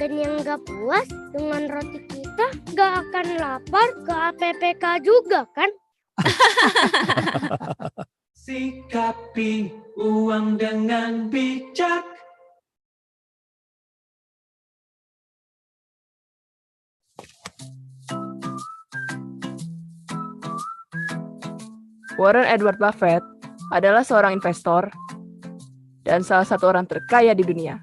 Dan yang gak puas dengan roti kita gak akan lapar ke APPK juga kan? Sikapi uang dengan bijak. Warren Edward Buffett adalah seorang investor dan salah satu orang terkaya di dunia.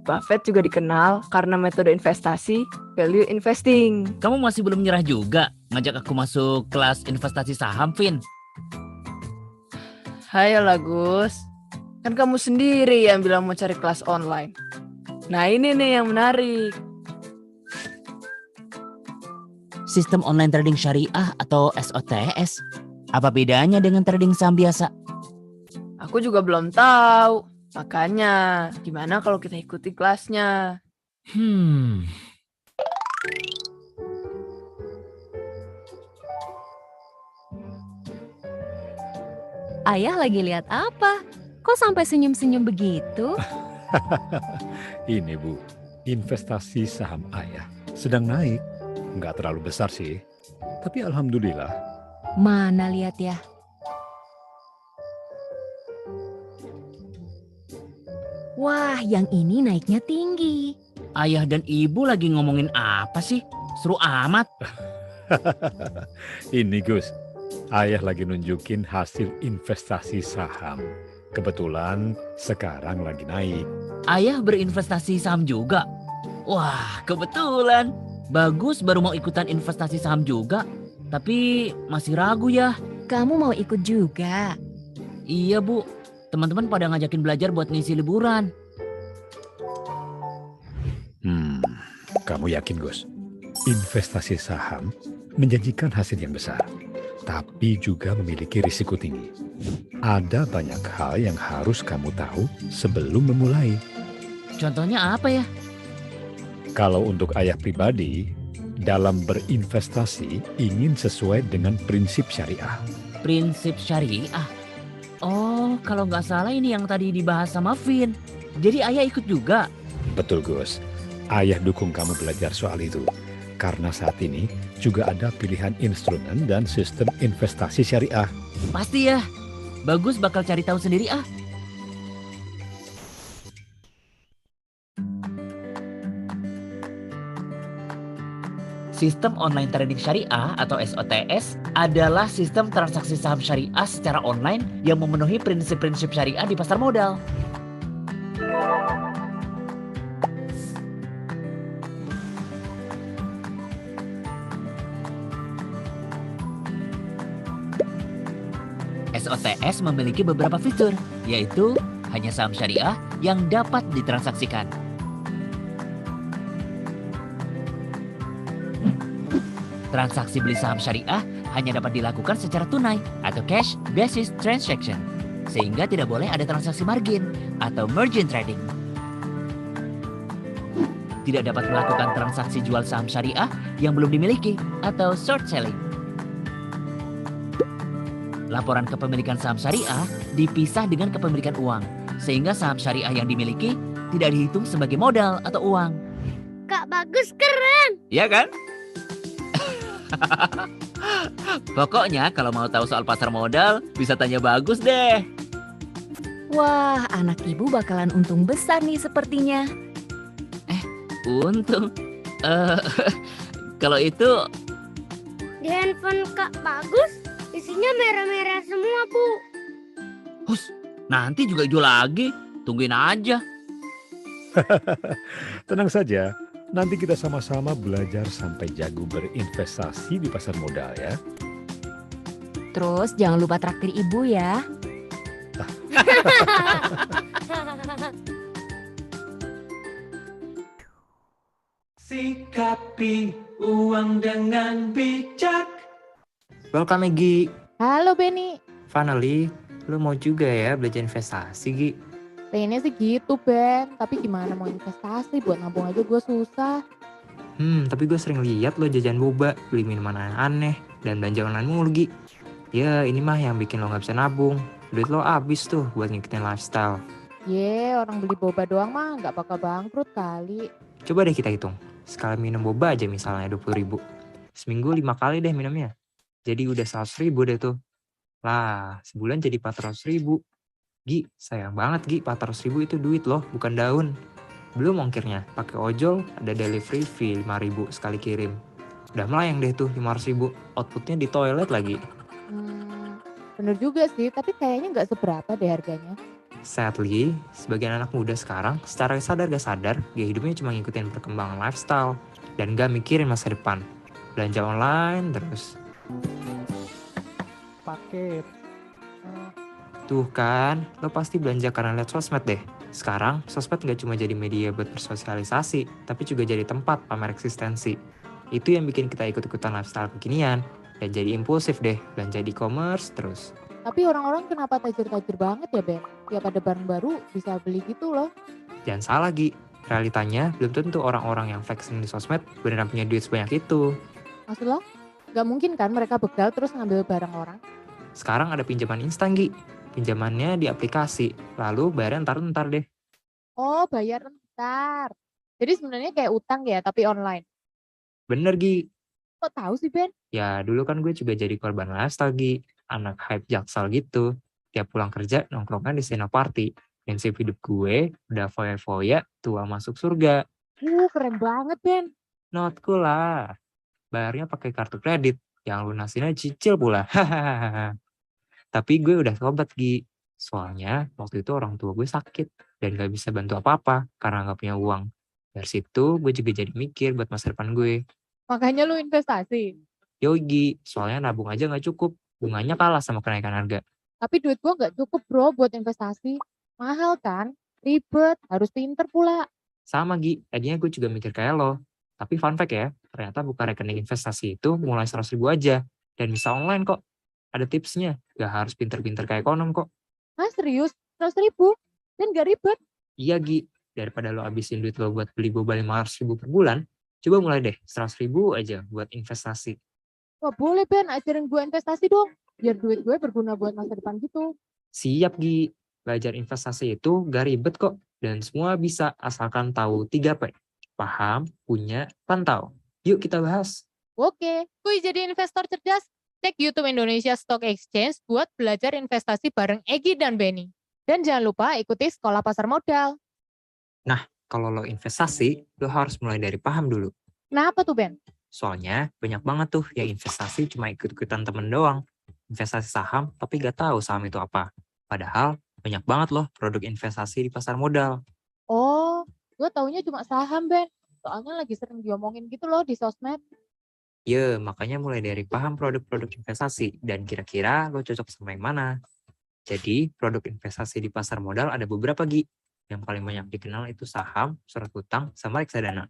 Buffett juga dikenal karena metode investasi value investing. Kamu masih belum nyerah juga ngajak aku masuk kelas investasi saham, Vin? Hayolah Gus, kan kamu sendiri yang bilang mau cari kelas online. Nah ini nih yang menarik. Sistem online trading syariah atau SOTS. Apa bedanya dengan trading saham biasa? Aku juga belum tahu. Makanya, gimana kalau kita ikuti kelasnya? Ayah lagi lihat apa? Kok sampai senyum-senyum begitu? Ini Bu, investasi saham ayah sedang naik. Nggak terlalu besar sih, tapi alhamdulillah. Mana lihat ya? Wah, yang ini naiknya tinggi. Ayah dan ibu lagi ngomongin apa sih? Seru amat. Ini Gus, ayah lagi nunjukin hasil investasi saham. Kebetulan sekarang lagi naik. Ayah berinvestasi saham juga? Wah, kebetulan. Bagus baru mau ikutan investasi saham juga. Tapi masih ragu ya. Kamu mau ikut juga? Iya Bu, teman-teman pada ngajakin belajar buat ngisi liburan. Kamu yakin Gus? Investasi saham menjanjikan hasil yang besar, tapi juga memiliki risiko tinggi. Ada banyak hal yang harus kamu tahu sebelum memulai. Contohnya apa ya? Kalau untuk ayah pribadi, dalam berinvestasi ingin sesuai dengan prinsip syariah. Prinsip syariah? Oh, kalau nggak salah ini yang tadi dibahas sama Vin. Jadi ayah ikut juga? Betul Gus, ayah dukung kamu belajar soal itu. Karena saat ini juga ada pilihan instrumen dan sistem investasi syariah. Pasti ya, bagus bakal cari tahu sendiri ah. Sistem online trading syariah atau SOTS adalah sistem transaksi saham syariah secara online yang memenuhi prinsip-prinsip syariah di pasar modal. SOTS memiliki beberapa fitur, yaitu hanya saham syariah yang dapat ditransaksikan. Transaksi beli saham syariah hanya dapat dilakukan secara tunai atau cash basis transaction, sehingga tidak boleh ada transaksi margin atau margin trading. Tidak dapat melakukan transaksi jual saham syariah yang belum dimiliki atau short selling. Laporan kepemilikan saham syariah dipisah dengan kepemilikan uang, sehingga saham syariah yang dimiliki tidak dihitung sebagai modal atau uang. Kak Bagus keren. Iya kan? Pokoknya kalau mau tahu soal pasar modal, bisa tanya Bagus deh. Wah, anak ibu bakalan untung besar nih sepertinya. Untung. Kalau itu Di handphone Kak Bagus isinya merah-merah semua, Bu. Hus, nanti juga hijau lagi. Tungguin aja. Tenang saja, nanti kita sama-sama belajar sampai jago berinvestasi di pasar modal ya. Terus jangan lupa traktir ibu ya. Sikapi uang dengan bijak. Welcome Gi. Halo Benny, Finally, lu mau juga ya belajar investasi Gi? pengennya sih gitu Ben, tapi gimana mau investasi, buat nabung aja gue susah. Tapi gue sering lihat lo jajan boba, beli minuman aneh-aneh, dan belanja online mulu Gi. Ya ini mah yang bikin lo gak bisa nabung. Duit lo abis tuh buat ngikutin lifestyle. Orang beli boba doang mah gak bakal bangkrut kali. Coba deh kita hitung. Sekali minum boba aja misalnya 20.000. Seminggu 5 kali deh minumnya. Jadi udah 100.000 deh tuh. Lah, sebulan jadi 400.000. Gi, sayang banget Gi, 400.000 itu duit loh, bukan daun. Belum ongkirnya, pakai ojol ada delivery fee 5.000 sekali kirim. Udah melayang deh tuh 500.000, outputnya di toilet lagi. Bener juga sih, tapi kayaknya nggak seberapa deh harganya. Sadly, sebagian anak muda sekarang secara sadar gak sadar, gaya hidupnya cuma ngikutin perkembangan lifestyle dan gak mikirin masa depan. Belanja online terus. Paket. Tuh kan, lo pasti belanja karena liat sosmed deh. Sekarang, sosmed gak cuma jadi media buat bersosialisasi, tapi juga jadi tempat pamer eksistensi. Itu yang bikin kita ikut-ikutan lifestyle kekinian, dan jadi impulsif deh, belanja di e-commerce terus. Tapi orang-orang kenapa tajir-tajir banget ya, Ben? Tiap ada barang baru bisa beli gitu loh. Jangan salah, Gi. Realitanya, belum tentu orang-orang yang flexing di sosmed beneran punya duit sebanyak itu. Maksud lo? Gak mungkin kan mereka begal terus ngambil barang orang? Sekarang ada pinjaman instan, Gi. Pinjamannya di aplikasi, lalu bayarnya ntar deh. Oh, bayar ntar. Jadi sebenarnya kayak utang ya, tapi online. Bener, Gi. Kok tahu sih, Ben? Ya, dulu kan gue juga jadi korban lifestyle, Gi. Anak hype jaksel gitu. Tiap pulang kerja, nongkrongnya di Sena Party. Prinsip hidup gue udah foya-foya, tua masuk surga. Keren banget, Ben. Not cool lah. Bayarnya pakai kartu kredit, yang lunasinnya cicil pula. Tapi gue udah tobat, Gi. Soalnya waktu itu orang tua gue sakit dan gak bisa bantu apa-apa karena gak punya uang. Dari situ gue juga jadi mikir buat masa depan gue. Makanya lu investasi. Yogi, soalnya nabung aja gak cukup. Bunganya kalah sama kenaikan harga. Tapi duit gua gak cukup bro buat investasi. Mahal kan? Ribet, harus pinter pula. Sama, Gi, tadinya gue juga mikir kayak lo. Tapi fun fact ya, ternyata buka rekening investasi itu mulai 100.000 aja. Dan bisa online kok. Ada tipsnya, gak harus pinter-pinter kayak ekonom kok. Hah serius? 100.000? Dan gak ribet? Iya, Gi, daripada lo habisin duit lo buat beli boba 500.000 per bulan, coba mulai deh 100.000 aja buat investasi. Wah boleh Ben, ajarin gue investasi dong. Biar duit gue berguna buat masa depan gitu. Siap, Gi. Belajar investasi itu gak ribet kok. Dan semua bisa asalkan tahu 3P. Paham, punya, pantau. Yuk kita bahas. Oke, kuy jadi investor cerdas. Cek YouTube Indonesia Stock Exchange buat belajar investasi bareng Egi dan Benny. Dan jangan lupa ikuti Sekolah Pasar Modal. Kalau lo investasi, lo harus mulai dari paham dulu. Kenapa tuh Ben? Soalnya banyak banget tuh yang investasi cuma ikut-ikutan temen doang. Investasi saham tapi gak tahu saham itu apa. Padahal banyak banget loh produk investasi di pasar modal. Oh, gue taunya cuma saham Ben. Soalnya lagi sering diomongin gitu loh di sosmed. Ya, makanya mulai dari paham produk-produk investasi dan kira-kira lo cocok sama yang mana. Jadi, produk investasi di pasar modal ada beberapa, Gi. Yang paling banyak dikenal itu saham, surat utang, sama reksadana.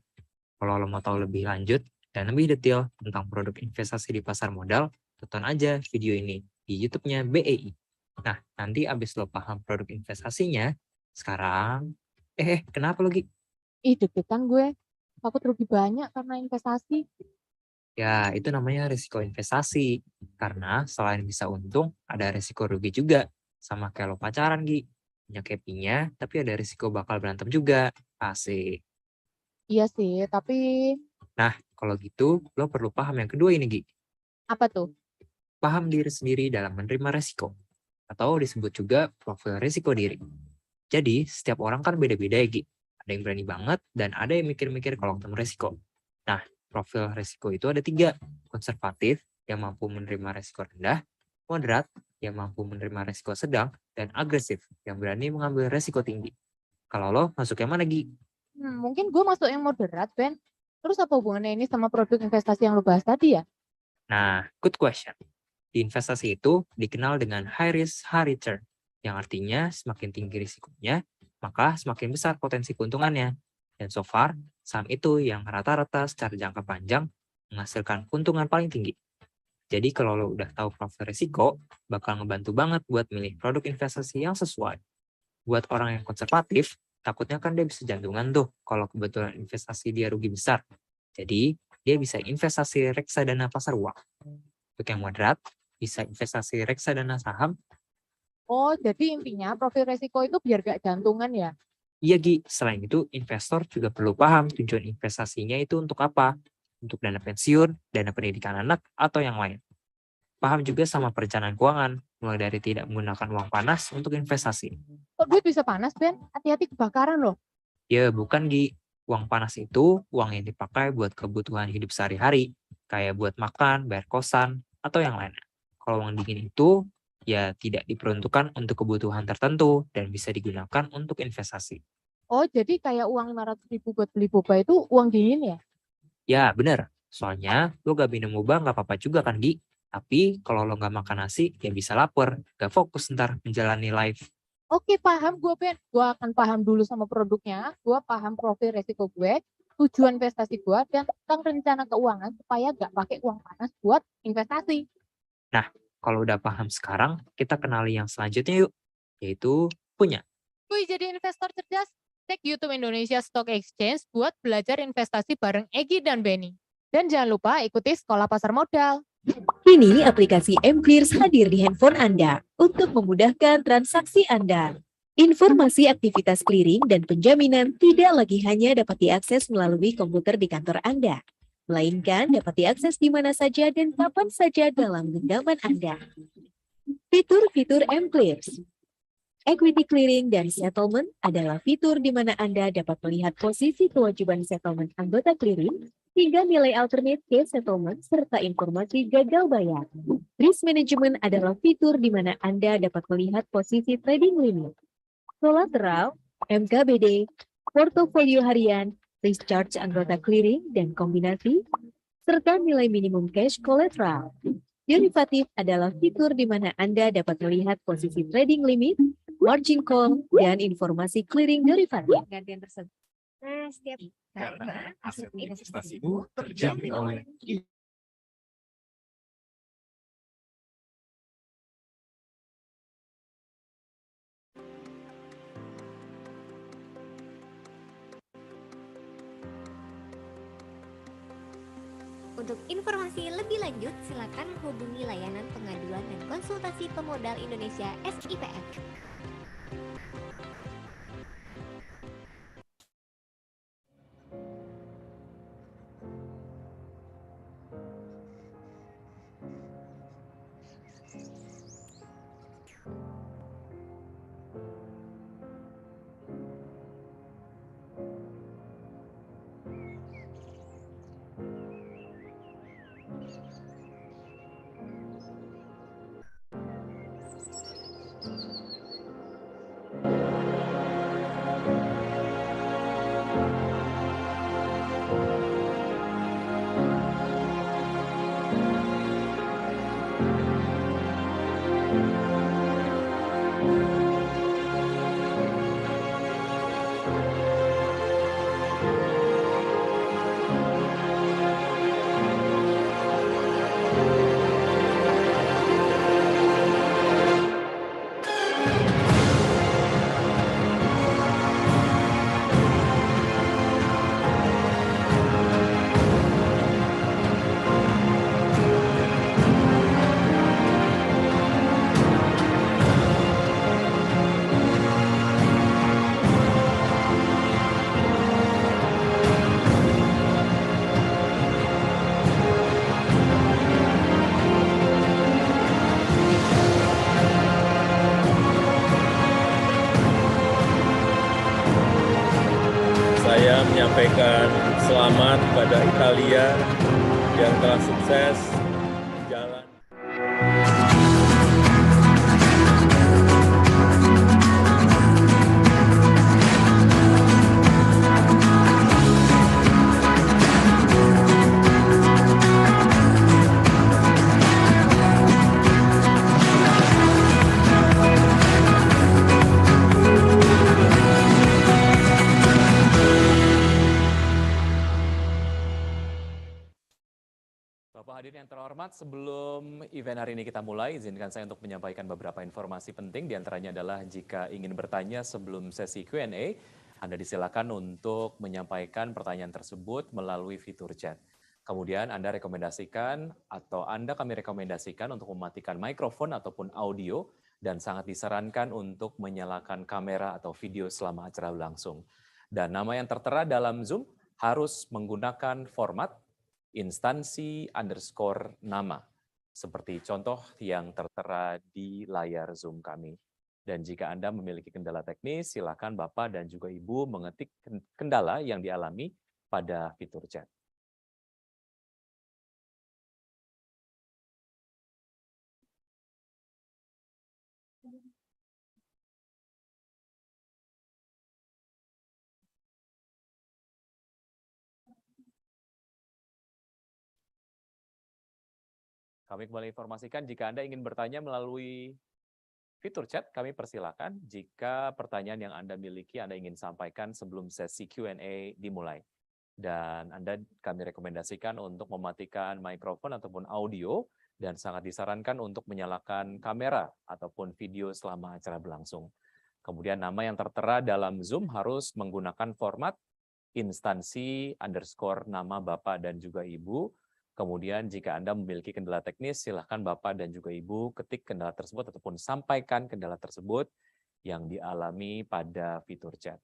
Kalau lo mau tahu lebih lanjut dan lebih detail tentang produk investasi di pasar modal, tonton aja video ini di YouTube-nya BEI. Nah, nanti abis lo paham produk investasinya, sekarang, kenapa lo, Gi? Ih deg-degan gue. Takut rugi banyak karena investasi. Ya, itu namanya risiko investasi. Karena selain bisa untung, ada risiko rugi juga. Sama kayak lo pacaran, Gi. Banyak happy-nya, tapi ada risiko bakal berantem juga. Asik. Iya sih, tapi Nah, kalau gitu, lo perlu paham yang kedua ini, Gi. apa tuh? Paham diri sendiri dalam menerima resiko. Atau disebut juga profil risiko diri. Jadi, setiap orang kan beda-beda ya, Gi. Ada yang berani banget, dan ada yang mikir-mikir kalau ketemu resiko. Nah, profil risiko itu ada 3. Konservatif, yang mampu menerima resiko rendah. Moderat, yang mampu menerima resiko sedang. Dan agresif, yang berani mengambil resiko tinggi. Kalau lo masuk yang mana, Gi? Mungkin gue masuk yang moderat, Ben. Terus apa hubungannya ini sama produk investasi yang lu bahas tadi ya? Nah, good question. Di investasi itu dikenal dengan high risk, high return. Yang artinya semakin tinggi risikonya, maka semakin besar potensi keuntungannya. Dan so far, saham itu yang rata-rata secara jangka panjang menghasilkan keuntungan paling tinggi. Jadi kalau lo udah tahu profil risiko, bakal ngebantu banget buat milih produk investasi yang sesuai. Buat orang yang konservatif, takutnya kan dia bisa jantungan tuh kalau kebetulan investasi dia rugi besar. Jadi, dia bisa investasi reksadana pasar uang. Untuk yang moderat, bisa investasi reksadana saham. Oh, jadi intinya profil resiko itu biar gak jantungan ya? Iya Gi, selain itu investor juga perlu paham tujuan investasinya itu untuk apa. Untuk dana pensiun, dana pendidikan anak, atau yang lain. Paham juga sama perencanaan keuangan, mulai dari tidak menggunakan uang panas untuk investasi. Kok duit bisa panas, Ben? Hati-hati kebakaran loh. Ya bukan Gi, uang panas itu uang yang dipakai buat kebutuhan hidup sehari-hari, kayak buat makan, bayar kosan, atau yang lainnya. Kalau uang dingin itu, ya tidak diperuntukkan untuk kebutuhan tertentu dan bisa digunakan untuk investasi. Oh, jadi kayak uang 500.000 buat beli boba itu uang dingin ya? Ya bener, soalnya lo gak minum boba gak apa-apa juga kan Gi. Tapi kalau lo gak makan nasi, ya bisa lapar, gak fokus ntar menjalani life. Oke, paham gue, Ben. Gue akan paham dulu sama produknya, gue paham profil resiko gue, tujuan investasi gue, dan tentang rencana keuangan supaya gak pakai uang panas buat investasi. Nah, kalau udah paham sekarang, kita kenali yang selanjutnya yuk, yaitu punya. Wih, jadi investor cerdas. Cek YouTube Indonesia Stock Exchange buat belajar investasi bareng Egi dan Benny. Dan jangan lupa ikuti Sekolah Pasar Modal. Kini aplikasi mClears hadir di handphone Anda untuk memudahkan transaksi Anda. Informasi aktivitas clearing dan penjaminan tidak lagi hanya dapat diakses melalui komputer di kantor Anda, melainkan dapat diakses di mana saja dan kapan saja dalam genggaman Anda. Fitur-fitur mClears. Equity clearing dan settlement adalah fitur di mana Anda dapat melihat posisi kewajiban settlement anggota clearing hingga nilai alternate case settlement serta informasi gagal bayar. Risk management adalah fitur di mana Anda dapat melihat posisi trading limit, collateral, MKBD, portofolio harian, risk charge anggota clearing dan kombinasi, serta nilai minimum cash collateral. Derivatif adalah fitur di mana Anda dapat melihat posisi trading limit, margin call, dan informasi clearing derivatif. Gantian tersebut. Nah, setiap Karena aset investasimu terjamin oleh Untuk informasi lebih lanjut, silakan hubungi layanan pengaduan dan konsultasi pemodal Indonesia SIPF. Saya menyampaikan selamat kepada Italia yang telah sukses jalan. Bapak hadirin yang terhormat, sebelum event hari ini kita mulai, izinkan saya untuk menyampaikan beberapa informasi penting. Di antaranya adalah jika ingin bertanya sebelum sesi Q&A, Anda disilakan untuk menyampaikan pertanyaan tersebut melalui fitur chat. Kemudian Anda rekomendasikan atau kami rekomendasikan untuk mematikan mikrofon ataupun audio dan sangat disarankan untuk menyalakan kamera atau video selama acara berlangsung. Dan nama yang tertera dalam Zoom harus menggunakan format instansi underscore nama, seperti contoh yang tertera di layar Zoom kami. Dan jika Anda memiliki kendala teknis, silakan Bapak dan juga Ibu mengetik kendala yang dialami pada fitur chat. Kami kembali informasikan jika Anda ingin bertanya melalui fitur chat, kami persilakan jika pertanyaan yang Anda miliki Anda ingin sampaikan sebelum sesi Q&A dimulai. Dan kami rekomendasikan untuk mematikan mikrofon ataupun audio dan sangat disarankan untuk menyalakan kamera ataupun video selama acara berlangsung. Kemudian nama yang tertera dalam Zoom harus menggunakan format instansi underscore nama Bapak dan juga Ibu. Kemudian jika Anda memiliki kendala teknis, silakan Bapak dan juga Ibu ketik kendala tersebut ataupun sampaikan kendala tersebut yang dialami pada fitur chat.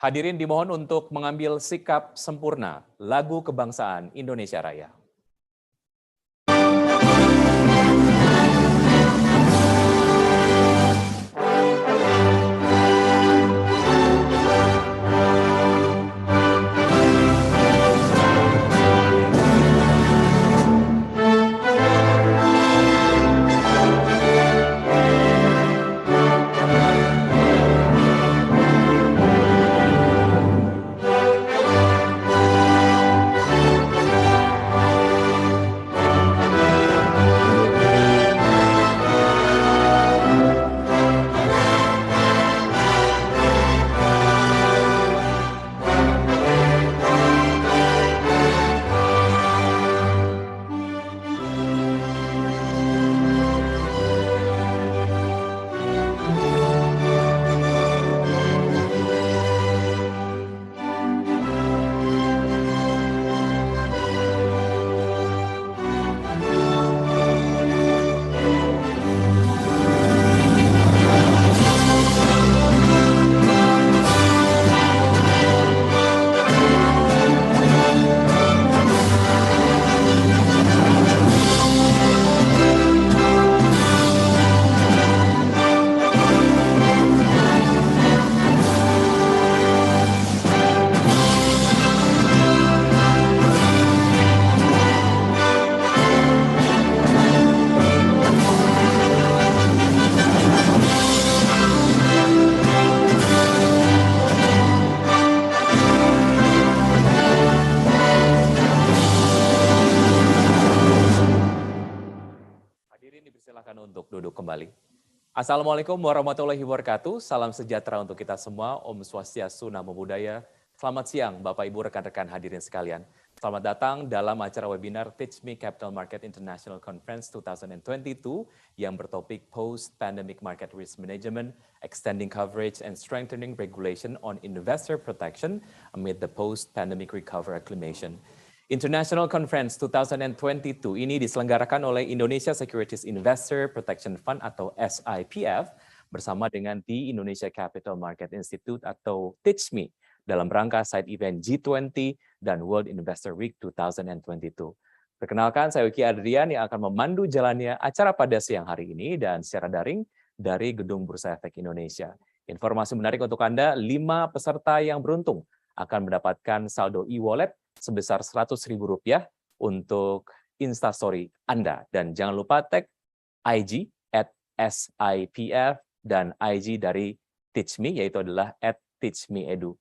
Hadirin dimohon untuk mengambil sikap sempurna lagu kebangsaan Indonesia Raya. Untuk duduk kembali. Assalamualaikum warahmatullahi wabarakatuh. Salam sejahtera untuk kita semua. Om Swastiastu, Namo Buddhaya. Selamat siang Bapak Ibu rekan-rekan hadirin sekalian. Selamat datang dalam acara webinar TICMI Capital Market International Conference 2022 yang bertopik Post-Pandemic Market Risk Management, Extending Coverage and Strengthening Regulation on Investor Protection amid the Post-Pandemic Recovery Acclimation. International Conference 2022 ini diselenggarakan oleh Indonesia Securities Investor Protection Fund atau SIPF bersama dengan The Indonesia Capital Market Institute atau TICMI dalam rangka side event G20 dan World Investor Week 2022. Perkenalkan, saya Wiki Adrian yang akan memandu jalannya acara pada siang hari ini dan secara daring dari Gedung Bursa Efek Indonesia. Informasi menarik untuk Anda, 5 peserta yang beruntung akan mendapatkan saldo e-wallet sebesar Rp100.000 untuk Instastory Anda. Dan jangan lupa tag IG @SIPF dan IG dari TICMI, yaitu adalah @TICMIEdu.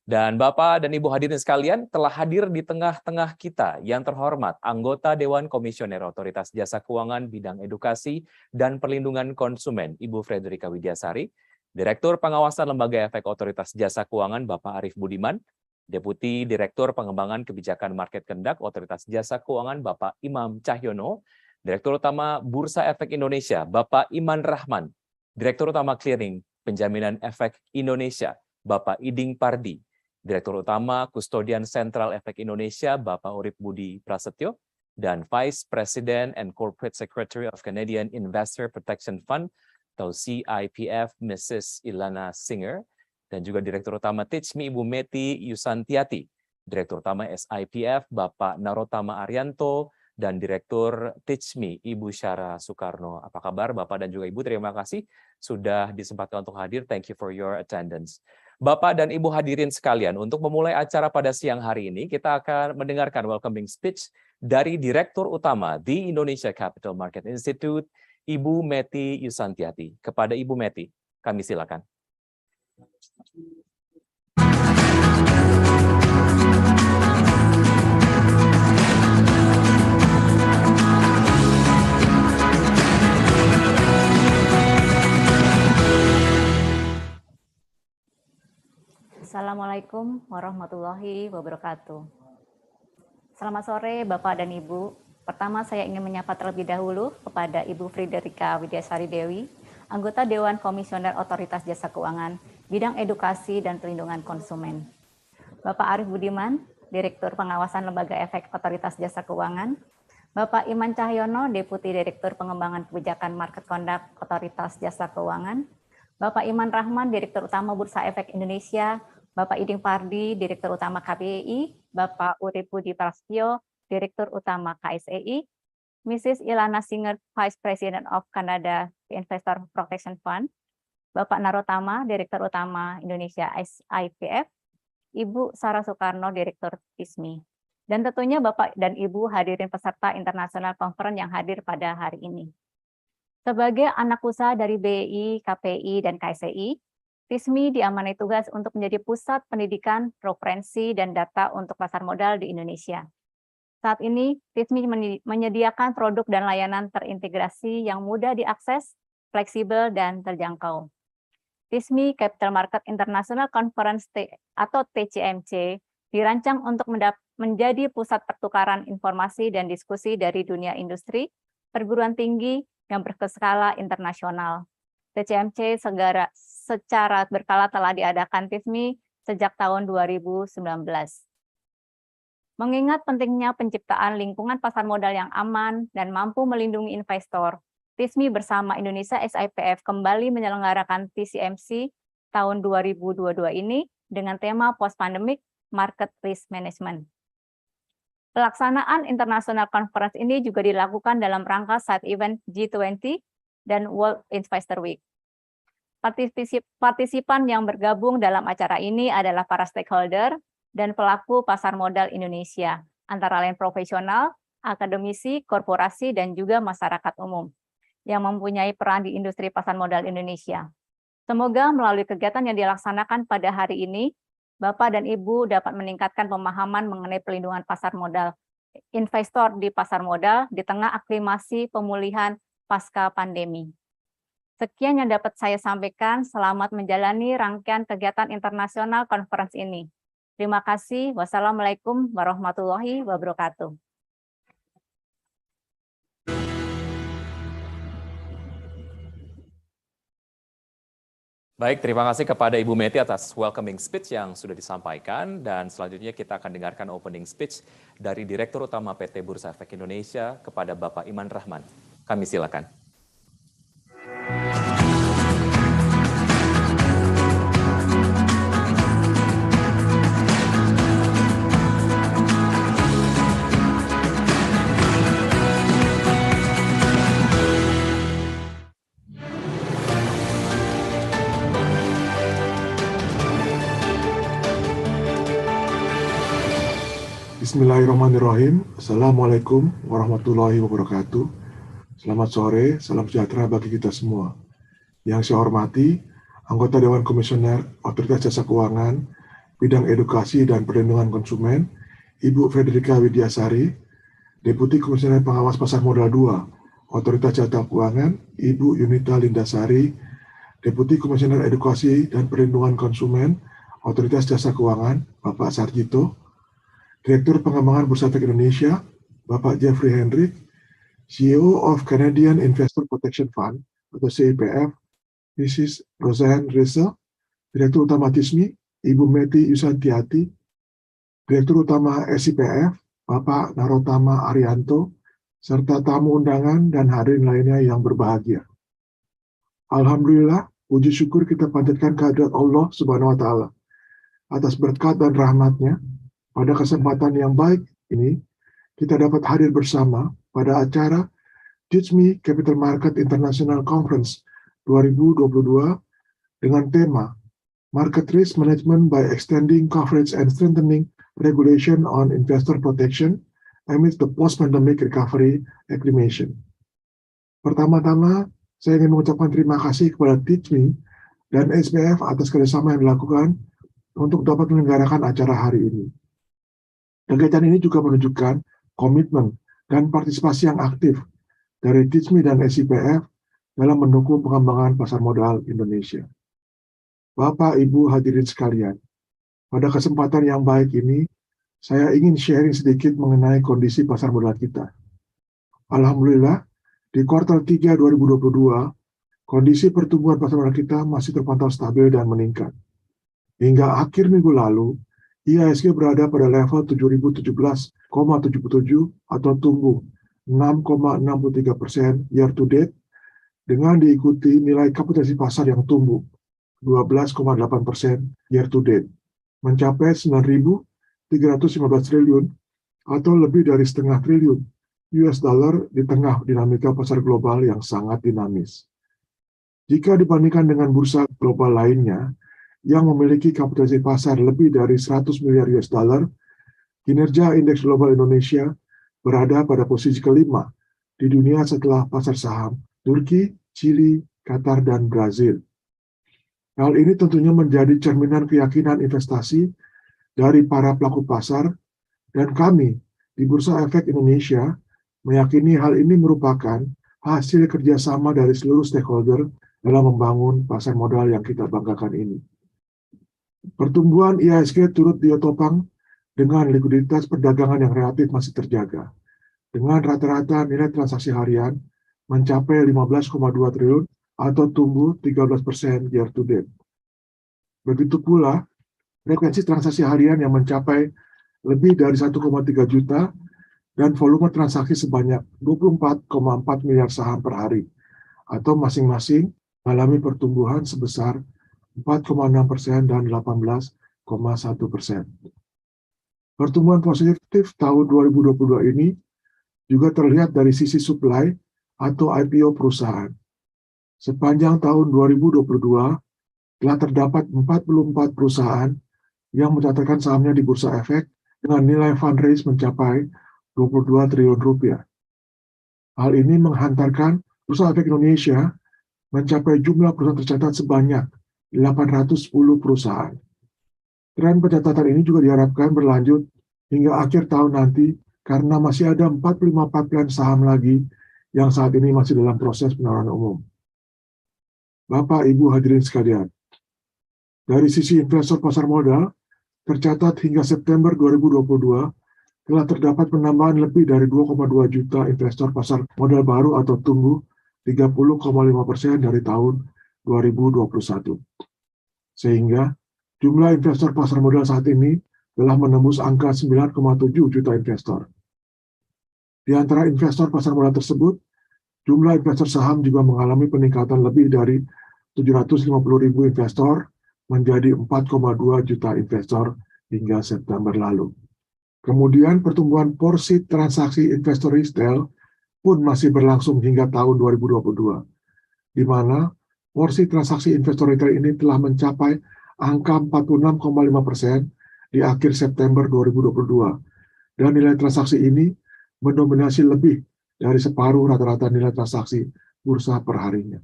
Dan Bapak dan Ibu hadirin sekalian, telah hadir di tengah-tengah kita yang terhormat anggota Dewan Komisioner Otoritas Jasa Keuangan Bidang Edukasi dan Perlindungan Konsumen, Ibu Frederika Widyasari, Direktur Pengawasan Lembaga Efek Otoritas Jasa Keuangan, Bapak Arief Budiman, Deputi Direktur Pengembangan Kebijakan Market Conduct Otoritas Jasa Keuangan Bapak Imam Cahyono, Direktur Utama Bursa Efek Indonesia Bapak Iman Rahman, Direktur Utama Clearing Penjaminan Efek Indonesia Bapak Iding Pardi, Direktur Utama Kustodian Sentral Efek Indonesia, Bapak Urip Budi Prasetyo, dan Vice President and Corporate Secretary of Canadian Investor Protection Fund, atau CIPF, Mrs. Ilana Singer, dan juga Direktur Utama TICMI, Ibu Meti Yusantiati, Direktur Utama SIPF, Bapak Narotama Arianto, dan Direktur TICMI, Ibu Syara Soekarno. Apa kabar Bapak dan juga Ibu? Terima kasih sudah disempatkan untuk hadir. Thank you for your attendance. Bapak dan Ibu hadirin sekalian, untuk memulai acara pada siang hari ini, kita akan mendengarkan welcoming speech dari Direktur Utama di Indonesia Capital Market Institute, Ibu Meti Yusantiati. Kepada Ibu Meti, kami silakan. Assalamualaikum warahmatullahi wabarakatuh. Selamat sore Bapak dan Ibu. Pertama saya ingin menyapa terlebih dahulu kepada Ibu Friderika Widyasari Dewi, anggota Dewan Komisioner Otoritas Jasa Keuangan, Bidang Edukasi dan Perlindungan Konsumen. Bapak Arif Budiman, Direktur Pengawasan Lembaga Efek Otoritas Jasa Keuangan. Bapak Iman Cahyono, Deputi Direktur Pengembangan Kebijakan Market Conduct Otoritas Jasa Keuangan. Bapak Iman Rahman, Direktur Utama Bursa Efek Indonesia. Bapak Iding Pardi, Direktur Utama KBI, Bapak Urip Budi Prasetyo, Direktur Utama KSEI, Mrs. Ilana Singer, Vice President of Canada Investor Protection Fund, Bapak Narotama, Direktur Utama Indonesia SIPF, Ibu Syara Soekarno, Direktur TICMI, dan tentunya Bapak dan Ibu hadirin peserta International Conference yang hadir pada hari ini. Sebagai anak usaha dari BI, KPI, dan KSEI, TICMI diamanai tugas untuk menjadi pusat pendidikan, referensi, dan data untuk pasar modal di Indonesia. Saat ini, TICMI menyediakan produk dan layanan terintegrasi yang mudah diakses, fleksibel, dan terjangkau. TICMI Capital Market International Conference atau TCMC dirancang untuk menjadi pusat pertukaran informasi dan diskusi dari dunia industri, perguruan tinggi yang berskala internasional. TCMC secara berkala telah diadakan TICMI sejak tahun 2019. Mengingat pentingnya penciptaan lingkungan pasar modal yang aman dan mampu melindungi investor, TICMI bersama Indonesia SIPF kembali menyelenggarakan TCMC tahun 2022 ini dengan tema Post-Pandemic Market Risk Management. Pelaksanaan International Conference ini juga dilakukan dalam rangka side event G20 dan World Investor Week. Partisipan yang bergabung dalam acara ini adalah para stakeholder dan pelaku pasar modal Indonesia, antara lain profesional, akademisi, korporasi, dan juga masyarakat umum yang mempunyai peran di industri pasar modal Indonesia. Semoga melalui kegiatan yang dilaksanakan pada hari ini, Bapak dan Ibu dapat meningkatkan pemahaman mengenai pelindungan pasar modal investor di pasar modal di tengah aklimasi pemulihan pasca pandemi. Sekian yang dapat saya sampaikan. Selamat menjalani rangkaian kegiatan internasional conference ini. Terima kasih. Wassalamualaikum warahmatullahi wabarakatuh. Baik, terima kasih kepada Ibu Meti atas welcoming speech yang sudah disampaikan. Dan selanjutnya kita akan dengarkan opening speech dari Direktur Utama PT Bursa Efek Indonesia kepada Bapak Iman Rahman. Kami silakan. Bismillahirrahmanirrahim. Assalamualaikum warahmatullahi wabarakatuh. Selamat sore, salam sejahtera bagi kita semua. Yang saya hormati, anggota Dewan Komisioner Otoritas Jasa Keuangan, Bidang Edukasi dan Perlindungan Konsumen, Ibu Friderika Widyasari, Deputi Komisioner Pengawas Pasar Modal 2, Otoritas Jasa Keuangan, Ibu Yunita Lindasari, Deputi Komisioner Edukasi dan Perlindungan Konsumen, Otoritas Jasa Keuangan, Bapak Sarjito, Direktur Pengembangan Bursa Efek Indonesia, Bapak Jeffrey Hendrick, CEO of Canadian Investor Protection Fund, atau CIPF, Mrs. Roseanne Reza, Direktur Utama TICMI, Ibu Meti Yusantiati, Direktur Utama SIPF, Bapak Narotama Arianto, serta tamu undangan dan hadirin lainnya yang berbahagia. Alhamdulillah, puji syukur kita panjatkan kehadirat Allah Subhanahu wa Ta'ala atas berkat dan rahmatnya. Pada kesempatan yang baik ini, kita dapat hadir bersama pada acara TICMI Capital Market International Conference 2022 dengan tema Market Risk Management by Extending Coverage and Strengthening Regulation on Investor Protection amidst the Post-Pandemic Recovery Acclimation. Pertama-tama, saya ingin mengucapkan terima kasih kepada TICMI dan SPF atas kerjasama yang dilakukan untuk dapat menyelenggarakan acara hari ini. Kegiatan ini juga menunjukkan komitmen dan partisipasi yang aktif dari TICMI dan SIPF dalam mendukung pengembangan pasar modal Indonesia. Bapak, Ibu hadirin sekalian, pada kesempatan yang baik ini, saya ingin sharing sedikit mengenai kondisi pasar modal kita. Alhamdulillah, di kuartal 3 2022, kondisi pertumbuhan pasar modal kita masih terpantau stabil dan meningkat. Hingga akhir minggu lalu, IHSG berada pada level 7.017,77 atau tumbuh 6,63% year to date, dengan diikuti nilai kapitalisasi pasar yang tumbuh 12,8% year to date, mencapai 9.315 triliun atau lebih dari setengah triliun US dollar di tengah dinamika pasar global yang sangat dinamis. Jika dibandingkan dengan bursa global lainnya yang memiliki kapitalisasi pasar lebih dari 100 miliar US dollar, kinerja indeks global Indonesia berada pada posisi kelima di dunia setelah pasar saham Turki, Chili, Qatar, dan Brazil. Hal ini tentunya menjadi cerminan keyakinan investasi dari para pelaku pasar, dan kami di Bursa Efek Indonesia meyakini hal ini merupakan hasil kerjasama dari seluruh stakeholder dalam membangun pasar modal yang kita banggakan ini. Pertumbuhan IHSG turut ditopang dengan likuiditas perdagangan yang relatif masih terjaga, dengan rata-rata nilai transaksi harian mencapai 15,2 triliun atau tumbuh 13% year to date. Begitu pula, frekuensi transaksi harian yang mencapai lebih dari 1,3 juta dan volume transaksi sebanyak 24,4 miliar saham per hari, atau masing-masing mengalami pertumbuhan sebesar 4,6% dan 18,1%. Pertumbuhan positif tahun 2022 ini juga terlihat dari sisi supply atau IPO perusahaan. Sepanjang tahun 2022, telah terdapat 44 perusahaan yang mencatatkan sahamnya di Bursa Efek dengan nilai fundraise mencapai 22 triliun rupiah. Hal ini menghantarkan Bursa Efek Indonesia mencapai jumlah perusahaan tercatat sebanyak 810 perusahaan. Tren pencatatan ini juga diharapkan berlanjut hingga akhir tahun nanti karena masih ada 45 pipeline saham lagi yang saat ini masih dalam proses penawaran umum. Bapak, Ibu hadirin sekalian, dari sisi investor pasar modal, tercatat hingga September 2022 telah terdapat penambahan lebih dari 2,2 juta investor pasar modal baru atau tumbuh 30,5% dari tahun 2021. Sehingga jumlah investor pasar modal saat ini telah menembus angka 9,7 juta investor. Di antara investor pasar modal tersebut, jumlah investor saham juga mengalami peningkatan lebih dari 750.000 investor menjadi 4,2 juta investor hingga September lalu. Kemudian pertumbuhan porsi transaksi investor retail pun masih berlangsung hingga tahun 2022, di mana porsi transaksi investor retail ini telah mencapai angka 46,5% di akhir September 2022, dan nilai transaksi ini mendominasi lebih dari separuh rata-rata nilai transaksi bursa per harinya.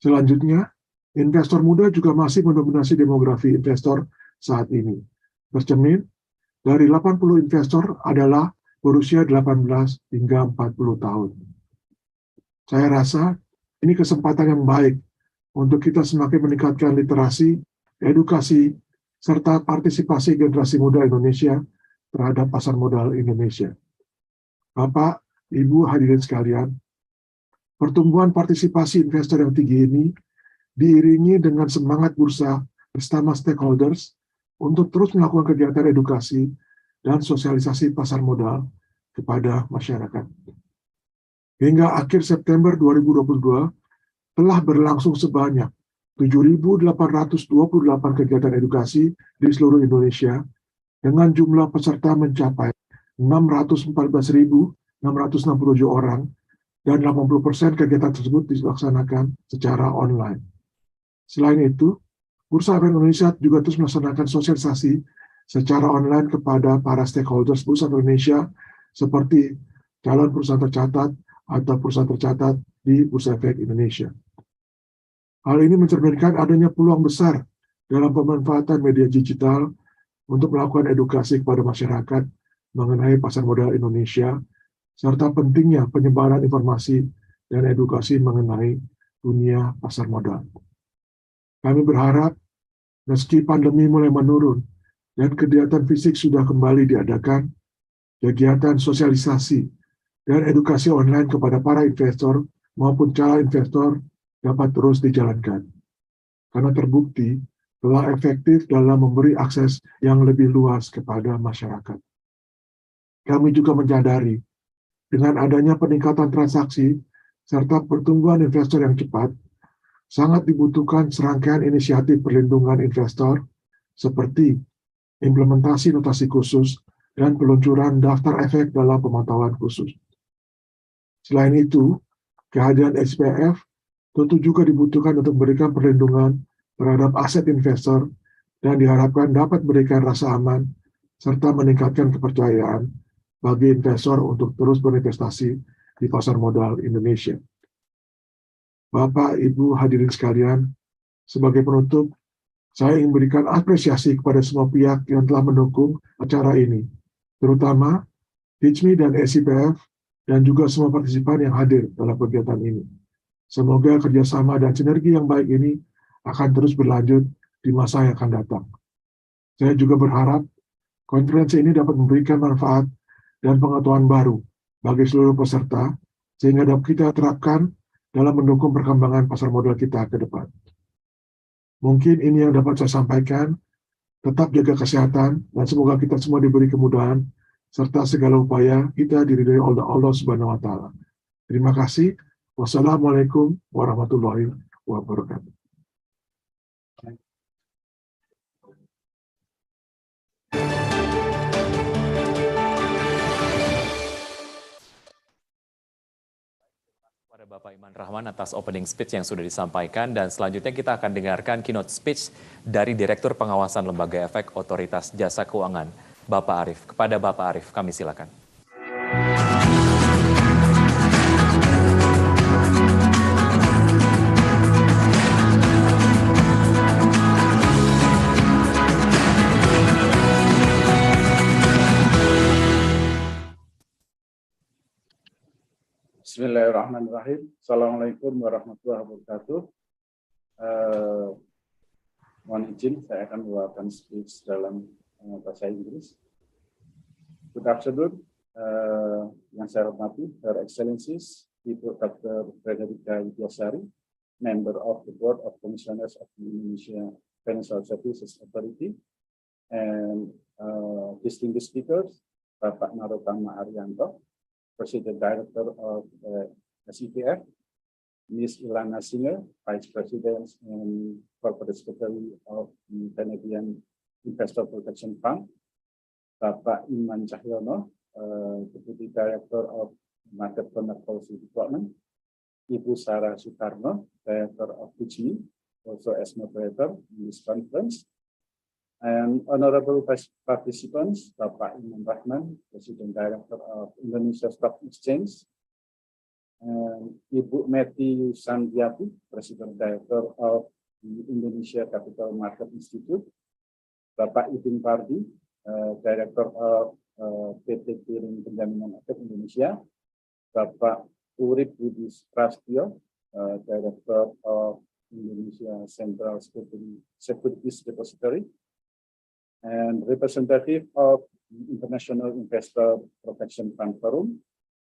Selanjutnya, investor muda juga masih mendominasi demografi investor saat ini. Tercermin, dari 80 investor adalah berusia 18 hingga 40 tahun. Saya rasa ini kesempatan yang baik untuk kita semakin meningkatkan literasi, edukasi, serta partisipasi generasi muda Indonesia terhadap pasar modal Indonesia. Bapak, Ibu hadirin sekalian, pertumbuhan partisipasi investor yang tinggi ini diiringi dengan semangat bursa bersama stakeholders untuk terus melakukan kegiatan edukasi dan sosialisasi pasar modal kepada masyarakat. Hingga akhir September 2022, telah berlangsung sebanyak 7.828 kegiatan edukasi di seluruh Indonesia dengan jumlah peserta mencapai 614.667 orang dan 80% kegiatan tersebut dilaksanakan secara online. Selain itu, Bursa Efek Indonesia juga terus melaksanakan sosialisasi secara online kepada para stakeholders Bursa Indonesia seperti calon perusahaan tercatat atau perusahaan tercatat di Bursa Efek Indonesia. Hal ini mencerminkan adanya peluang besar dalam pemanfaatan media digital untuk melakukan edukasi kepada masyarakat mengenai pasar modal Indonesia, serta pentingnya penyebaran informasi dan edukasi mengenai dunia pasar modal. Kami berharap, meski pandemi mulai menurun dan kegiatan fisik sudah kembali diadakan, kegiatan sosialisasi dan edukasi online kepada para investor maupun calon investor dapat terus dijalankan, karena terbukti telah efektif dalam memberi akses yang lebih luas kepada masyarakat. Kami juga menyadari, dengan adanya peningkatan transaksi serta pertumbuhan investor yang cepat, sangat dibutuhkan serangkaian inisiatif perlindungan investor seperti implementasi notasi khusus dan peluncuran daftar efek dalam pemantauan khusus. Selain itu, kehadiran SPF tentu juga dibutuhkan untuk memberikan perlindungan terhadap aset investor dan diharapkan dapat memberikan rasa aman serta meningkatkan kepercayaan bagi investor untuk terus berinvestasi di pasar modal Indonesia. Bapak, Ibu hadirin sekalian, sebagai penutup, saya ingin memberikan apresiasi kepada semua pihak yang telah mendukung acara ini, terutama TICMI dan SIPF, dan juga semua partisipan yang hadir dalam kegiatan ini. Semoga kerjasama dan sinergi yang baik ini akan terus berlanjut di masa yang akan datang. Saya juga berharap konferensi ini dapat memberikan manfaat dan pengetahuan baru bagi seluruh peserta, sehingga dapat kita terapkan dalam mendukung perkembangan pasar modal kita ke depan. Mungkin ini yang dapat saya sampaikan. Tetap jaga kesehatan, dan semoga kita semua diberi kemudahan, serta segala upaya kita diridhoi oleh Allah Subhanahu wa Ta'ala. Terima kasih. Wassalamualaikum warahmatullahi wabarakatuh. Kepada Bapak Iman Rahman atas opening speech yang sudah disampaikan, dan selanjutnya kita akan dengarkan keynote speech dari Direktur Pengawasan Lembaga Efek Otoritas Jasa Keuangan, Bapak Arief. Kepada Bapak Arief, kami silakan. Bismillahirrahmanirrahim. Assalamualaikum warahmatullahi wabarakatuh. Mohon izin, saya akan membawakan speech dalam bahasa Inggris. Good afternoon, yang saya hormati, Her Excellencies, Ibu Dr. Frederica Widyasari, Member of the Board of Commissioners of the Indonesia Financial Services Authority, and distinguished speakers, Bapak Narotama Arianto, President Director of SIPF, Ms. Ilana Singer, Vice President and Corporate Secretary of the Canadian Investor Protection Fund, Bapak Iman Cahyono, Deputy Director of Market Conduct Policy Department, Ibu Sarah Sukarno, Director of TCMI, also as moderator in this conference, and honorable participants, Bapak Iman Rahman, President Director of Indonesia Stock Exchange, and Ibu Meti Sandiati, President Director of the Indonesia Capital Market Institute, Bapak Ibin Pardi, Director of PT Kiring Penjaminan Efek Indonesia, Bapak Urip Budi Prastyo, Director of Indonesia Central Securities Depository, and representative of the International Investor Protection Fund Forum,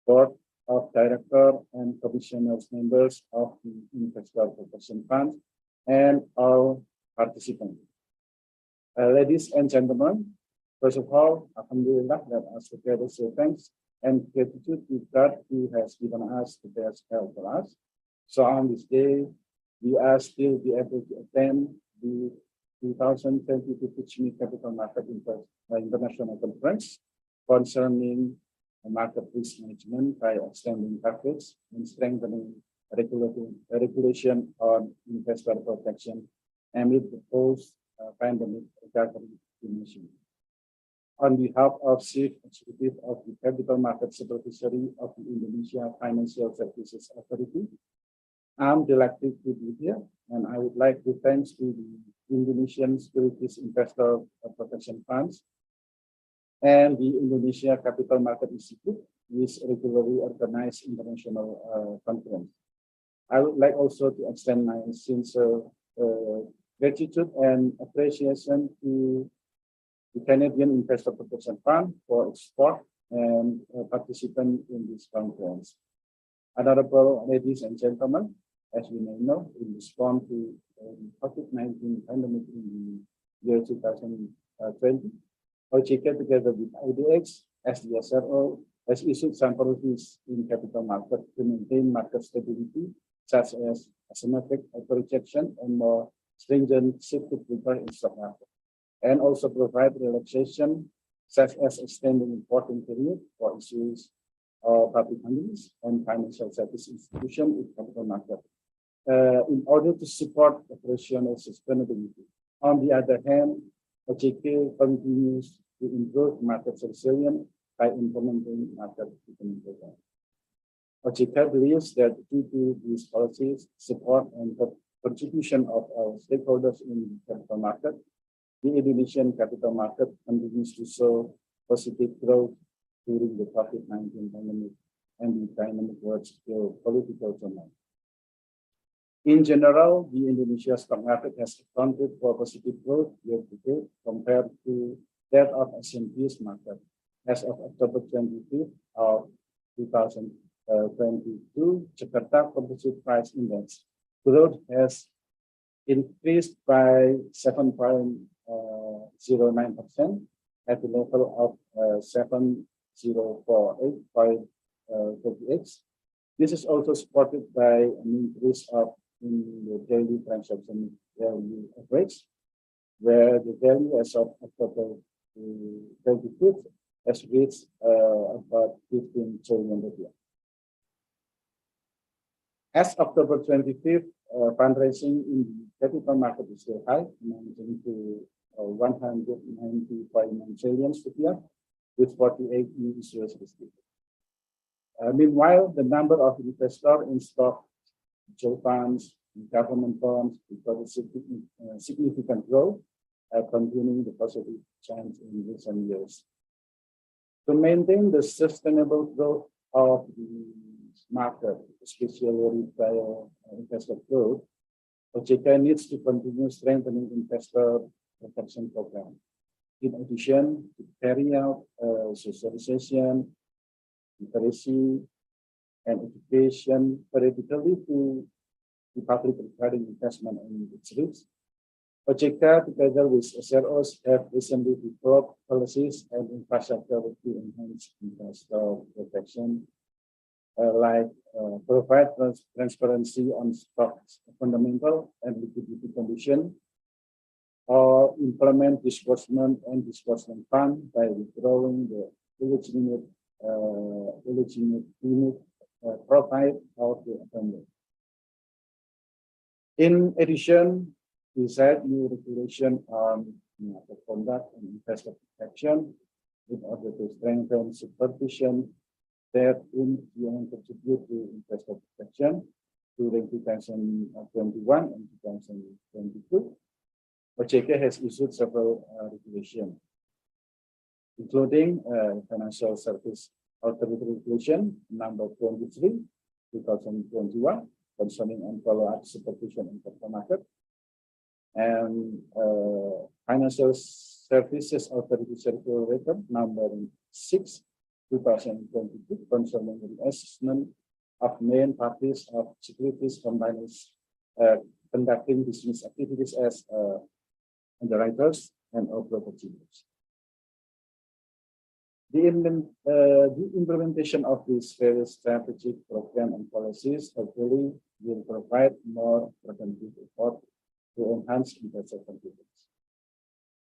Board of Director and Commissioners members of the Investor Protection Fund, and all participants. Ladies and gentlemen, first of all, alhamdulillah, let us together say thanks and gratitude to God who has given us the best health for us. So on this day, we are still be able to attend the 2022 TICMI Capital Market International Conference concerning market risk management by extending coverage and strengthening regulation on investor protection amid the post-pandemic recovery mission. On behalf of Chief Executive of the Capital Market Supervisory of the Indonesia Financial Services Authority, I'm delighted to be here, and I would like to thank to the Indonesian Securities Investor Protection Funds and the Indonesia Capital Market Institute, which regularly organize international conference. I would like also to extend my sincere gratitude and appreciation to the Canadian Investor Protection Fund for its support and participant in this conference. Honorable ladies and gentlemen, as you may know, in response to the COVID-19 pandemic in the year 2020, OJK together with IDX as the SRO has issued some policies in capital market to maintain market stability, such as asymmetric rejection and more stringent safety filter in stock market, and also provide relaxation such as extending reporting period for issues of public companies and financial service institutions in capital market in order to support operational sustainability. On the other hand, OJK continues to improve market resilience by implementing market deepening program. OJK believes that due to these policies, support and contribution of our stakeholders in the capital market, the Indonesian capital market continues to show positive growth during the COVID-19 pandemic and the dynamic world-scale political turmoil. In general, the Indonesia stock market has accounted for positive growth year-to-date compared to that of S&P's market. As of October 25th of 2022, Jakarta Composite Price Index growth has increased by 7.09% at the level of 7048.38. This is also supported by an increase of in the daily transaction value average, where the value as of October 25th has reached about 15 trillion rupiah. As October 25th, fundraising in the capital market is still high, amounting to 190.9 trillion rupiah, with 48 new issuers listed. Meanwhile, the number of investors in stock, mutual funds, and government bonds recorded significant growth, continuing the positive trend in recent years. To maintain the sustainable growth of the market, especially retail investor growth, OJK needs to continue strengthening investor protection program. In addition, to carry out socialization, literacy, and education periodically to the public regarding investment and its risks, OJK together with SROs have recently developed policies and infrastructure to enhance investor protection, like provide transparency on stocks fundamental and liquidity condition, or implement disbursement and disbursement fund by withdrawing the illegitimate profit of the offender. In addition, we set new regulation on market conduct and investor protection in order to strengthen supervision that will contribute to investor protection during 2021 and 2022. OJK has issued several regulations, including Financial Service Authority Regulation number 23, 2021, concerning and follow-up supervision in capital market, and Financial Services Authority Circular number 6, 2022, concerning the assessment of main parties of securities companies conducting business activities as underwriters and broker-dealers. The implementation of these various strategic program and policies hopefully will provide more preventive effort to enhance investor confidence.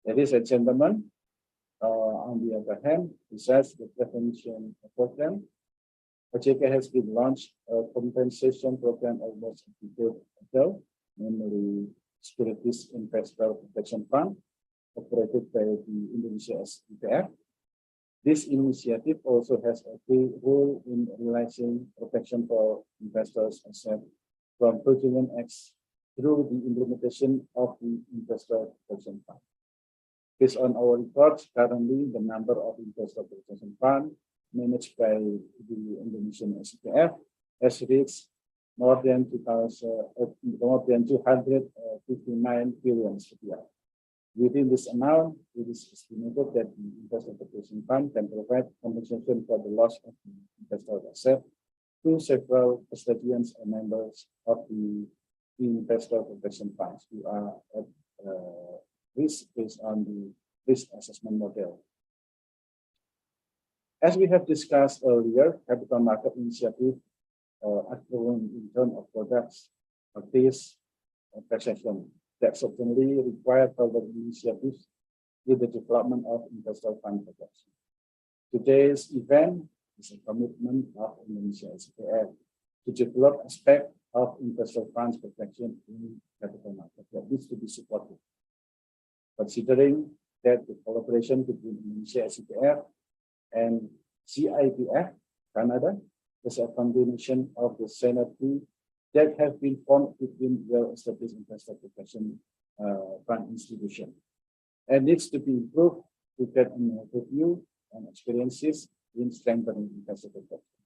Ladies and gentlemen, on the other hand, besides the prevention program, OJK has been launched a compensation program almost a decade ago, namely Securities Investor Protection Fund, operated by the Indonesia SIPF. This initiative also has a key role in realizing protection for investors' assets from fraudulent acts through the implementation of the Investor Protection Fund. Based on our reports, currently the number of Investor Protection Fund managed by the Indonesian SIPF has reached more than 259 billion rupiah. Within this amount, it is estimated that the Investor Protection Fund can provide compensation for the loss of the investor asset to several custodians and members of the Investor Protection Funds who are at risk based on the risk assessment model. As we have discussed earlier, capital market initiative are growing in terms of products, this transaction that certainly require further initiatives with the development of investor fund protection. Today's event is a commitment of Indonesia SIPF to develop aspects of investor funds protection in capital market that needs to be supported. Considering that the collaboration between Indonesia SIPF and CIPF Canada is a combination of the synergy that have been formed between well-established investor protection fund institution and needs to be improved to get an overview and experiences in strengthening investor protection.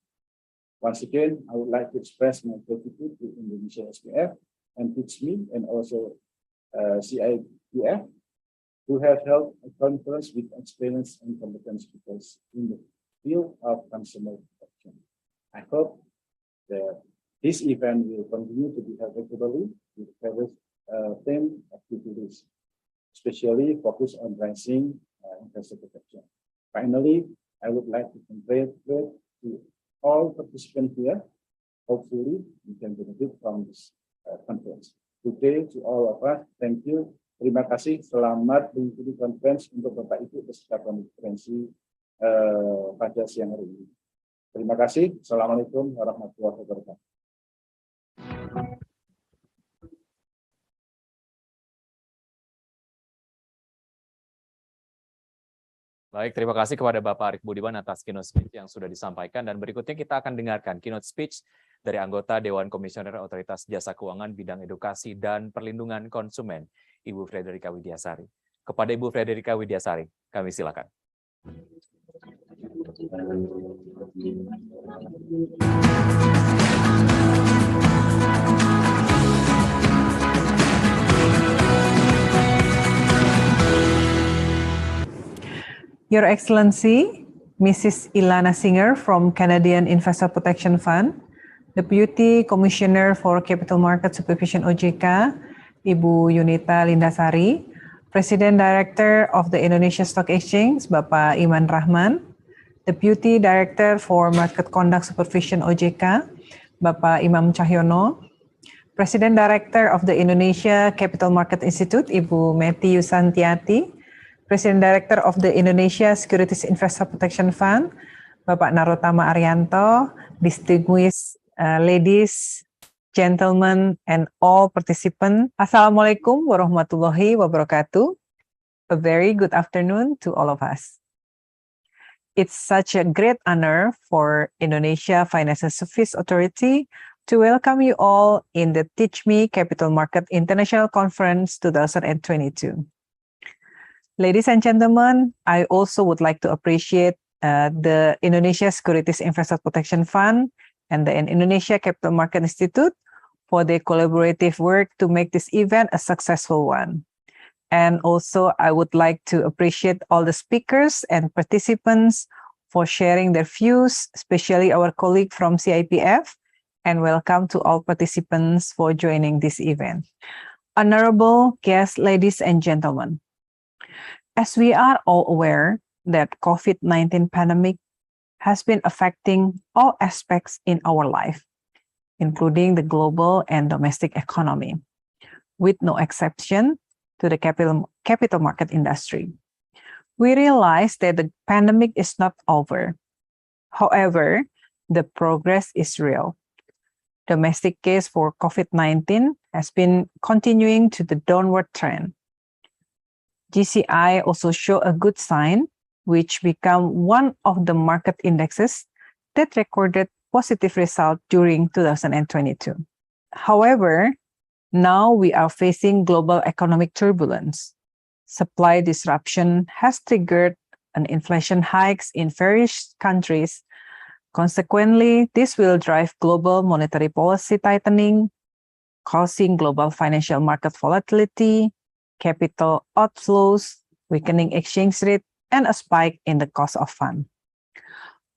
Once again, I would like to express my gratitude to Indonesia SPF and TICMI and also CIPF who have held a conference with experienced and competent speakers in the field of consumer protection. I hope that this event will continue to be held regularly with various theme activities, especially focused on raising investor protection. Finally, I would like to congratulate to all participants here. Hopefully, we can benefit from this conference. Today, to all of us, thank you. Terima kasih. Selamat mengikuti conference untuk Bapak Ibu peserta konferensi pada siang hari ini. Terima kasih. Assalamualaikum warahmatullahi wabarakatuh. Baik, terima kasih kepada Bapak Arief Budiman atas keynote speech yang sudah disampaikan. Dan berikutnya kita akan dengarkan keynote speech dari anggota Dewan Komisioner Otoritas Jasa Keuangan Bidang Edukasi dan Perlindungan Konsumen, Ibu Frederika Widiasari. Kepada Ibu Frederika Widiasari, kami silakan. Your Excellency, Mrs. Ilana Singer from Canadian Investor Protection Fund, Deputy Commissioner for Capital Market Supervision OJK, Ibu Yunita Lindasari, President Director of the Indonesia Stock Exchange, Bapak Iman Rahman, Deputy Director for Market Conduct Supervision OJK, Bapak Imam Cahyono, President Director of the Indonesia Capital Market Institute, Ibu Meti Yusantiati, President Director of the Indonesia Securities Investor Protection Fund, Bapak Narotama Arianto, distinguished ladies, gentlemen, and all participants. Assalamualaikum warahmatullahi wabarakatuh. A very good afternoon to all of us. It's such a great honor for Indonesia Financial Service Authority to welcome you all in the TICMI Capital Market International Conference 2022. Ladies and gentlemen, I also would like to appreciate the Indonesia Securities Investor Protection Fund and the Indonesia Capital Market Institute for their collaborative work to make this event a successful one. And also, I would like to appreciate all the speakers and participants for sharing their views, especially our colleague from CIPF and welcome to all participants for joining this event. Honorable guests, ladies and gentlemen, as we are all aware that COVID-19 pandemic has been affecting all aspects in our life, including the global and domestic economy, with no exception to the capital market industry. We realize that the pandemic is not over. However, the progress is real. Domestic case for COVID-19 has been continuing to the downward trend. GCI also show a good sign, which become one of the market indexes that recorded positive result during 2022. However, now we are facing global economic turbulence. Supply disruption has triggered an inflation hikes in various countries. Consequently, this will drive global monetary policy tightening, causing global financial market volatility, capital outflows, weakening exchange rate, and a spike in the cost of funds.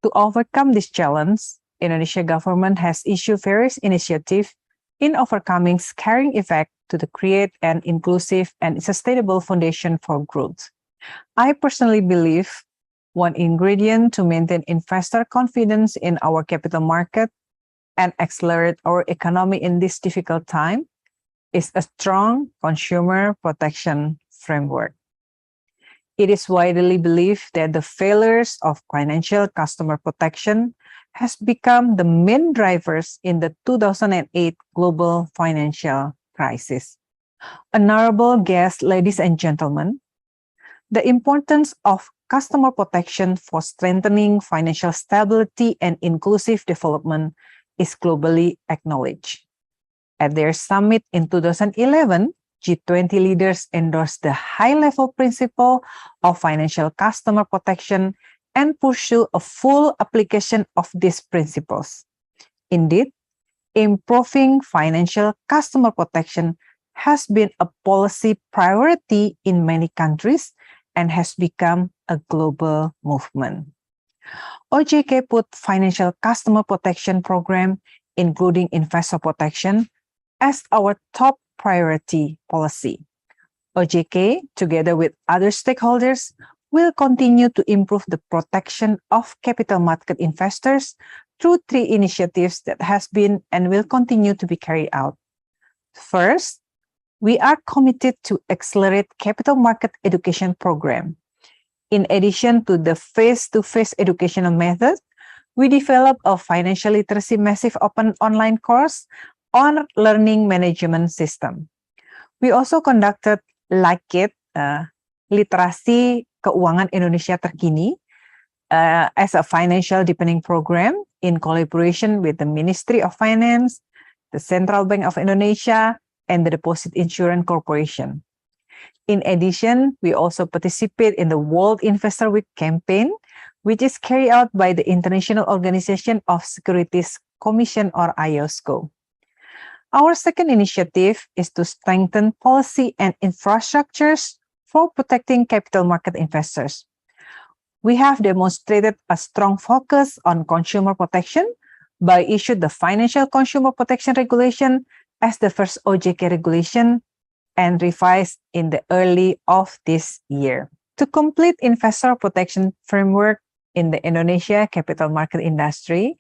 To overcome this challenge, Indonesia government has issued various initiatives in overcoming scaring effect to create an inclusive and sustainable foundation for growth. I personally believe one ingredient to maintain investor confidence in our capital market and accelerate our economy in this difficult time is a strong consumer protection framework. It is widely believed that the failures of financial customer protection has become the main drivers in the 2008 global financial crisis. Honorable guests, ladies and gentlemen, the importance of customer protection for strengthening financial stability and inclusive development is globally acknowledged. At their summit in 2011, G20 leaders endorsed the high-level principle of financial customer protection and pursue a full application of these principles. Indeed, improving financial customer protection has been a policy priority in many countries and has become a global movement. OJK put financial customer protection program, including investor protection, as our top priority policy. OJK, together with other stakeholders, will continue to improve the protection of capital market investors through 3 initiatives that has been and will continue to be carried out. First, we are committed to accelerate capital market education program. In addition to the face-to-face educational method, we developed a financial literacy massive open online course on learning management system. We also conducted LIKIT, Literasi Keuangan Indonesia Terkini, as a financial deepening program in collaboration with the Ministry of Finance, the Central Bank of Indonesia, and the Deposit Insurance Corporation. In addition, we also participate in the World Investor Week campaign, which is carried out by the International Organization of Securities Commission, or IOSCO. Our second initiative is to strengthen policy and infrastructures for protecting capital market investors. We have demonstrated a strong focus on consumer protection by issuing the Financial Consumer Protection Regulation as the first OJK regulation and revised in the early of this year. To complete investor protection framework in the Indonesia capital market industry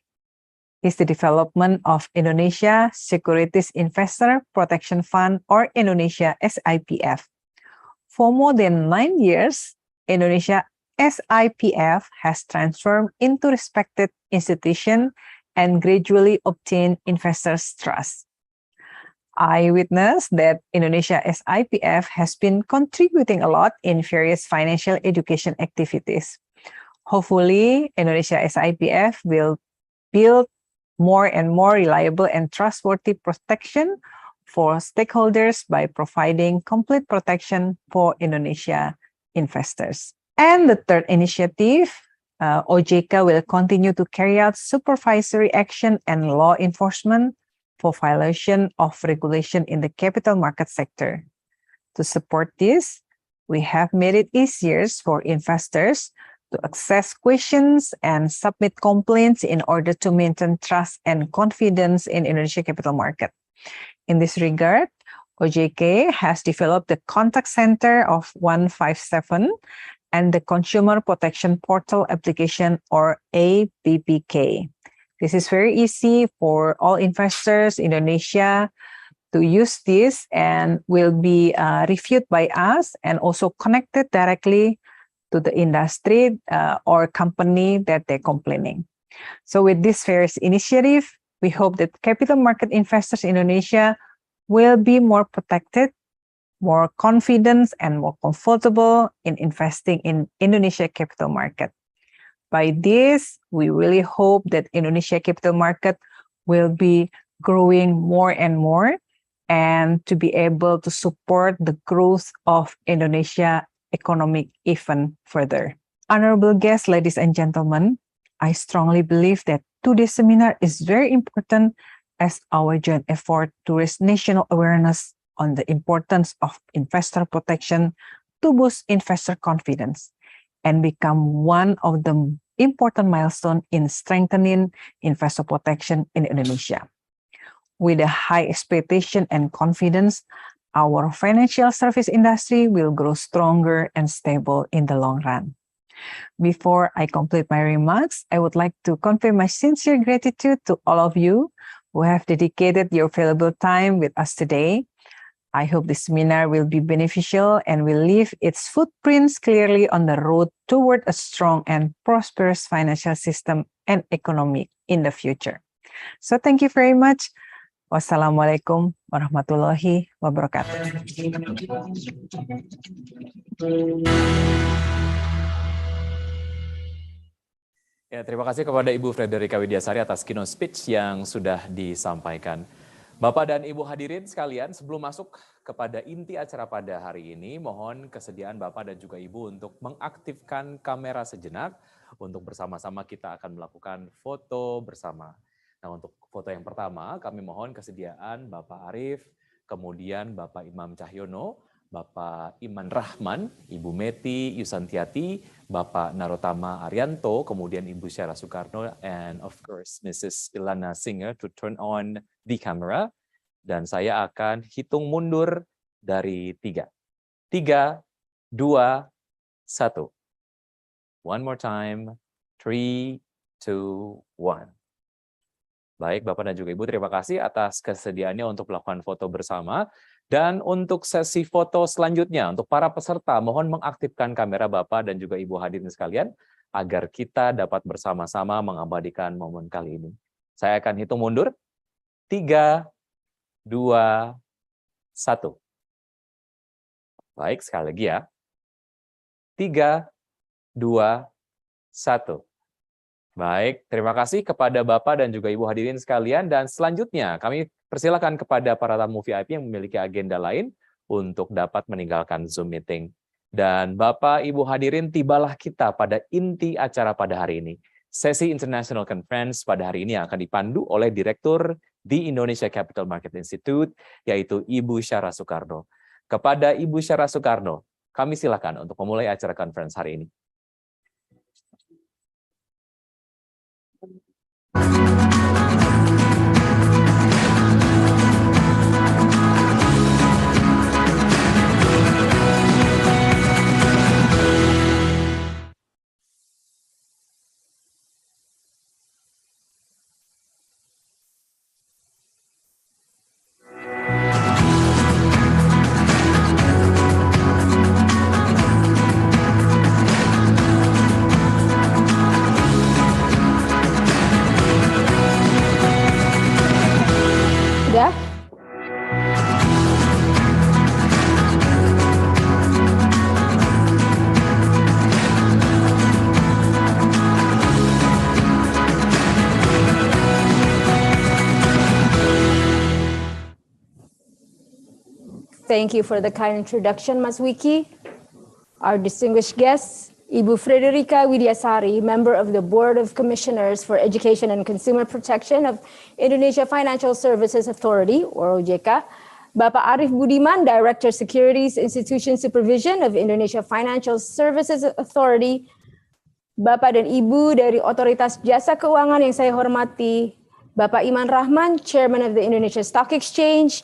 is the development of Indonesia Securities Investor Protection Fund, or Indonesia SIPF. For more than 9 years, Indonesia SIPF has transformed into respected institution and gradually obtained investors' trust. I witnessed that Indonesia SIPF has been contributing a lot in various financial education activities. Hopefully, Indonesia SIPF will build more and more reliable and trustworthy protection for stakeholders by providing complete protection for Indonesia investors. And the third initiative, OJK will continue to carry out supervisory action and law enforcement for violation of regulation in the capital market sector. To support this, we have made it easier for investors to access questions and submit complaints in order to maintain trust and confidence in Indonesia capital market. In this regard, OJK has developed the contact center of 157 and the Consumer Protection Portal application, or APPK. This is very easy for all investors in Indonesia to use this and will be reviewed by us and also connected directly to the industry or company that they're complaining. So with this various initiative, we hope that capital market investors in Indonesia will be more protected, more confident, and more comfortable in investing in Indonesia capital market. By this, we really hope that Indonesia capital market will be growing more and more and to be able to support the growth of Indonesia economic even further. Honorable guests, ladies and gentlemen, I strongly believe that today's seminar is very important as our joint effort to raise national awareness on the importance of investor protection to boost investor confidence and become one of the important milestones in strengthening investor protection in Indonesia. With a high expectation and confidence, our financial service industry will grow stronger and stable in the long run. Before I complete my remarks, I would like to convey my sincere gratitude to all of you who have dedicated your valuable time with us today. I hope this seminar will be beneficial and will leave its footprints clearly on the road toward a strong and prosperous financial system and economy in the future. So thank you very much. Wassalamualaikum warahmatullahi wabarakatuh. Ya, terima kasih kepada Ibu Frederika Widiasari atas keynote speech yang sudah disampaikan. Bapak dan Ibu hadirin sekalian, sebelum masuk kepada inti acara pada hari ini, mohon kesediaan Bapak dan juga Ibu untuk mengaktifkan kamera sejenak untuk bersama-sama kita akan melakukan foto bersama. Nah, untuk foto yang pertama, kami mohon kesediaan Bapak Arif, kemudian Bapak Imam Cahyono, Bapak Iman Rahman, Ibu Meti Yusantiati, Bapak Narotama Arianto, kemudian Ibu Syara Soekarno, and of course Mrs. Ilana Singer to turn on the camera. Dan saya akan hitung mundur dari 3. 3, 2, 1. One more time. 3, 2, 1. Baik, Bapak dan juga Ibu, terima kasih atas kesediaannya untuk melakukan foto bersama. Dan untuk sesi foto selanjutnya, untuk para peserta, mohon mengaktifkan kamera Bapak dan juga Ibu hadirin sekalian, agar kita dapat bersama-sama mengabadikan momen kali ini. Saya akan hitung mundur. 3, 2, 1. Baik, sekali lagi ya. 3, 2, 1. Baik, terima kasih kepada Bapak dan juga Ibu hadirin sekalian. Dan selanjutnya kami persilakan kepada para tamu VIP yang memiliki agenda lain untuk dapat meninggalkan Zoom meeting. Dan Bapak, Ibu hadirin, tibalah kita pada inti acara pada hari ini. Sesi International Conference pada hari ini akan dipandu oleh Direktur di Indonesia Capital Market Institute, yaitu Ibu Syara Soekarno. Kepada Ibu Syara Soekarno, kami silakan untuk memulai acara conference hari ini. Thank you for the kind introduction, Mas Wiki. Our distinguished guests, Ibu Frederika Widiasari, member of the Board of Commissioners for Education and Consumer Protection of Indonesia Financial Services Authority, or OJK, Bapak Arif Budiman, Director Securities Institution Supervision of Indonesia Financial Services Authority, Bapak dan Ibu dari Otoritas Jasa Keuangan yang saya hormati, Bapak Iman Rahman, Chairman of the Indonesia Stock Exchange,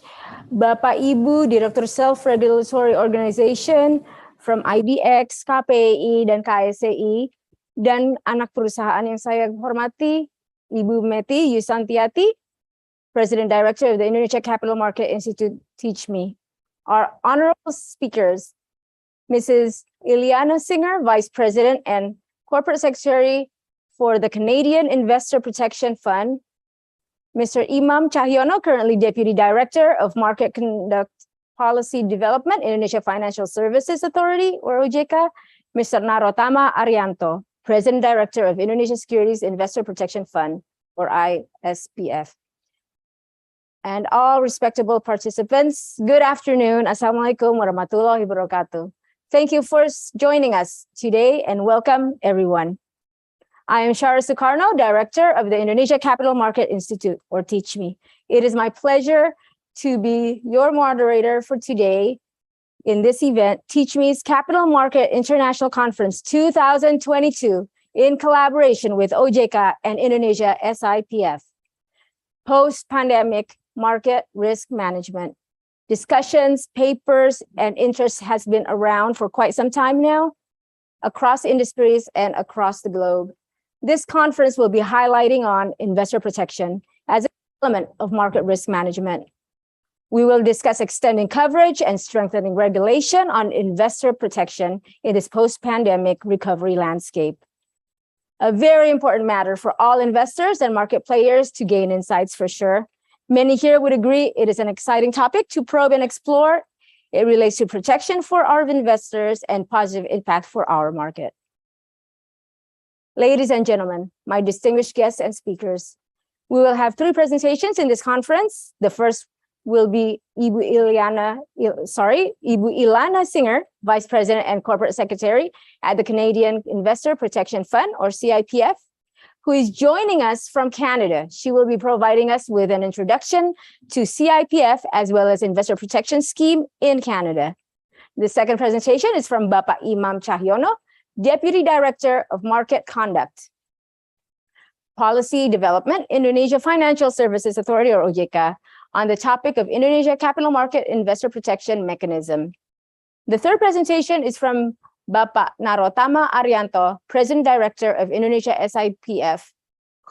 Bapak Ibu Direktur Self-Regulatory Organization from IDX, KPI, dan KSCI, dan anak perusahaan yang saya hormati, Ibu Meti Yusantiati, President Director of the Indonesia Capital Market Institute, TICMI. Our honorable speakers, Mrs. Ileana Singer, Vice President and Corporate Secretary for the Canadian Investor Protection Fund, Mr. Imam Cahyono, currently Deputy Director of Market Conduct Policy Development, Indonesia Financial Services Authority, or OJK, Mr. Narotama Arianto, President Director of Indonesia Securities Investor Protection Fund, or ISPF. And all respectable participants, good afternoon. Assalamualaikum warahmatullahi wabarakatuh. Thank you for joining us today and welcome everyone. I am Shara Sukarno, Director of the Indonesia Capital Market Institute, or TICMI. It is my pleasure to be your moderator for today in this event, TICMI's Capital Market International Conference 2022, in collaboration with OJK and Indonesia SIPF. Post-pandemic market risk management. Discussions, papers, and interest has been around for quite some time now, across industries and across the globe. This conference will be highlighting on investor protection as an element of market risk management. We will discuss extending coverage and strengthening regulation on investor protection in this post-pandemic recovery landscape. A very important matter for all investors and market players to gain insights for sure. Many here would agree it is an exciting topic to probe and explore. It relates to protection for our investors and positive impact for our market. Ladies and gentlemen, my distinguished guests and speakers, we will have 3 presentations in this conference. The first will be Ibu Ilana Singer, Vice President and Corporate Secretary at the Canadian Investor Protection Fund, or CIPF, who is joining us from Canada. She will be providing us with an introduction to CIPF as well as Investor Protection Scheme in Canada. The second presentation is from Bapak Imam Cahyono, Deputy Director of Market Conduct, Policy Development, Indonesia Financial Services Authority, or OJK, on the topic of Indonesia Capital Market Investor Protection Mechanism. The third presentation is from Bapak Narotama Arianto, President Director of Indonesia SIPF,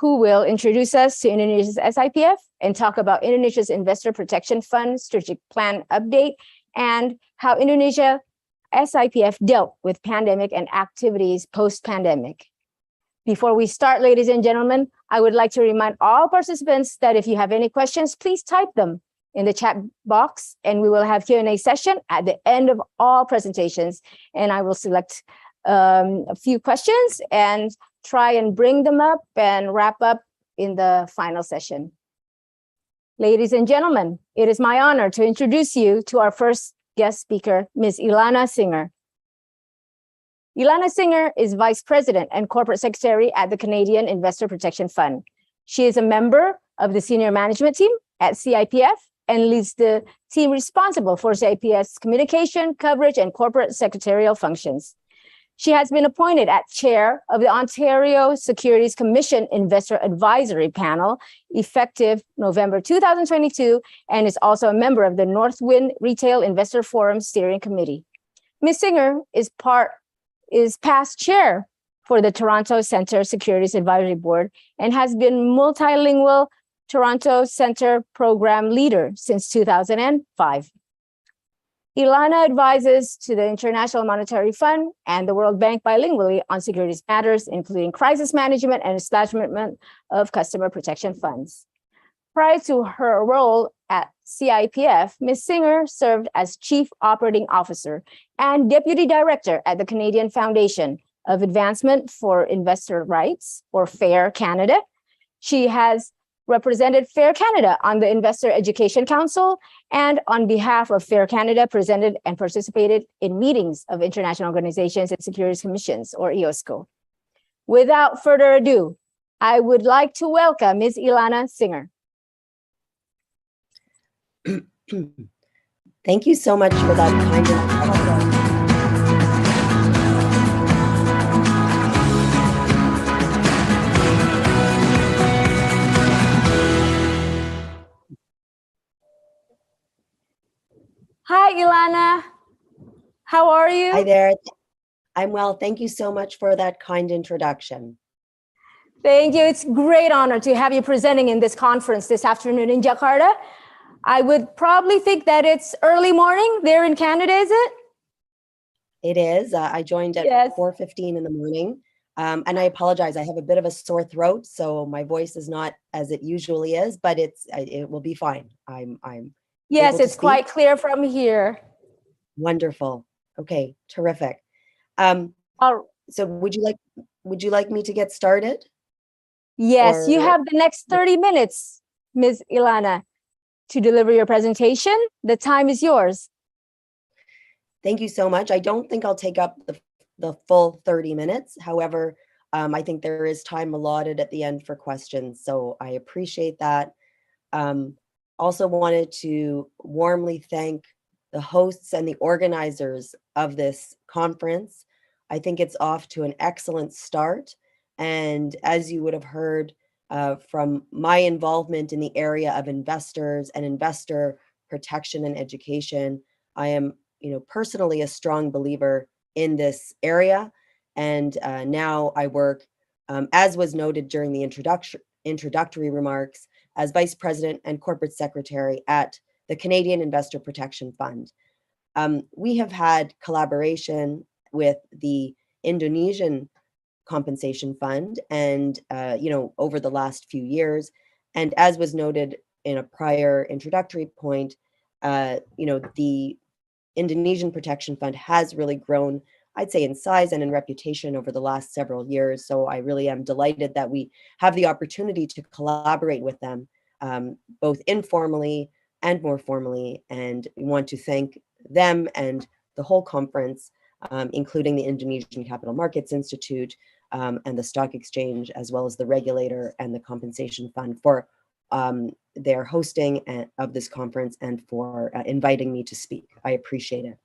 who will introduce us to Indonesia's SIPF and talk about Indonesia's Investor Protection Fund Strategic Plan Update and how Indonesia SIPF dealt with pandemic and activities post-pandemic. Before we start, ladies and gentlemen, I would like to remind all participants that if you have any questions, please type them in the chat box, and we will have Q&A session at the end of all presentations. And I will select a few questions and try and bring them up and wrap up in the final session. Ladies and gentlemen, it is my honor to introduce you to our first guest speaker, Ms. Ilana Singer. Ilana Singer is Vice President and Corporate Secretary at the Canadian Investor Protection Fund. She is a member of the senior management team at CIPF and leads the team responsible for CIPF's communication, coverage, and corporate secretarial functions. She has been appointed as chair of the Ontario Securities Commission Investor Advisory Panel effective November 2022 and is also a member of the Northwind Retail Investor Forum Steering Committee. Ms. Singer is past chair for the Toronto Centre Securities Advisory Board and has been multilingual Toronto Centre Program Leader since 2005. Ilana advises to the International Monetary Fund and the World Bank bilingually on securities matters, including crisis management and establishment of customer protection funds. Prior to her role at CIPF, Ms. Singer served as Chief Operating Officer and Deputy Director at the Canadian Foundation of Advancement for Investor Rights, or FAIR Canada. She has represented FAIR Canada on the Investor Education Council, and on behalf of FAIR Canada, presented and participated in meetings of international organizations and securities commissions, or IOSCO. Without further ado, I would like to welcome Ms. Ilana Singer. Thank you so much for that kind introduction. Ilana. How are you? Hi there. I'm well. Thank you so much for that kind introduction. Thank you. It's a great honor to have you presenting in this conference this afternoon in Jakarta. I would probably think that it's early morning there in Canada, is it? It is. I joined at 4:15 in the morning. And I apologize. I have a bit of a sore throat, so my voice is not as it usually is, but it will be fine. I'm Yes, able to it's quite speak. clear from here. Wonderful. Okay, terrific. So would you like me to get started? Yes, you Or- have the next 30 minutes, Ms. Ilana, to deliver your presentation. The time is yours. Thank you so much. I don't think I'll take up the full 30 minutes. However, I think there is time allotted at the end for questions, so I appreciate that. Also wanted to warmly thank the hosts and the organizers of this conference. I think it's off to an excellent start. And as you would have heard from my involvement in the area of investors and investor protection and education, I am personally a strong believer in this area. And now I work, as was noted during the introductory remarks, as Vice President and Corporate Secretary at the Canadian Investor Protection Fund. We have had collaboration with the Indonesian Compensation Fund and, over the last few years. And as was noted in a prior introductory point, the Indonesian Protection Fund has really grown, I'd say, in size and in reputation over the last several years. So I really am delighted that we have the opportunity to collaborate with them, both informally and more formally. And we want to thank them and the whole conference, including the Indonesian Capital Markets Institute and the Stock Exchange, as well as the regulator and the Compensation Fund for their hosting of this conference and for inviting me to speak. I appreciate it.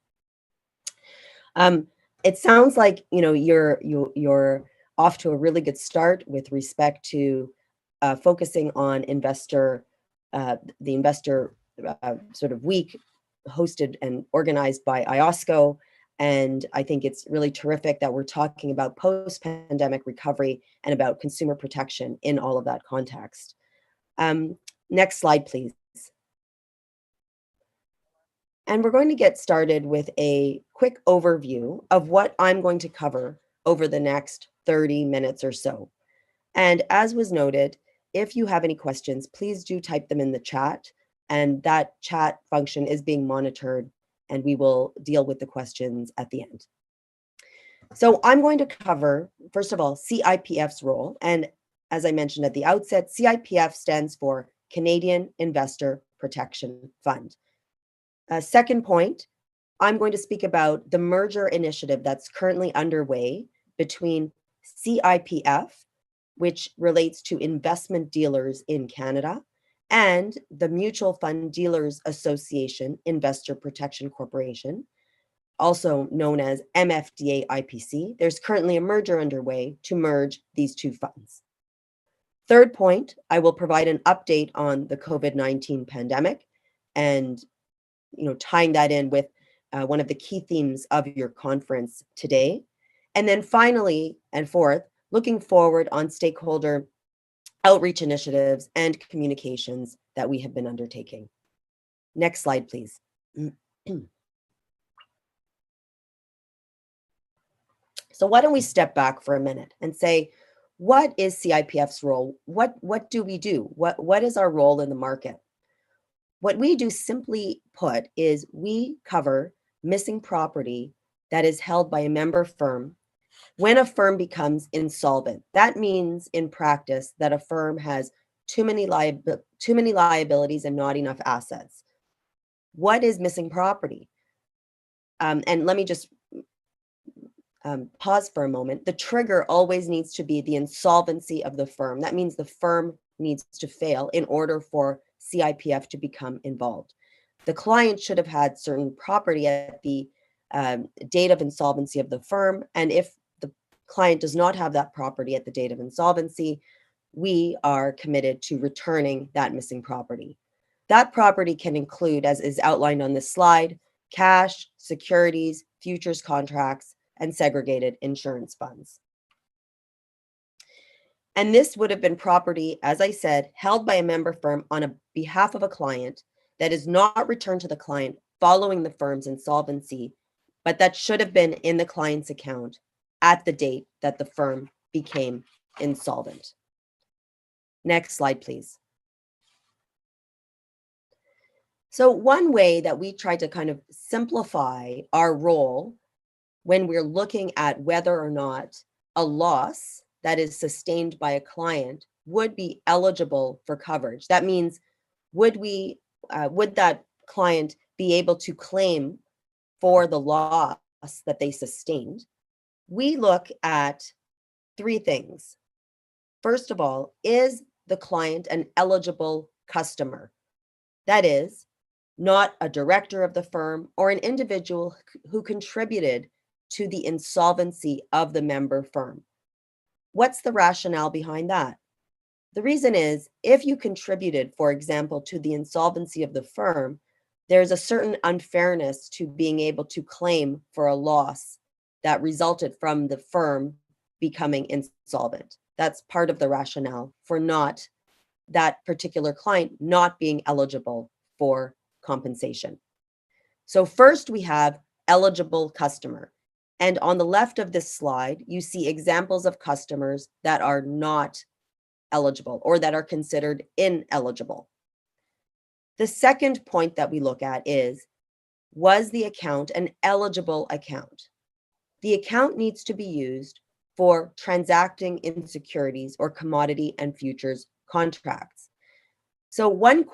It sounds like you're off to a really good start with respect to focusing on the investor sort of week hosted and organized by IOSCO. And I think it's really terrific that we're talking about post-pandemic recovery and about consumer protection in all of that context. Next slide, please. And we're going to get started with a quick overview of what I'm going to cover over the next 30 minutes or so. And as was noted, if you have any questions, please do type them in the chat. And that chat function is being monitored, and we will deal with the questions at the end. So I'm going to cover, first of all, CIPF's role. And as I mentioned at the outset, CIPF stands for Canadian Investor Protection Fund. Second point, I'm going to speak about the merger initiative that's currently underway between CIPF, which relates to investment dealers in Canada, and the Mutual Fund Dealers Association Investor Protection Corporation, also known as MFDA IPC. There's currently a merger underway to merge these two funds. Third point, I will provide an update on the COVID-19 pandemic and tying that in with one of the key themes of your conference today. And then finally, and fourth, looking forward on stakeholder outreach initiatives and communications that we have been undertaking. Next slide, please. So why don't we step back for a minute and say, what is CIPF's role? What do we do? What is our role in the market? What we do, simply put, is we cover missing property that is held by a member firm when a firm becomes insolvent. That means in practice that a firm has too many liabilities and not enough assets. What is missing property? And let me just pause for a moment. The trigger always needs to be the insolvency of the firm. That means the firm needs to fail in order for CIPF to become involved. The client should have had certain property at the date of insolvency of the firm. And if the client does not have that property at the date of insolvency, we are committed to returning that missing property. That property can include, as is outlined on this slide, cash, securities, futures contracts, and segregated insurance funds. And this would have been property, as I said, held by a member firm on a behalf of a client that is not returned to the client following the firm's insolvency, but that should have been in the client's account at the date that the firm became insolvent. Next slide, please. So one way that we try to kind of simplify our role when we're looking at whether or not a loss that is sustained by a client would be eligible for coverage. That means, would that client be able to claim for the loss that they sustained? We look at three things. First of all, is the client an eligible customer? That is, not a director of the firm or an individual who contributed to the insolvency of the member firm. What's the rationale behind that? The reason is, if you contributed, for example, to the insolvency of the firm, there's a certain unfairness to being able to claim for a loss that resulted from the firm becoming insolvent. That's part of the rationale for not that particular client not being eligible for compensation. So first we have eligible customer. And on the left of this slide, you see examples of customers that are not eligible or that are considered ineligible. The second point that we look at is, was the account an eligible account? The account needs to be used for transacting in securities or commodity and futures contracts. So one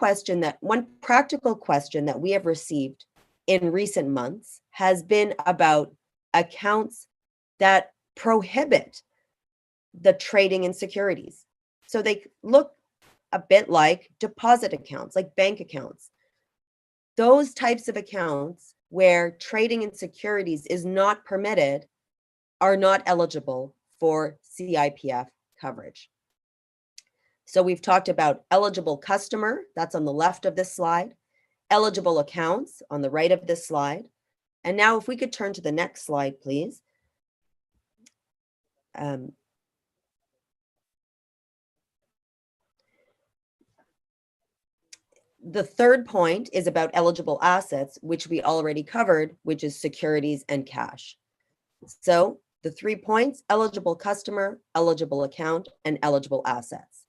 practical question that we have received in recent months has been about accounts that prohibit the trading in securities. So they look a bit like deposit accounts, like bank accounts. Those types of accounts where trading in securities is not permitted are not eligible for CIPF coverage. So we've talked about eligible customer, that's on the left of this slide, eligible accounts on the right of this slide. And now if we could turn to the next slide, please. The third point is about eligible assets, which we already covered, which is securities and cash. So the 3 points: eligible customer, eligible account, and eligible assets.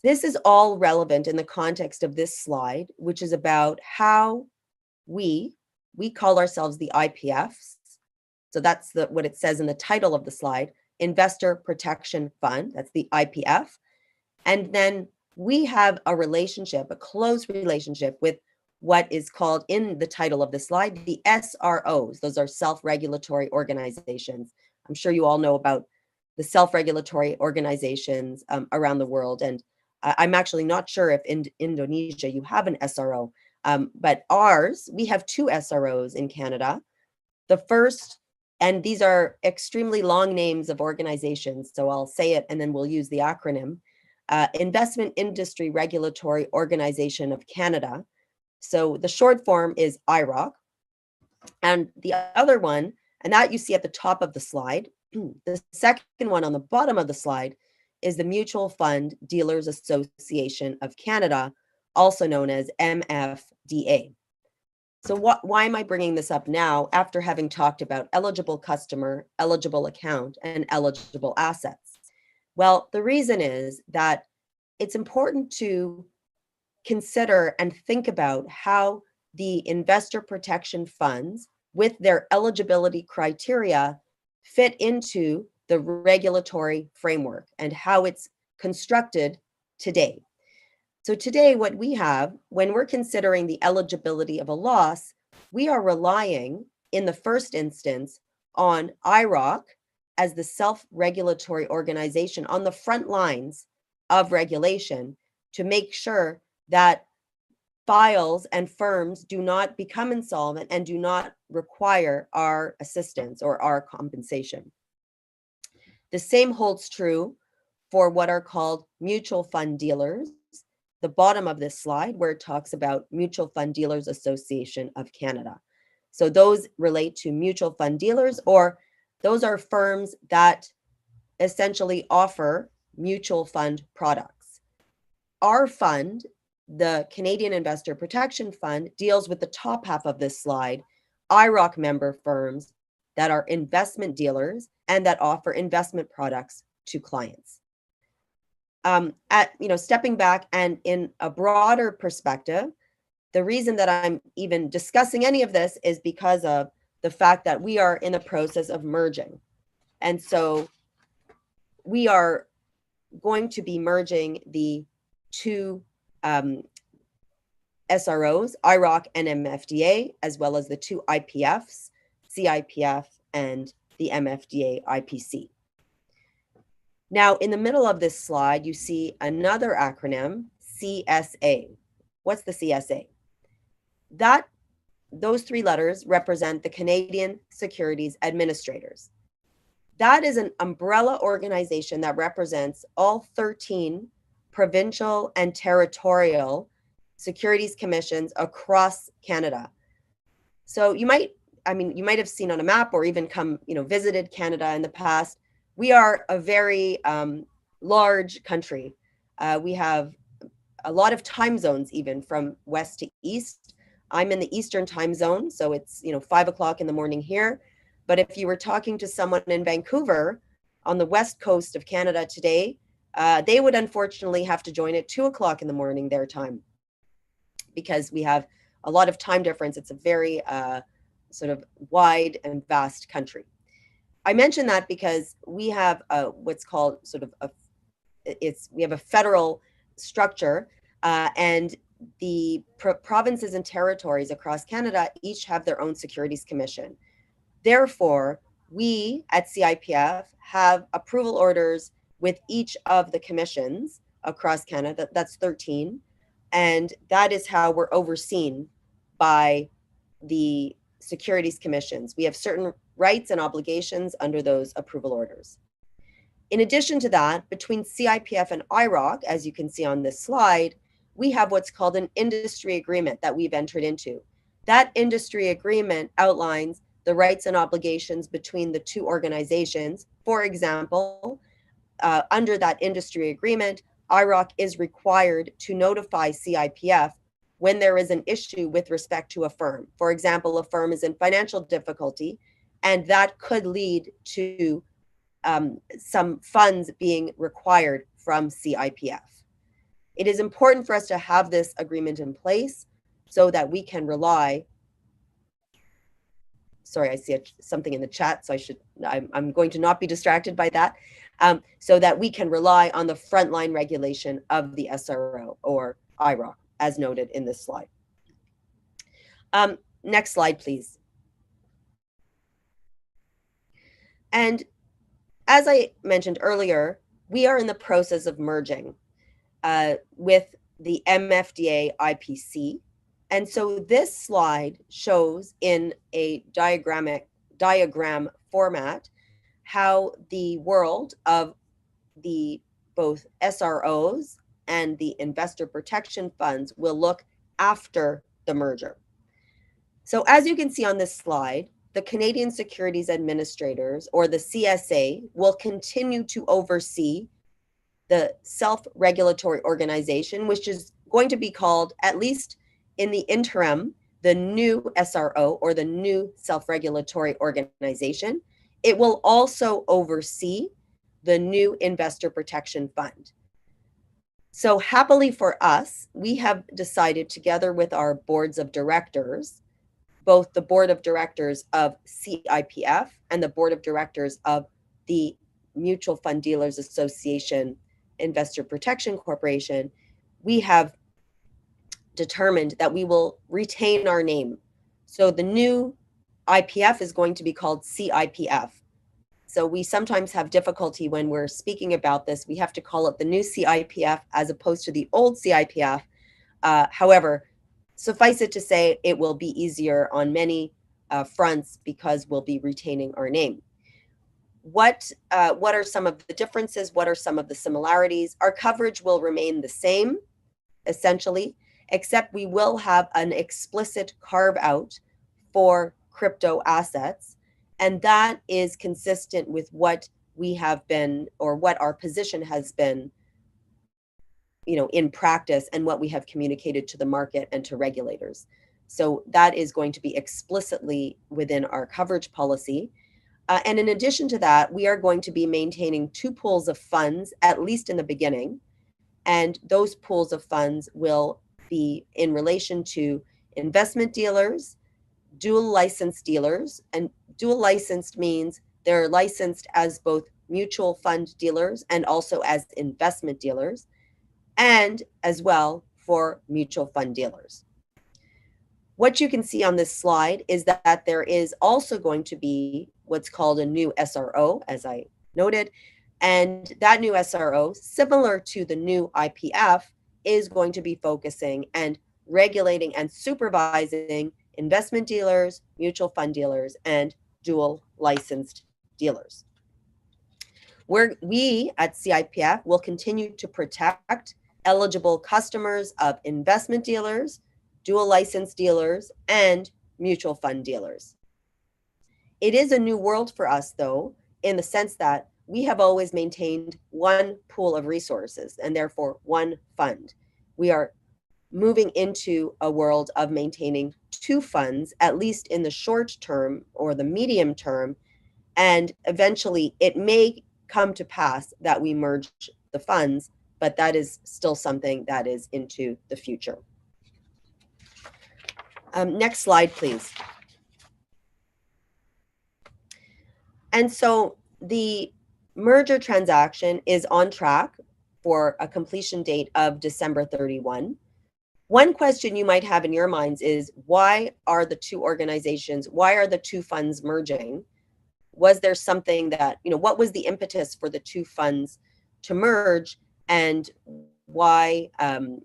This is all relevant in the context of this slide, which is about how we call ourselves the IPFs. So that's what it says in the title of the slide, Investor Protection Fund, that's the IPF. And then we have a relationship, a close relationship with what is called in the title of the slide, the SROs. Those are self-regulatory organizations. I'm sure you all know about the self-regulatory organizations around the world. And I'm actually not sure if in Indonesia you have an SRO, but ours, we have 2 SROs in Canada. The first, and these are extremely long names of organizations, so I'll say it and then we'll use the acronym, Investment Industry Regulatory Organization of Canada. So the short form is IROC. And the other one, and that you see at the top of the slide, the second one on the bottom of the slide is the Mutual Fund Dealers Association of Canada, also known as MFDA. So why am I bringing this up now after having talked about eligible customer, eligible account, and eligible assets? Well, the reason is that it's important to consider and think about how the investor protection funds with their eligibility criteria fit into the regulatory framework and how it's constructed today. So today, what we have, when we're considering the eligibility of a loss, we are relying in the first instance on IROC as the self-regulatory organization on the front lines of regulation to make sure that files and firms do not become insolvent and do not require our assistance or our compensation. The same holds true for what are called mutual fund dealers. the bottom of this slide where it talks about Mutual Fund Dealers Association of Canada. So those relate to mutual fund dealers, or those are firms that essentially offer mutual fund products. Our fund, the Canadian Investor Protection Fund, deals with the top half of this slide, IIROC member firms that are investment dealers and that offer investment products to clients. Stepping back and in a broader perspective, the reason that I'm even discussing any of this is because of the fact that we are in the process of merging. And so we are going to be merging the two SROs, IIROC and MFDA, as well as the two IPFs, CIPF and the MFDA IPC. Now, in the middle of this slide, you see another acronym, CSA. What's the CSA? Those three letters represent the Canadian Securities Administrators. That is an umbrella organization that represents all 13 provincial and territorial securities commissions across Canada. So you might have seen on a map or even visited Canada in the past. We are a very large country. We have a lot of time zones, even from west to east. I'm in the Eastern time zone, so it's 5 o'clock in the morning here. But if you were talking to someone in Vancouver on the west coast of Canada today, they would unfortunately have to join at 2 o'clock in the morning their time, because we have a lot of time difference. It's a very sort of wide and vast country. I mention that because we have what's called we have a federal structure, and the provinces and territories across Canada each have their own securities commission. Therefore, we at CIPF have approval orders with each of the commissions across Canada. That's 13. And that is how we're overseen by the securities commissions. We have certain rights and obligations under those approval orders. In addition to that, between CIPF and IIROC, as you can see on this slide, we have what's called an industry agreement that we've entered into. That industry agreement outlines the rights and obligations between the two organizations. For example, under that industry agreement, IIROC is required to notify CIPF when there is an issue with respect to a firm. For example, a firm is in financial difficulty, and that could lead to some funds being required from CIPF. It is important for us to have this agreement in place so that we can rely. Sorry, I see something in the chat, so I'm going to not be distracted by that. So that we can rely on the frontline regulation of the SRO or IIROC, as noted in this slide. Next slide, please. And as I mentioned earlier, we are in the process of merging with the MFDA IPC. And so this slide shows in a diagram format how the world of the both SROs and the investor protection funds will look after the merger. So as you can see on this slide, the Canadian Securities Administrators, or the CSA, will continue to oversee the self-regulatory organization, which is going to be called, at least in the interim, the new SRO, or the new self-regulatory organization. It will also oversee the new Investor Protection Fund. So happily for us, we have decided, together with our boards of directors, both the board of directors of CIPF and the board of directors of the Mutual Fund Dealers Association Investor Protection Corporation, we have determined that we will retain our name. So the new IPF is going to be called CIPF. So we sometimes have difficulty when we're speaking about this. We have to call it the new CIPF as opposed to the old CIPF. However, suffice it to say, it will be easier on many fronts because we'll be retaining our name. What are some of the differences? What are some of the similarities? Our coverage will remain the same. essentially, except we will have an explicit carve out for crypto assets. And that is consistent with what we have been, or what our position has been, in practice, and what we have communicated to the market and to regulators. So that is going to be explicitly within our coverage policy. And in addition to that, we are going to be maintaining 2 pools of funds, at least in the beginning. And those pools of funds will be in relation to investment dealers, dual licensed dealers. And dual licensed means they're licensed as both mutual fund dealers and also as investment dealers, and as well for mutual fund dealers. What you can see on this slide is that there is also going to be what's called a new SRO, as I noted, and that new SRO, similar to the new IPF, is going to be focusing and regulating and supervising investment dealers, mutual fund dealers, and dual licensed dealers. We at CIPF will continue to protect eligible customers of investment dealers, dual license dealers, and mutual fund dealers. It is a new world for us, though, in the sense that we have always maintained one pool of resources and therefore one fund. We are moving into a world of maintaining 2 funds, at least in the short term or the medium term, and eventually it may come to pass that we merge the funds, but that is still something that is into the future. Next slide, please. And so the merger transaction is on track for a completion date of December 31. One question you might have in your minds is, why are the 2 organizations, why are the 2 funds merging? Was there something that, what was the impetus for the 2 funds to merge, and why, and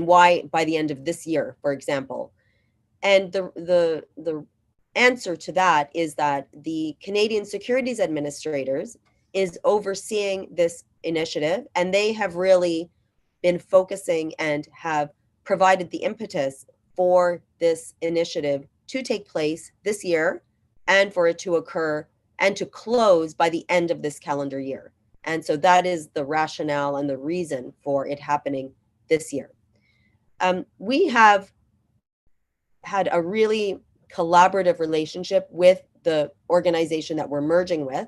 why by the end of this year, for example? And the answer to that is that the Canadian Securities Administrators is overseeing this initiative, and they have really been focusing and have provided the impetus for this initiative to take place this year, and for it to occur and to close by the end of this calendar year. And so that is the rationale and the reason for it happening this year. We have had a really collaborative relationship with the organization that we're merging with.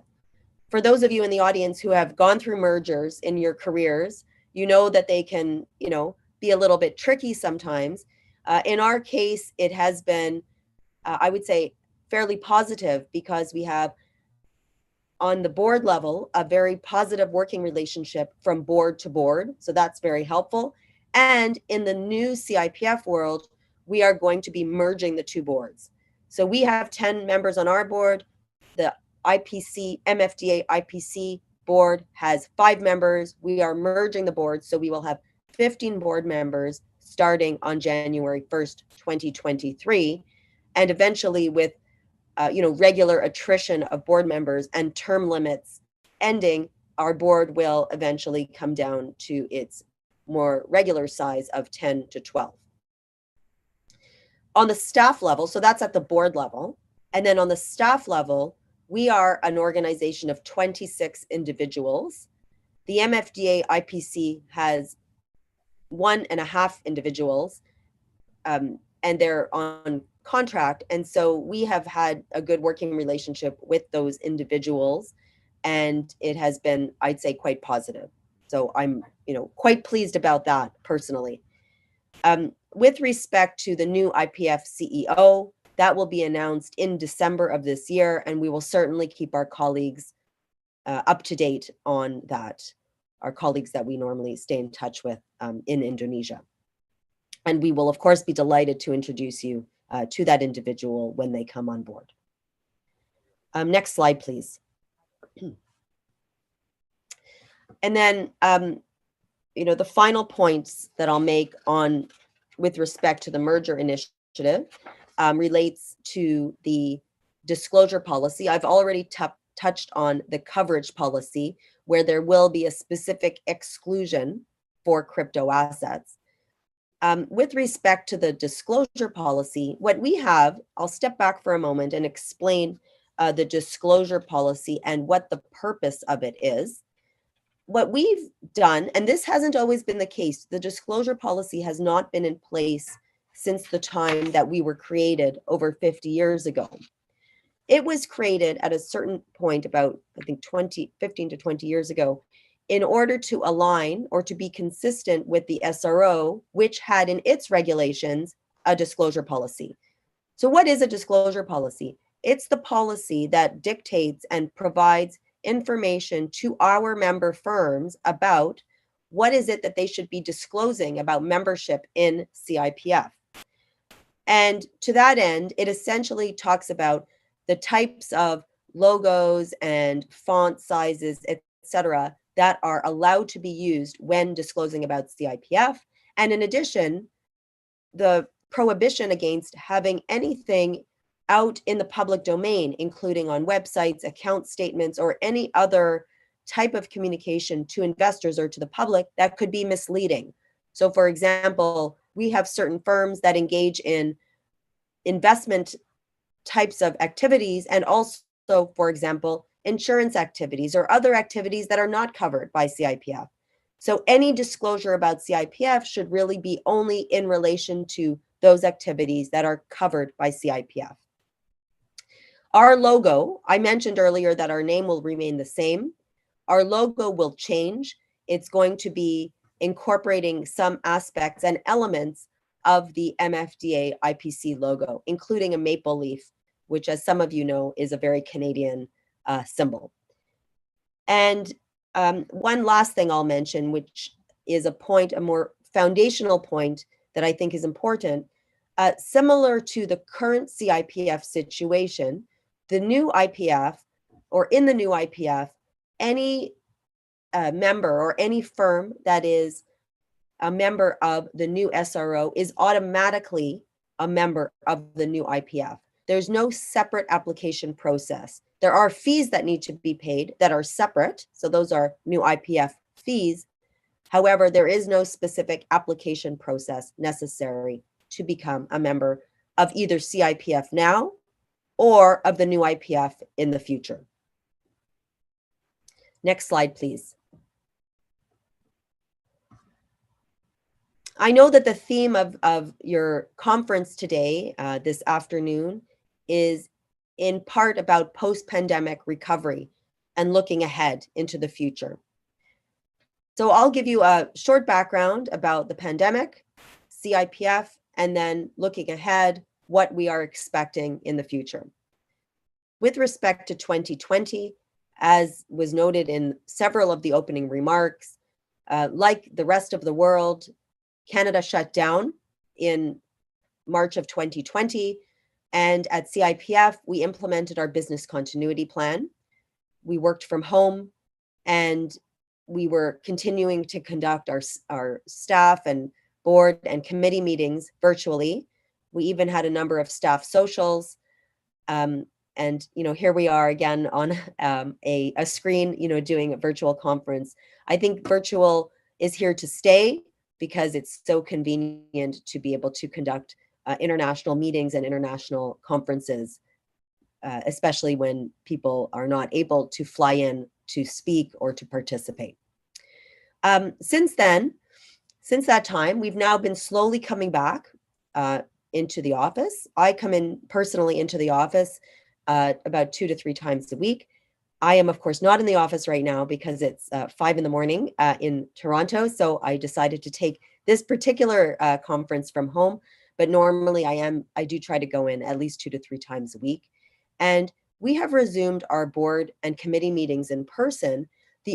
For those of you in the audience who have gone through mergers in your careers, you know that they can, be a little bit tricky sometimes. In our case, it has been, I would say, fairly positive, because we have on the board level a very positive working relationship from board to board. So that's very helpful. And in the new CIPF world, we are going to be merging the 2 boards. So we have 10 members on our board. The IPC, MFDA IPC board has 5 members. We are merging the boards, so we will have 15 board members starting on January 1st, 2023. And eventually, with regular attrition of board members and term limits ending, our board will eventually come down to its more regular size of 10 to 12. On the staff level, so that's at the board level, and then on the staff level, we are an organization of 26 individuals. The MFDA IPC has 1.5 individuals, and they're on contract. And so we have had a good working relationship with those individuals, and it has been, I'd say, quite positive. So I'm, quite pleased about that personally. With respect to the new IPF CEO, that will be announced in December of this year, and we will certainly keep our colleagues up to date on that, our colleagues that we normally stay in touch with in Indonesia. And we will, of course, be delighted to introduce you to that individual when they come on board. Next slide, please. And then, the final points that I'll make on with respect to the merger initiative relates to the disclosure policy. I've already touched on the coverage policy, where there will be a specific exclusion for crypto assets. With respect to the disclosure policy, what we have, I'll step back for a moment and explain the disclosure policy and what the purpose of it is. What we've done, and this hasn't always been the case, the disclosure policy has not been in place since the time that we were created over 50 years ago. It was created at a certain point about, I think, 15 to 20 years ago, in order to align or to be consistent with the SRO, which had in its regulations a disclosure policy. So what is a disclosure policy? It's the policy that dictates and provides information to our member firms about what is it that they should be disclosing about membership in CIPF. And to that end, it essentially talks about the types of logos and font sizes, etc., that are allowed to be used when disclosing about CIPF. And in addition, the prohibition against having anything out in the public domain, including on websites, account statements, or any other type of communication to investors or to the public that could be misleading. So for example, we have certain firms that engage in investment types of activities and also, for example, insurance activities or other activities that are not covered by CIPF. So any disclosure about CIPF should really be only in relation to those activities that are covered by CIPF. Our logo, I mentioned earlier that our name will remain the same. Our logo will change. It's going to be incorporating some aspects and elements of the MFDA IPC logo, including a maple leaf, which, as some of you know, is a very Canadian symbol. And one last thing I'll mention, which is a more foundational point that I think is important. Similar to the current CIPF situation, the new IPF, or in the new IPF, any member or any firm that is a member of the new SRO is automatically a member of the new IPF. There's no separate application process. There are fees that need to be paid that are separate. So those are new IPF fees. However, there is no specific application process necessary to become a member of either CIPF now or of the new IPF in the future. Next slide, please. I know that the theme of your conference today, this afternoon, is in part about post-pandemic recovery and looking ahead into the future. So I'll give you a short background about the pandemic, CIPF, and then looking ahead, what we are expecting in the future. With respect to 2020, as was noted in several of the opening remarks, like the rest of the world, Canada shut down in March of 2020, and at CIPF, we implemented our business continuity plan. We worked from home, and we were continuing to conduct our staff and board and committee meetings virtually. We even had a number of staff socials. And here we are again on a screen, doing a virtual conference. I think virtual is here to stay because it's so convenient to be able to conduct international meetings and international conferences, especially when people are not able to fly in to speak or to participate. Since that time, we've now been slowly coming back into the office. I come in personally into the office about 2 to 3 times a week. I am, of course, not in the office right now because it's 5 in the morning in Toronto. So I decided to take this particular conference from home. But normally I do try to go in at least 2 to 3 times a week. And we have resumed our board and committee meetings in person.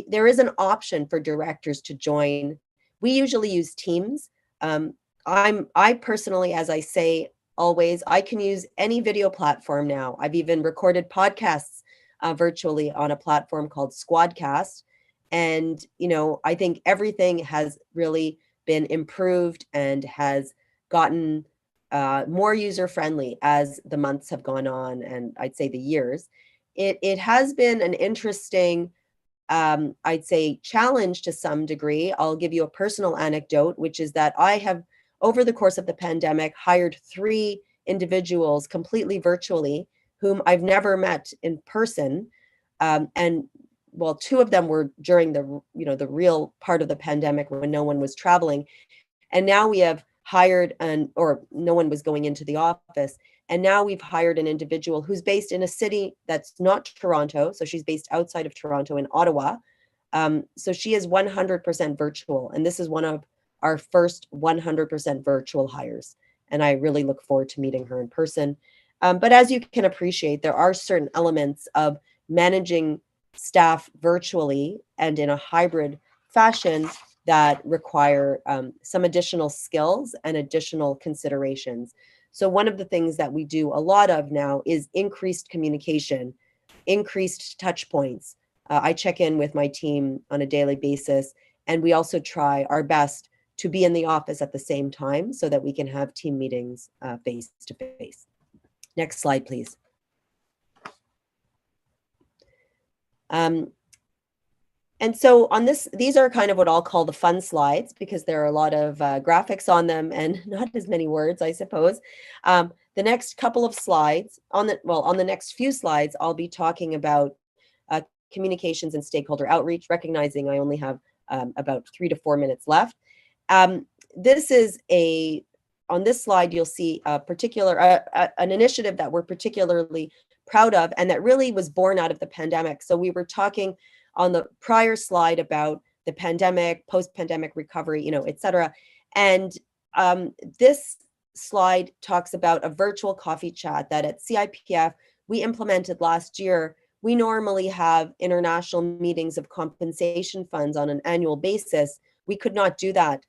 There is an option for directors to join. We usually use Teams. I personally, as I say always, I can use any video platform now. I've even recorded podcasts virtually on a platform called Squadcast. And, I think everything has really been improved and has gotten more user-friendly as the months have gone on, and I'd say the years. It has been an interesting I'd say, challenge to some degree. I'll give you a personal anecdote, which is that I have, over the course of the pandemic, hired 3 individuals completely virtually whom I've never met in person. And well, 2 of them were during the, the real part of the pandemic when no one was traveling. And now we have hired or no one was going into the office. And now we've hired an individual who's based in a city that's not Toronto. So she's based outside of Toronto in Ottawa. So she is 100% virtual. And this is one of our first 100% virtual hires. And I really look forward to meeting her in person. But as you can appreciate, there are certain elements of managing staff virtually and in a hybrid fashion that require some additional skills and additional considerations. So one of the things that we do a lot of now is increased communication, increased touch points. I check in with my team on a daily basis, and we also try our best to be in the office at the same time so that we can have team meetings face to face. Next slide, please. And so on this, these are kind of what I'll call the fun slides because there are a lot of graphics on them and not as many words, I suppose. The next couple of slides, on the next few slides, I'll be talking about communications and stakeholder outreach, recognizing I only have about 3 to 4 minutes left. This is on this slide, you'll see a particular, an initiative that we're particularly proud of and that really was born out of the pandemic. So we were talking on the prior slide about the pandemic, post-pandemic recovery, et cetera. And this slide talks about a virtual coffee chat that at CIPF we implemented last year. We normally have international meetings of compensation funds on an annual basis. We could not do that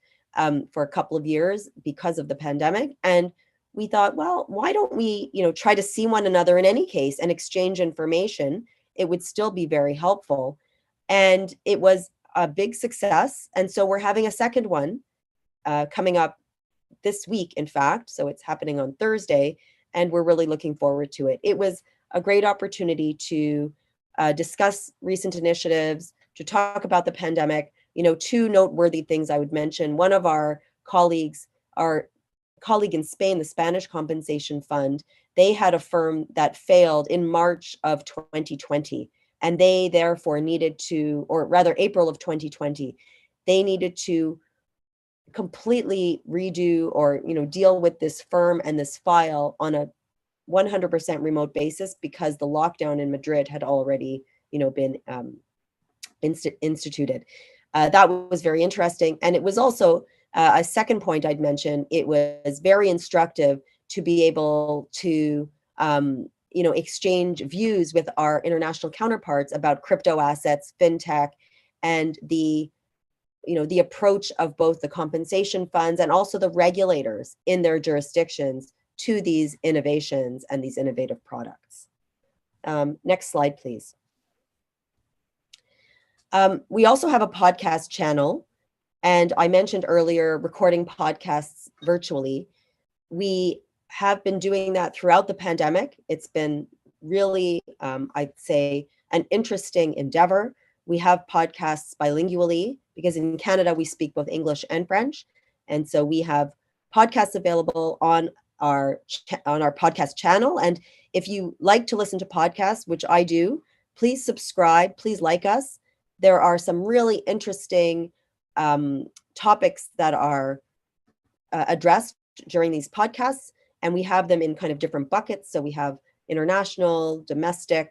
for a couple of years because of the pandemic. And we thought, well, why don't we, try to see one another in any case and exchange information? It would still be very helpful. And it was a big success. And so we're having a second one coming up this week, in fact. So it's happening on Thursday, and we're really looking forward to it. It was a great opportunity to discuss recent initiatives, to talk about the pandemic. 2 noteworthy things I would mention. One of our colleagues, our colleague in Spain, the Spanish Compensation Fund, they had a firm that failed in March of 2020. And they therefore needed to, or rather April of 2020, they needed to completely redo or, deal with this firm and this file on a 100% remote basis because the lockdown in Madrid had already, been instituted. That was very interesting. And it was also a second point I'd mention. It was very instructive to be able to, exchange views with our international counterparts about crypto assets, fintech, and the approach of both the compensation funds and also the regulators in their jurisdictions to these innovations and these innovative products. Next slide, please. We also have a podcast channel, and I mentioned earlier recording podcasts virtually. We have been doing that throughout the pandemic. It's been really, I'd say, an interesting endeavor. We have podcasts bilingually because in Canada we speak both English and French, and so we have podcasts available on our podcast channel. And if you like to listen to podcasts, which I do, please subscribe, please like us. There are some really interesting topics that are addressed during these podcasts, and we have them in kind of different buckets. So we have international, domestic,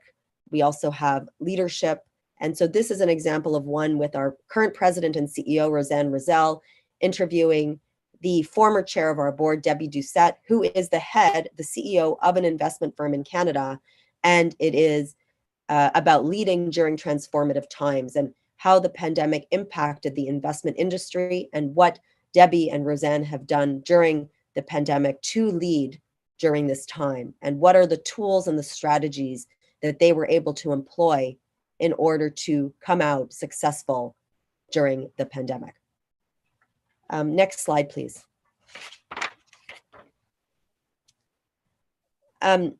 we also have leadership. And so this is an example of one with our current president and CEO, Roseanne Roselle, interviewing the former chair of our board, Debbie Doucette, who is the CEO of an investment firm in Canada. And it is about leading during transformative times and how the pandemic impacted the investment industry and what Debbie and Roseanne have done during the pandemic to lead during this time, and what are the tools and the strategies that they were able to employ in order to come out successful during the pandemic. Next slide, please. The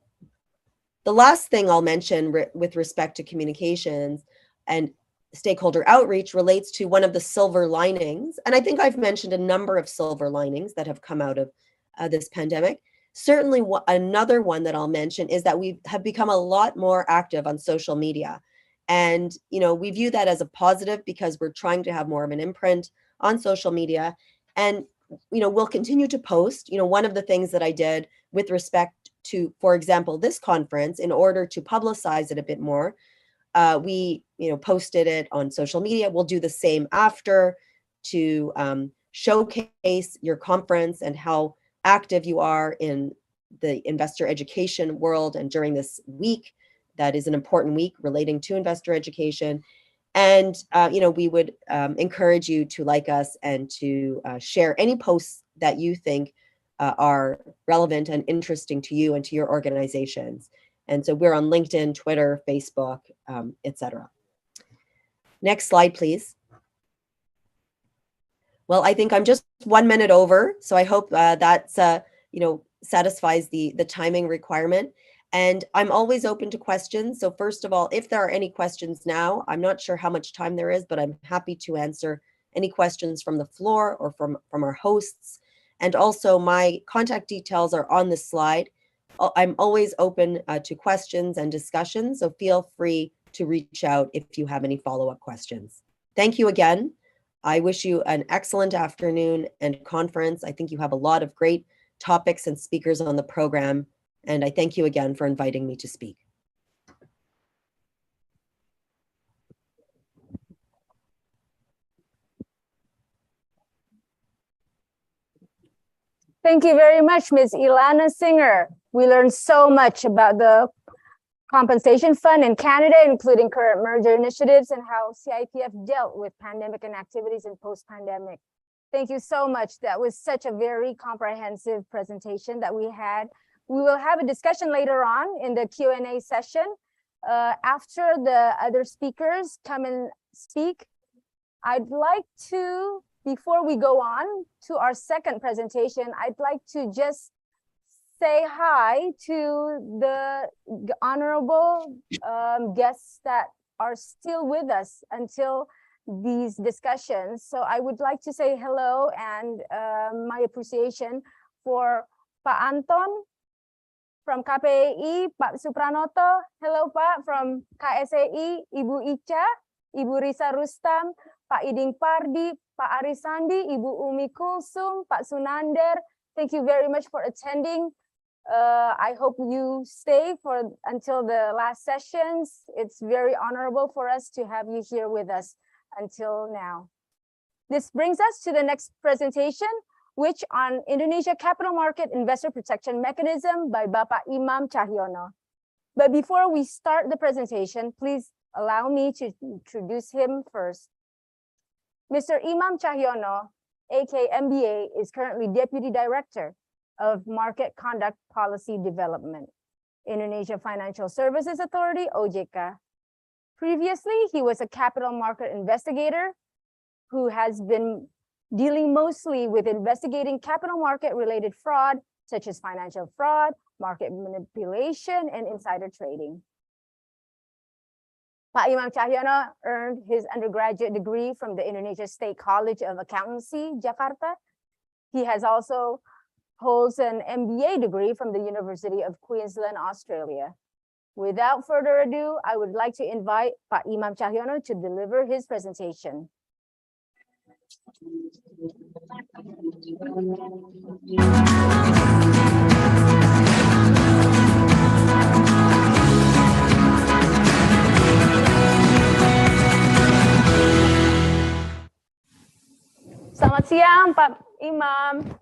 last thing I'll mention with respect to communications, and stakeholder outreach relates to one of the silver linings. And I think I've mentioned a number of silver linings that have come out of this pandemic. Certainly another one that I'll mention is that we have become a lot more active on social media. And, we view that as a positive because we're trying to have more of an imprint on social media. And, we'll continue to post. One of the things that I did with respect to, for example, this conference, in order to publicize it a bit more, we, posted it on social media. We'll do the same after to showcase your conference and how active you are in the investor education world. And during this week, that is an important week relating to investor education. And, we would encourage you to like us and to share any posts that you think are relevant and interesting to you and to your organizations. And so we're on LinkedIn, Twitter, Facebook, etc. Next slide, please. Well, I think I'm just 1 minute over, so I hope that's satisfies the timing requirement. And I'm always open to questions. So first of all, if there are any questions now, I'm not sure how much time there is, but I'm happy to answer any questions from the floor or from our hosts. And also my contact details are on the slide. I'm always open to questions and discussions, so feel free to reach out if you have any follow-up questions. Thank you again. I wish you an excellent afternoon and conference. I think you have a lot of great topics and speakers on the program, and I thank you again for inviting me to speak. Thank you very much, Ms. Ilana Singer. We learned so much about the compensation fund in Canada, including current merger initiatives and how CIPF dealt with pandemic and activities in post-pandemic. Thank you so much. That was such a very comprehensive presentation that we had. We will have a discussion later on in the Q&A session. After the other speakers come and speak, I'd like to, before we go on to our second presentation, I'd like to just say hi to the honorable guests that are still with us until these discussions. So I would like to say hello and my appreciation for Pak Anton from KPI, Pak Supranoto, hello Pak, from KSEI, Ibu Ica, Ibu Risa Rustam, Pak Iding Pardi, Pak Arisandi, Ibu Umi Kulsum, Pak Sunander. Thank you very much for attending. I hope you stay until the last sessions. It's very honorable for us to have you here with us until now. This brings us to the next presentation, which on Indonesia Capital Market Investor Protection Mechanism by Bapak Imam Cahyono. But before we start the presentation, please allow me to introduce him first. Mr. Imam Cahyono, aka MBA, is currently Deputy Director of Market Conduct Policy Development, Indonesia Financial Services Authority, OJK. Previously, he was a capital market investigator who has been dealing mostly with investigating capital market related fraud, such as financial fraud, market manipulation, and insider trading. Pak Imam Cahyono earned his undergraduate degree from the Indonesia State College of Accountancy, Jakarta. He has also holds an MBA degree from the University of Queensland, Australia. Without further ado, I would like to invite Pak Imam Cahyono to deliver his presentation. Selamat siang, Pak Imam.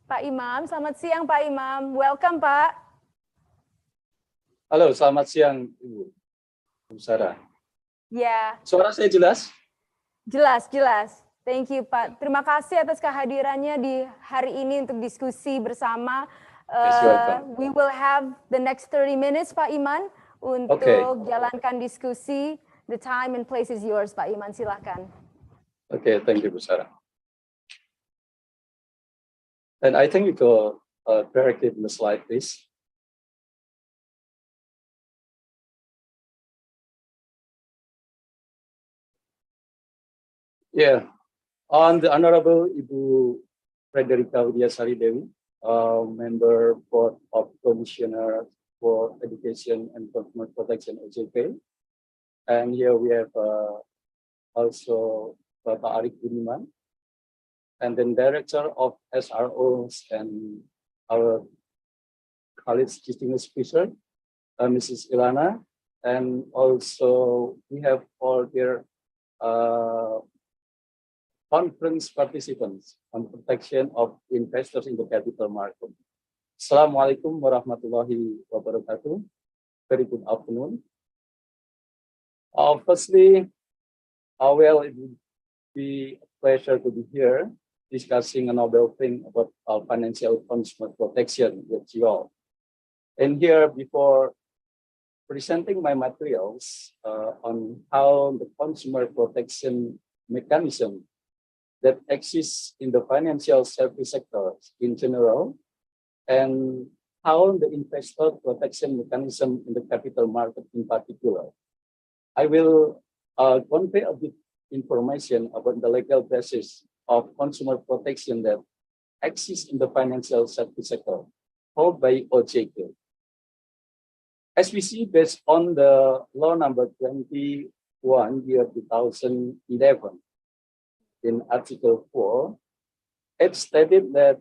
Pak Imam, selamat siang Pak Imam. Welcome Pak. Halo, selamat siang Ibu Sarah. Ya. Suara saya jelas? Jelas, jelas. Thank you Pak. Terima kasih atas kehadirannya di hari ini untuk diskusi bersama. We will have the next 30 minutes Pak Iman untuk jalankan diskusi. The time and place is yours Pak Iman, silakan. Okay, thank you Bu Sarah. And I think we go directly to the slide, please. Yeah, on the Honorable Ibu Frederica Widiasari Dewi, Member Board of Commissioner for Education and Consumer Protection OJK. And here we have also Bapak Arik Budiman, and then Director of SROs and our college distinguished speaker, Mrs. Ilana, and also we have all their conference participants on protection of investors in the capital market. Assalamualaikum warahmatullahi wabarakatuh. Very good afternoon. Firstly, well, it would be a pleasure to be here discussing a novel thing about financial consumer protection with you all. And here, before presenting my materials on how the consumer protection mechanism that exists in the financial service sector in general, and how the investor protection mechanism in the capital market in particular, I will convey a bit information about the legal basis of consumer protection that exists in the financial service sector, held by OJK. As we see, based on the law number 21, year 2011, in Article 4, it stated that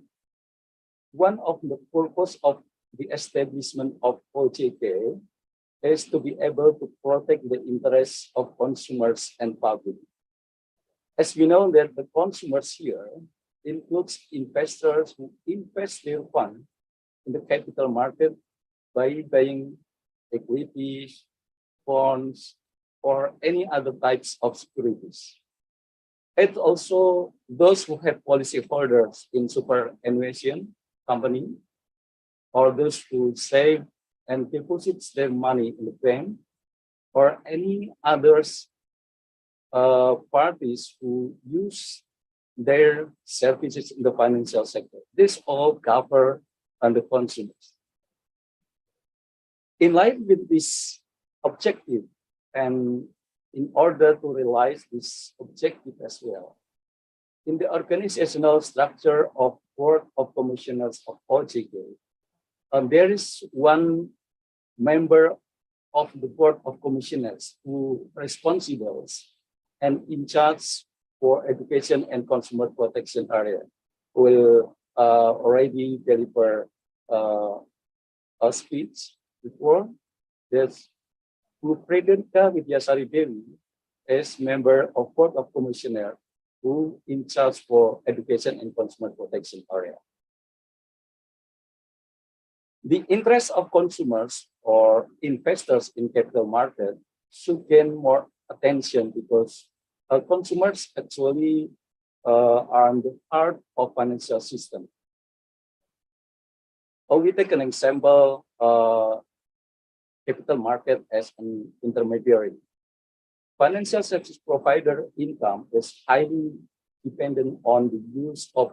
one of the purpose of the establishment of OJK is to be able to protect the interests of consumers and public. As we know that the consumers here includes investors who invest their fund in the capital market by buying equities, bonds, or any other types of securities. It also those who have policy holders in superannuation company, or those who save and deposits their money in the bank, or any others parties who use their services in the financial sector. This all cover under consumers. In line with this objective, and in order to realize this objective as well, in the organizational structure of Board of Commissioners of OJK, there is one member of the Board of Commissioners who responsible and in charge for education and consumer protection area, who will already deliver a speech before. There's Bu Frederica Widiasari Dewi is member of Board of Commissioner who in charge for education and consumer protection area. The interest of consumers or investors in capital market should gain more attention because consumers actually are the heart of financial system. We take an example, capital market as an intermediary. Financial service provider income is highly dependent on the use of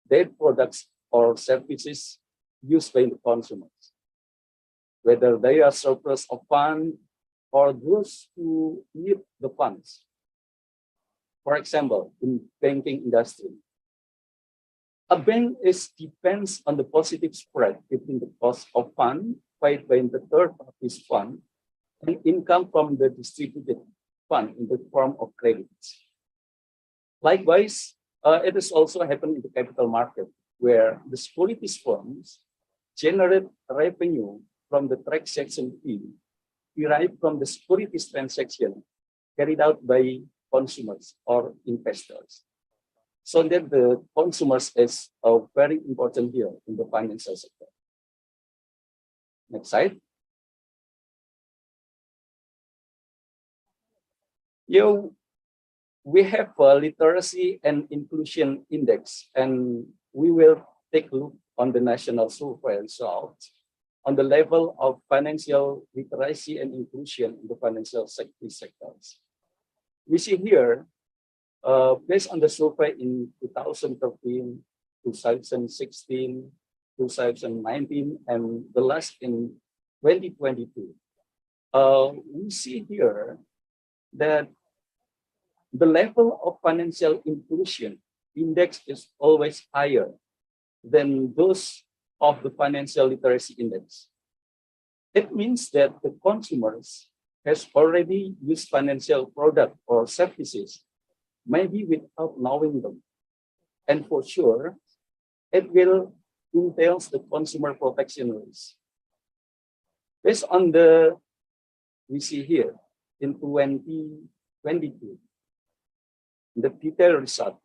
their products or services used by the consumers, whether they are surplus of funds or those who need the funds. For example, in banking industry, a bank depends on the positive spread between the cost of funds paid by the third party's fund and income from the distributed fund in the form of credits. Likewise, it is also happening in the capital market, where the securities firms generate revenue from the transaction fee derived from the securities transaction carried out by consumers or investors. So that the consumers is very important here in the financial sector. Next slide. Here we have a literacy and inclusion index, and we will take a look on the national survey results on the level of financial literacy and inclusion in the financial sectors. We see here, based on the survey in 2013, 2016, 2019, and the last in 2022, we see here that the level of financial inclusion index is always higher than those of the financial literacy index. It means that the consumers has already used financial product or services, maybe without knowing them. And for sure, it will entail the consumer protection risk. Based on the, we see here in 2022, the detailed result,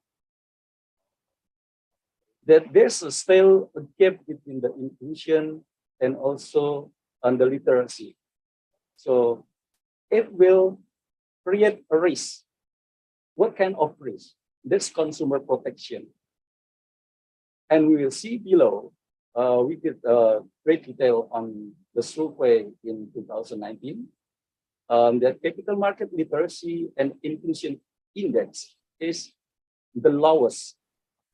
that there's still a gap between the inclusion and also on the literacy. So it will create a risk. What kind of risk? That's consumer protection. And we will see below, we did great detail on the survey in 2019. The capital market literacy and inclusion index is the lowest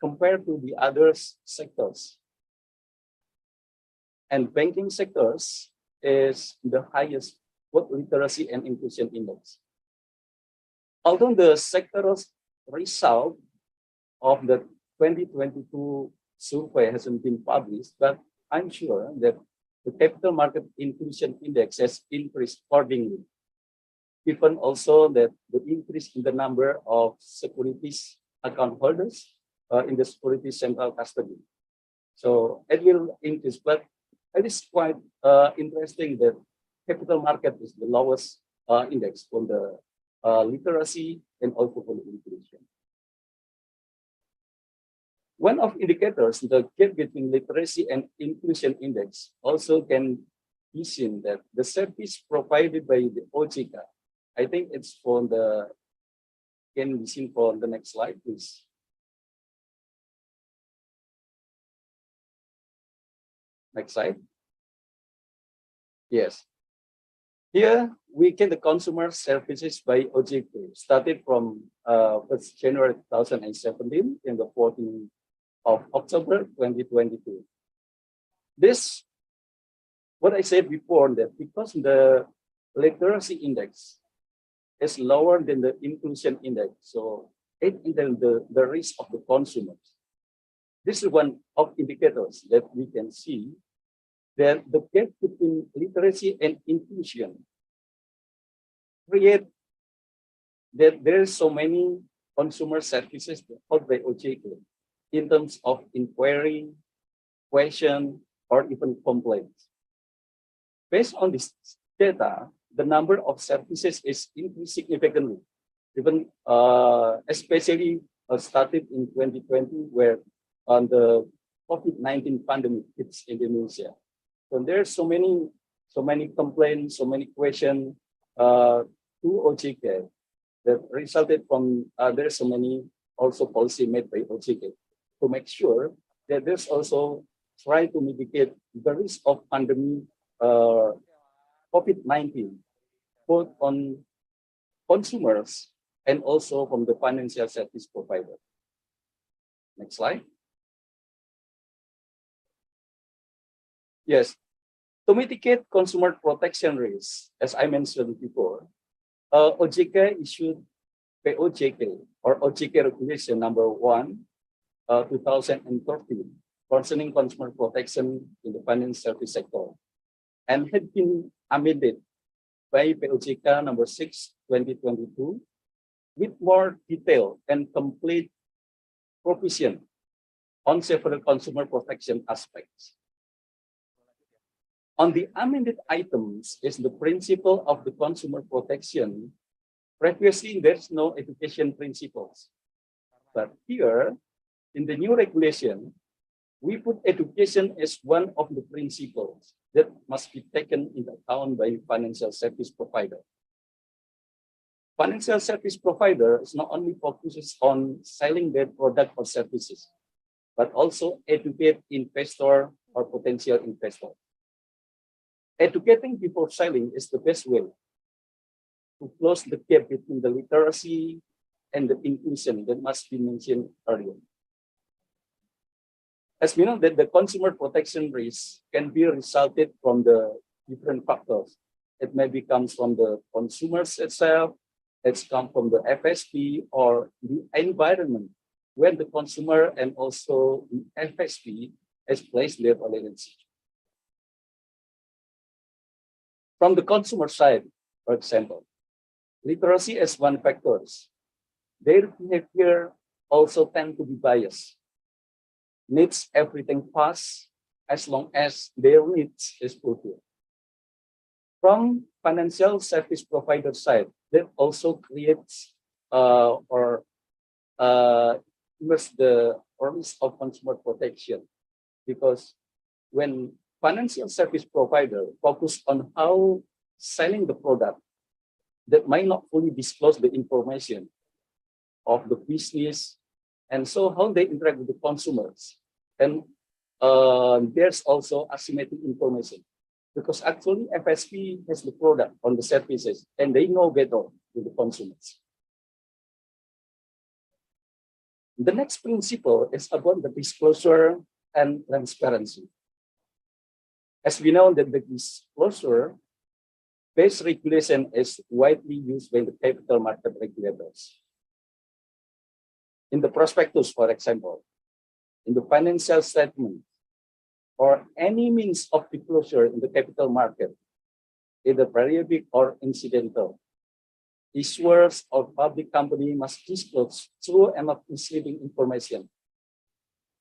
compared to the other sectors. And banking sectors is the highest both literacy and inclusion index. Although the sectoral result of the 2022 survey hasn't been published, but I'm sure that the capital market inclusion index has increased accordingly. Given also that the increase in the number of securities account holders in the securities central custody. So it will increase, but it is quite interesting that capital market is the lowest index for the literacy and also for the inclusion. One of indicators, the gap between literacy and inclusion index, also can be seen that the service provided by the OJK, I think it's for the, can be seen for the next slide, please. Next slide. Yes. Here we get the consumer services by OJK, started from 1st January 2017 in the 14th of October 2022. This, what I said before, that because the literacy index is lower than the inclusion index, so it entails the risk of the consumers. This is one of indicators that we can see that the gap between literacy and inclusion create that there are so many consumer services offered by OJK in terms of inquiry, question, or even complaints. Based on this data, the number of services is increased significantly, even especially started in 2020, where the COVID-19 pandemic hits Indonesia. So there's so many complaints, so many questions to OJK that resulted from there's so many also policy made by OJK to make sure that there's also try to mitigate the risk of pandemic COVID-19, both on consumers and also from the financial service provider. Next slide. Yes, to mitigate consumer protection risks, as I mentioned before, OJK issued POJK or OJK Regulation number 1, 2013, concerning consumer protection in the finance service sector, and had been amended by POJK number 6, 2022, with more detailed and complete provision on several consumer protection aspects. On the amended items is the principle of the consumer protection. Previously, there's no education principles. But here, in the new regulation, we put education as one of the principles that must be taken into account by financial service provider. Financial service provider is not only focuses on selling their product or services, but also educate investor or potential investor. Educating before selling is the best way to close the gap between the literacy and the inclusion that must be mentioned earlier. As we know that the consumer protection risk can be resulted from the different factors. It may come from the consumers itself, that's come from the FSP or the environment when the consumer and also the FSP has placed their tolerance. From the consumer side, for example, literacy is one factor. Their behavior also tend to be biased. Needs everything fast as long as their needs is fulfilled. From financial service provider side, that also creates the risk of consumer protection, because when financial service provider focus on how selling the product, that might not fully disclose the information of the business, and so how they interact with the consumers. And there's also asymmetric information, because actually FSP has the product on the services and they know better with the consumers. The next principle is about the disclosure and transparency. As we know that the disclosure-based regulation is widely used by the capital market regulators. In the prospectus, for example, in the financial statement, or any means of disclosure in the capital market, either periodic or incidental, issuers or public company must disclose true and not misleading information.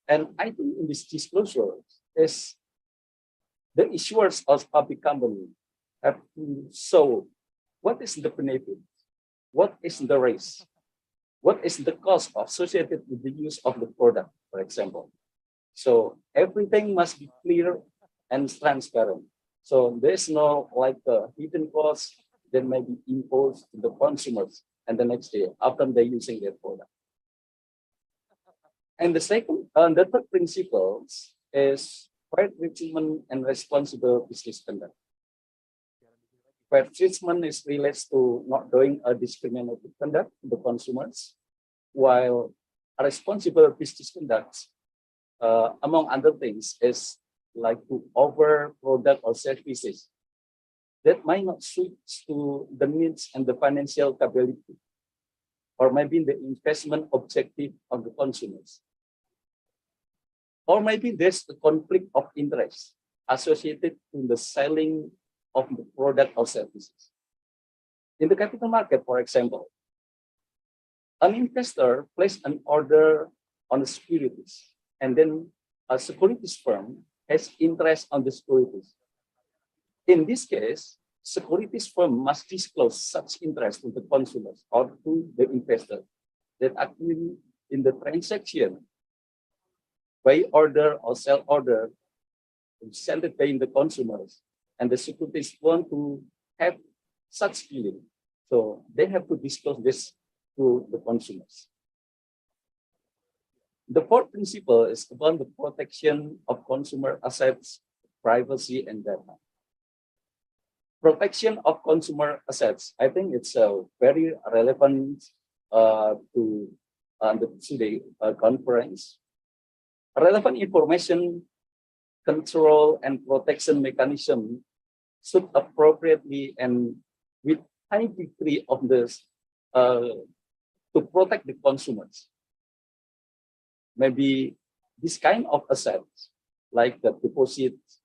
And I think in this disclosure is the issuers of public company have to show what is the benefit, what is the risk, what is the cost associated with the use of the product, for example. So everything must be clear and transparent. So there's no like a hidden cost that may be imposed to the consumers and the next day after they're using their product. And the third principle is fair treatment and responsible business conduct. Fair treatment is relates to not doing a discriminative conduct to the consumers, while a responsible business conduct, among other things, is like to offer product or services that might not suit to the needs and the financial capability, or maybe the investment objective of the consumers. Or maybe there's a conflict of interest associated with the selling of the product or services. In the capital market, for example, an investor placed an order on the securities, and then a securities firm has interest on the securities. In this case, securities firm must disclose such interest to the consumers or to the investor, that actually in the transaction, buy order or sell order, sell it paying the consumers, and the securities want to have such feeling. So they have to disclose this to the consumers. The fourth principle is about the protection of consumer assets, privacy, and data. Protection of consumer assets, I think it's very relevant to today's conference. Relevant information control and protection mechanism should appropriately and with high degree of this to protect the consumers. Maybe this kind of assets, like the deposits,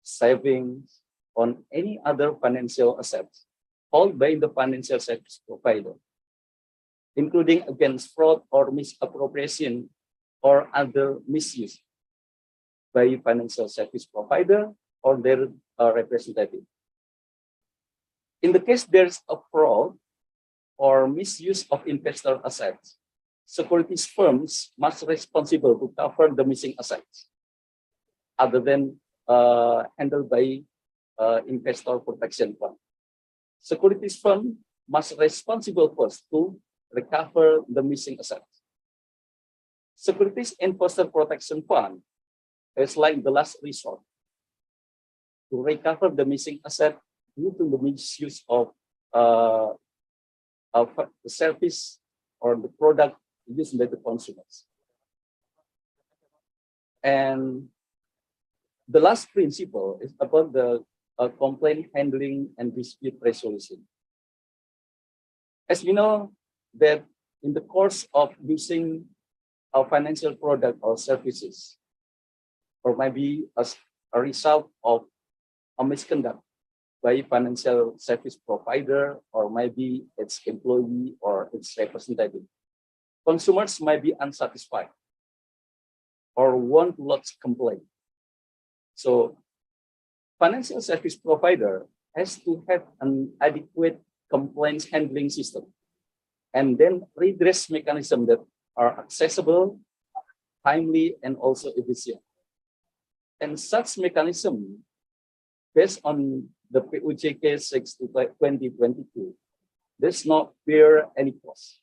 savings, on any other financial assets held by the financial service provider, including against fraud or misappropriation or other misuse by financial service provider or their representative. In the case there's a fraud or misuse of investor assets, securities firms must be responsible to cover the missing assets, other than handled by investor protection fund. Securities firm must be responsible first to recover the missing assets. Securities investor protection fund is like the last resort to recover the missing asset due to the misuse of the service or the product used by the consumers. And the last principle is about the complaint handling and dispute resolution. As we know that in the course of using a financial product or services, or maybe as a result of a misconduct by financial service provider, or maybe its employee or its representative, consumers might be unsatisfied or want to lodge complaint. So financial service provider has to have an adequate complaints handling system and then redress mechanisms that are accessible, timely, and also efficient. And such mechanism, based on the PUJK 6/2022, does not bear any cost,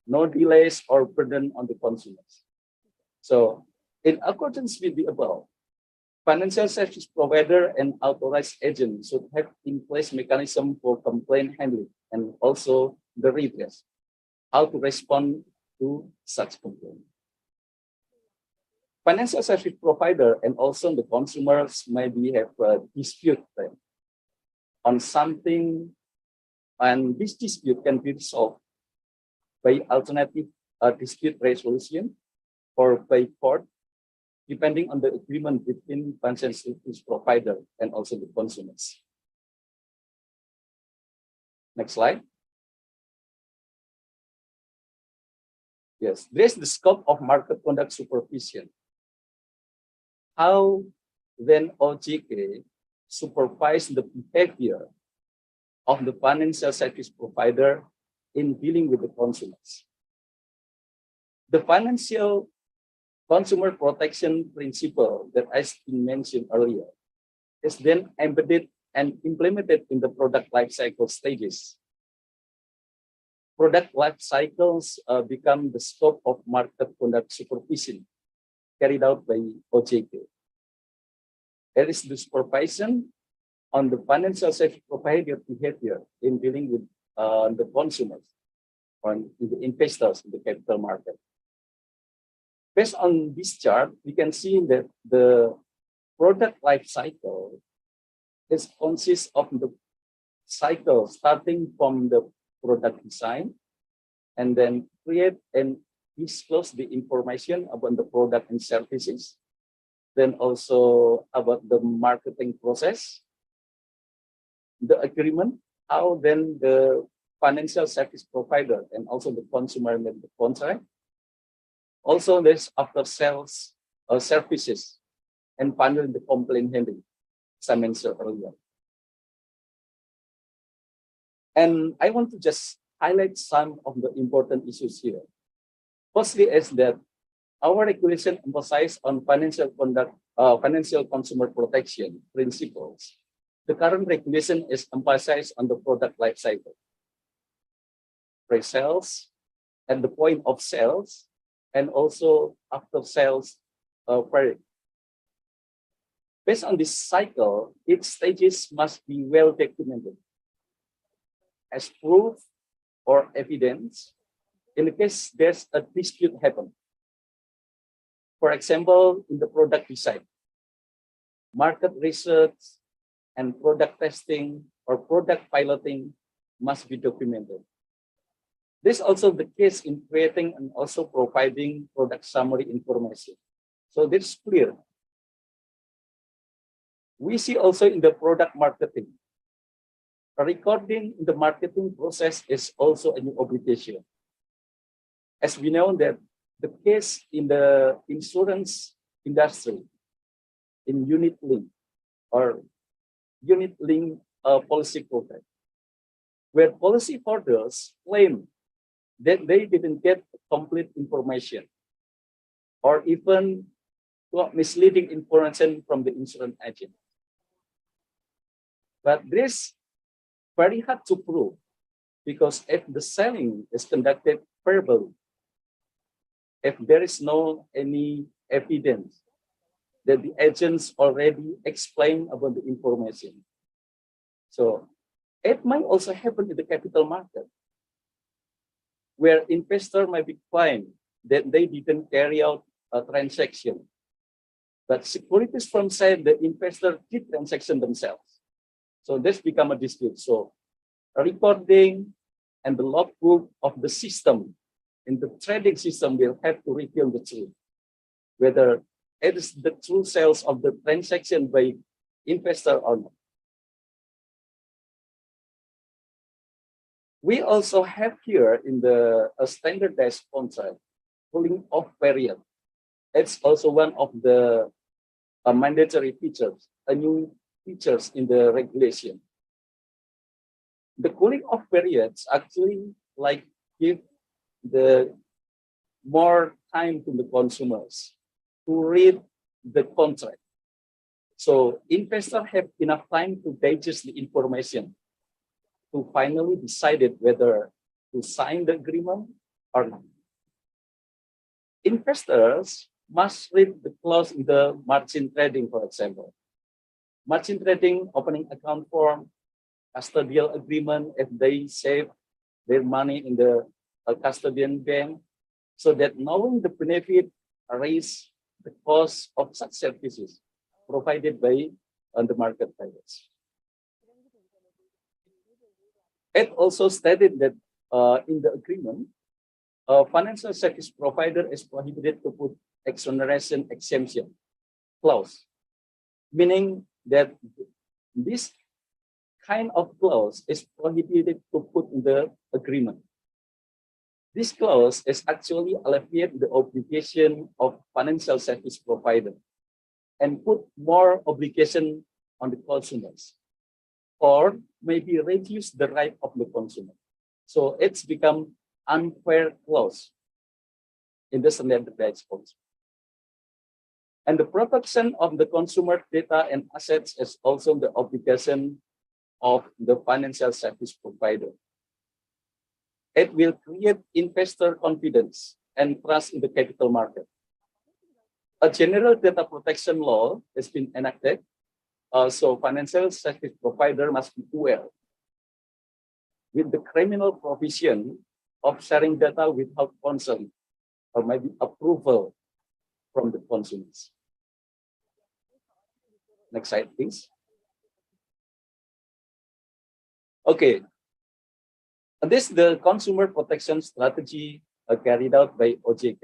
no delays or burden on the consumers. So in accordance with the above, financial service provider and authorized agent should have in place mechanism for complaint handling and also the redress, how to respond to such complaint. Financial service provider and also the consumers maybe have a dispute on something, and this dispute can be resolved by alternative dispute resolution or by court, depending on the agreement between financial service provider and also the consumers. Next slide. Yes, this is the scope of market conduct supervision. How then OJK supervise the behavior of the financial service provider in dealing with the consumers? The financial consumer protection principle that has been mentioned earlier is then embedded and implemented in the product life cycle stages. Product life cycles become the scope of market conduct supervision carried out by OJK. There is the supervision on the financial service provider behavior in dealing with the consumers or the investors in the capital market. Based on this chart, we can see that the product life cycle consists of the cycle starting from the product design and then create and disclose the information about the product and services, then also about the marketing process, the agreement, how then the financial service provider and also the consumer made the contract. Also, there's after sales services and finally the complaint handling, as I mentioned earlier. And I want to just highlight some of the important issues here. Firstly, is that our regulation emphasizes on financial conduct, financial consumer protection principles. The current regulation is emphasized on the product life cycle, pre-sales, at the point of sales, and also after sales period. Based on this cycle, its stages must be well documented as proof or evidence in the case there's a dispute happen. For example, in the product design, market research and product testing or product piloting must be documented. This is also the case in creating and also providing product summary information. So this is clear. We see also in the product marketing, recording in the marketing process is also a new obligation. As we know that the case in the insurance industry, in unit link or unit link policy program, where policyholders claim that they didn't get complete information or even misleading information from the insurance agent. But this very hard to prove because if the selling is conducted verbally, if there is no any evidence that the agents already explained about the information. So it might also happen in the capital market, where investor might be claimed that they didn't carry out a transaction, but securities firm said the investor did transaction themselves. So this become a dispute. So recording and the logbook of the system in the trading system will have to reveal the truth, whether it is the true sales of the transaction by investor or not. We also have here in a standardized contract cooling off period. It's also one of the mandatory features, a new features in the regulation. The cooling off periods actually like give the more time to the consumers to read the contract. So investors have enough time to digest the information to finally decide whether to sign the agreement or not. Investors must read the clause in the margin trading, for example. Margin trading, opening account form, custodial agreement if they save their money in the custodian bank, so that knowing the benefit raise the cost of such services provided by the market players. It also stated that in the agreement, a financial service provider is prohibited to put exoneration exemption clause, meaning that this kind of clause is prohibited to put in the agreement. This clause is actually alleviate the obligation of financial service provider and put more obligation on the consumers, or maybe reduce the right of the consumer. So it's become unfair clause in the standardized contract. And the protection of the consumer data and assets is also the obligation of the financial service provider. It will create investor confidence and trust in the capital market. A general data protection law has been enacted, so financial service provider must be aware with the criminal provision of sharing data without consent or maybe approval from the consumers. Next slide, please. Okay. This is the consumer protection strategy carried out by OJK.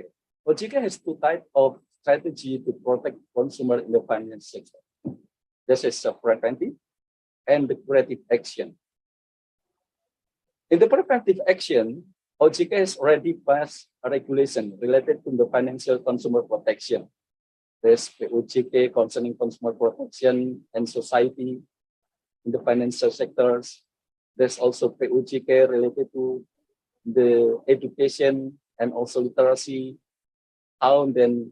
OJK has two types of strategy to protect consumer in the finance sector. This is a preventive and the corrective action. In the preventive action, OJK has already passed a regulation related to the financial consumer protection. There's POJK concerning consumer protection and society in the financial sectors. There's also POJK related to the education and also literacy. How then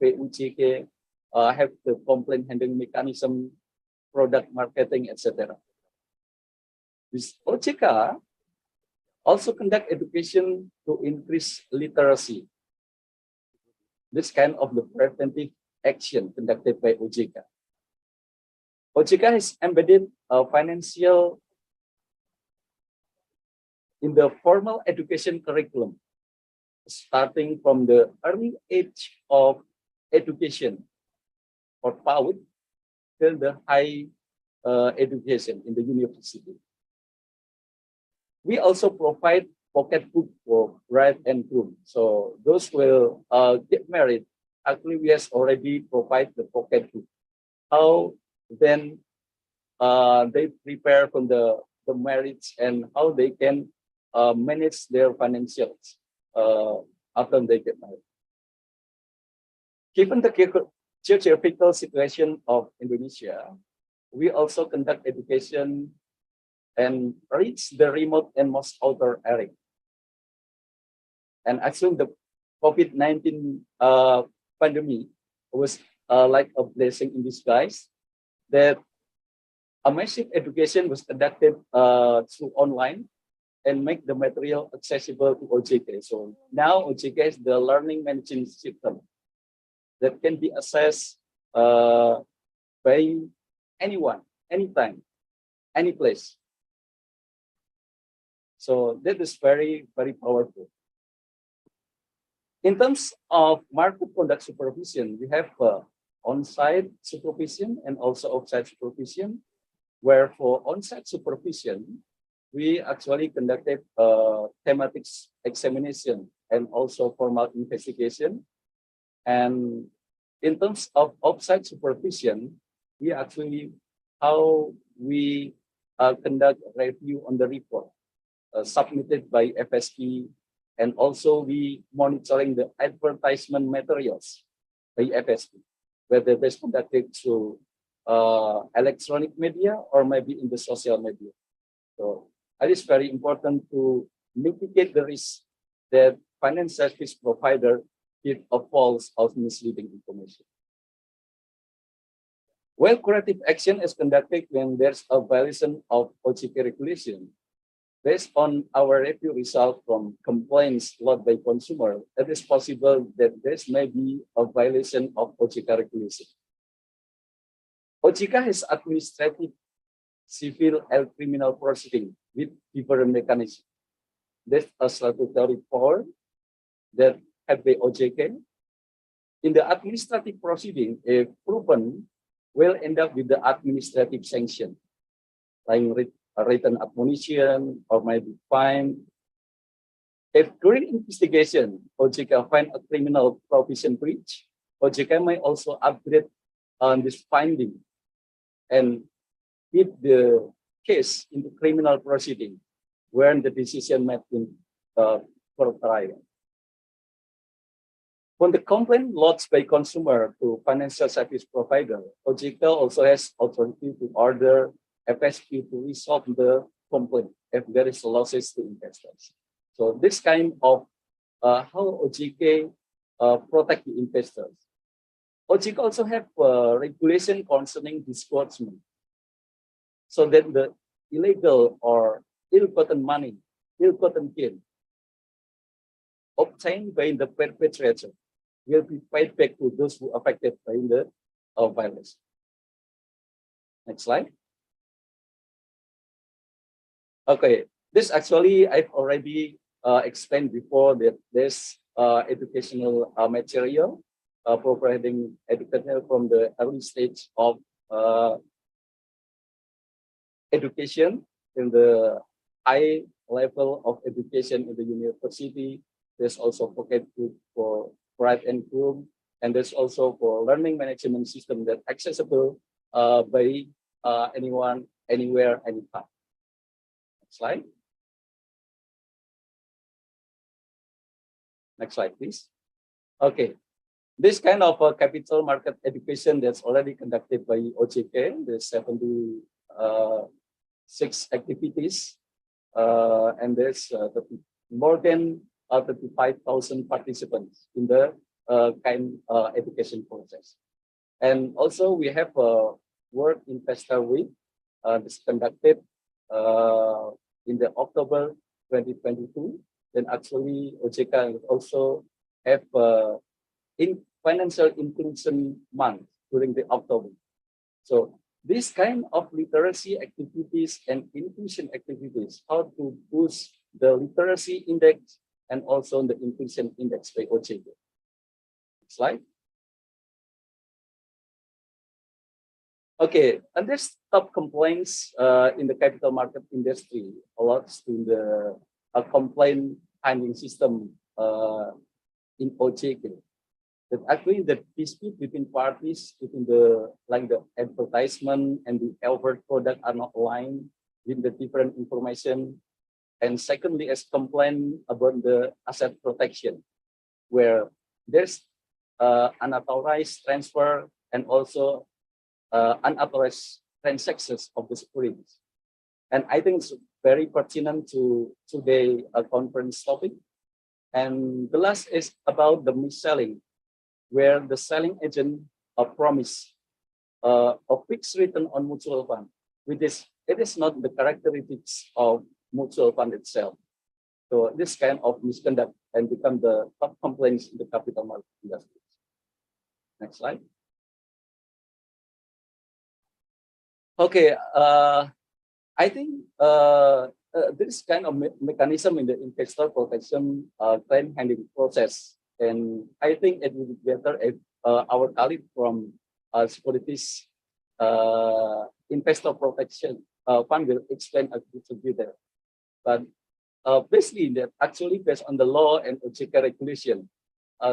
POJK have the complaint handling mechanism, product marketing, etc. This OJK also conduct education to increase literacy. This kind of the preventive action conducted by OJK. OJK has embedded financial in the formal education curriculum, starting from the early age of education or PAUD till the high education in the university. We also provide pocket book for bride and groom. So those will get married. Actually, we have already provide the pocket book. How then they prepare from the marriage and how they can manage their financials after they get married. Given the geographical situation of Indonesia, we also conduct education and reach the remote and most outer area. And actually the COVID-19 pandemic was like a blessing in disguise, that a massive education was conducted through online and make the material accessible to OJK. So now OJK is the learning management system that can be accessed by anyone, anytime, any place. So that is very, very powerful. In terms of market conduct supervision, we have on-site supervision and also outside supervision, where for on-site supervision, we actually conducted a thematic examination and also formal investigation. And in terms of offsite supervision, we actually how we conduct review on the report submitted by FSP, and also we monitoring the advertisement materials by FSP, whether it's conducted through electronic media or maybe in the social media. So it is very important to mitigate the risk that financial service provider give a false or misleading information. Well, corrective action is conducted when there's a violation of OJK regulation. Based on our review result from complaints lodged by consumer, it is possible that there may be a violation of OJK regulation. OJK has administrative, civil, and criminal proceeding with different mechanisms. There's a statutory power that have the OJK. In the administrative proceeding, if proven, will end up with the administrative sanction, like a written admonition or maybe fine. If during investigation, OJK find a criminal provision breach, OJK may also upgrade on this finding and keep the case into criminal proceeding when the decision made in for trial. When the complaint lodged by consumer to financial service provider, OJK also has authority to order FSP to resolve the complaint if there is losses to investors. So this kind of how OJK protect the investors. OJK also have regulation concerning disgorgement, so that the illegal or ill-gotten money, ill-gotten gain obtained by the perpetrator will be paid back to those who are affected by the violence. Next slide. Okay, this actually I've already explained before that there's educational material providing education from the early stage of education in the high level of education in the university. There's also pocket book for private and group, and there's also for learning management system that accessible by anyone, anywhere, anytime. Next slide. Next slide, please. Okay, this kind of capital market education that's already conducted by OJK. There's 76 activities, and there's more than 35,000 participants in the education process. And also we have a World Investor Week that's conducted in the October 2022. Then actually OJK also have in financial inclusion month during the October. So this kind of literacy activities and inclusion activities, how to boost the literacy index and also the inclusion index by OJK. Next slide. Okay, and there's top complaints in the capital market industry, a lot in the complaint handling system in OJK. That actually the dispute between parties between the advertisement and the offered product are not aligned with the different information. And secondly, as complaint about the asset protection, where there's unauthorized transfer and also unauthorized transactions of the securities. And I think it's very pertinent to today's conference topic. And the last is about the mis-selling, where the selling agent promise a fixed return on mutual fund, which is it is not the characteristics of mutual fund itself. So this kind of misconduct and become the top complaints in the capital market industry. Next slide. Okay, I think this kind of mechanism in the investor protection claim handling process, and I think it would be better if our colleague from Securities Investor Protection Fund will explain a bit better. but basically that actually based on the law and OJK regulation,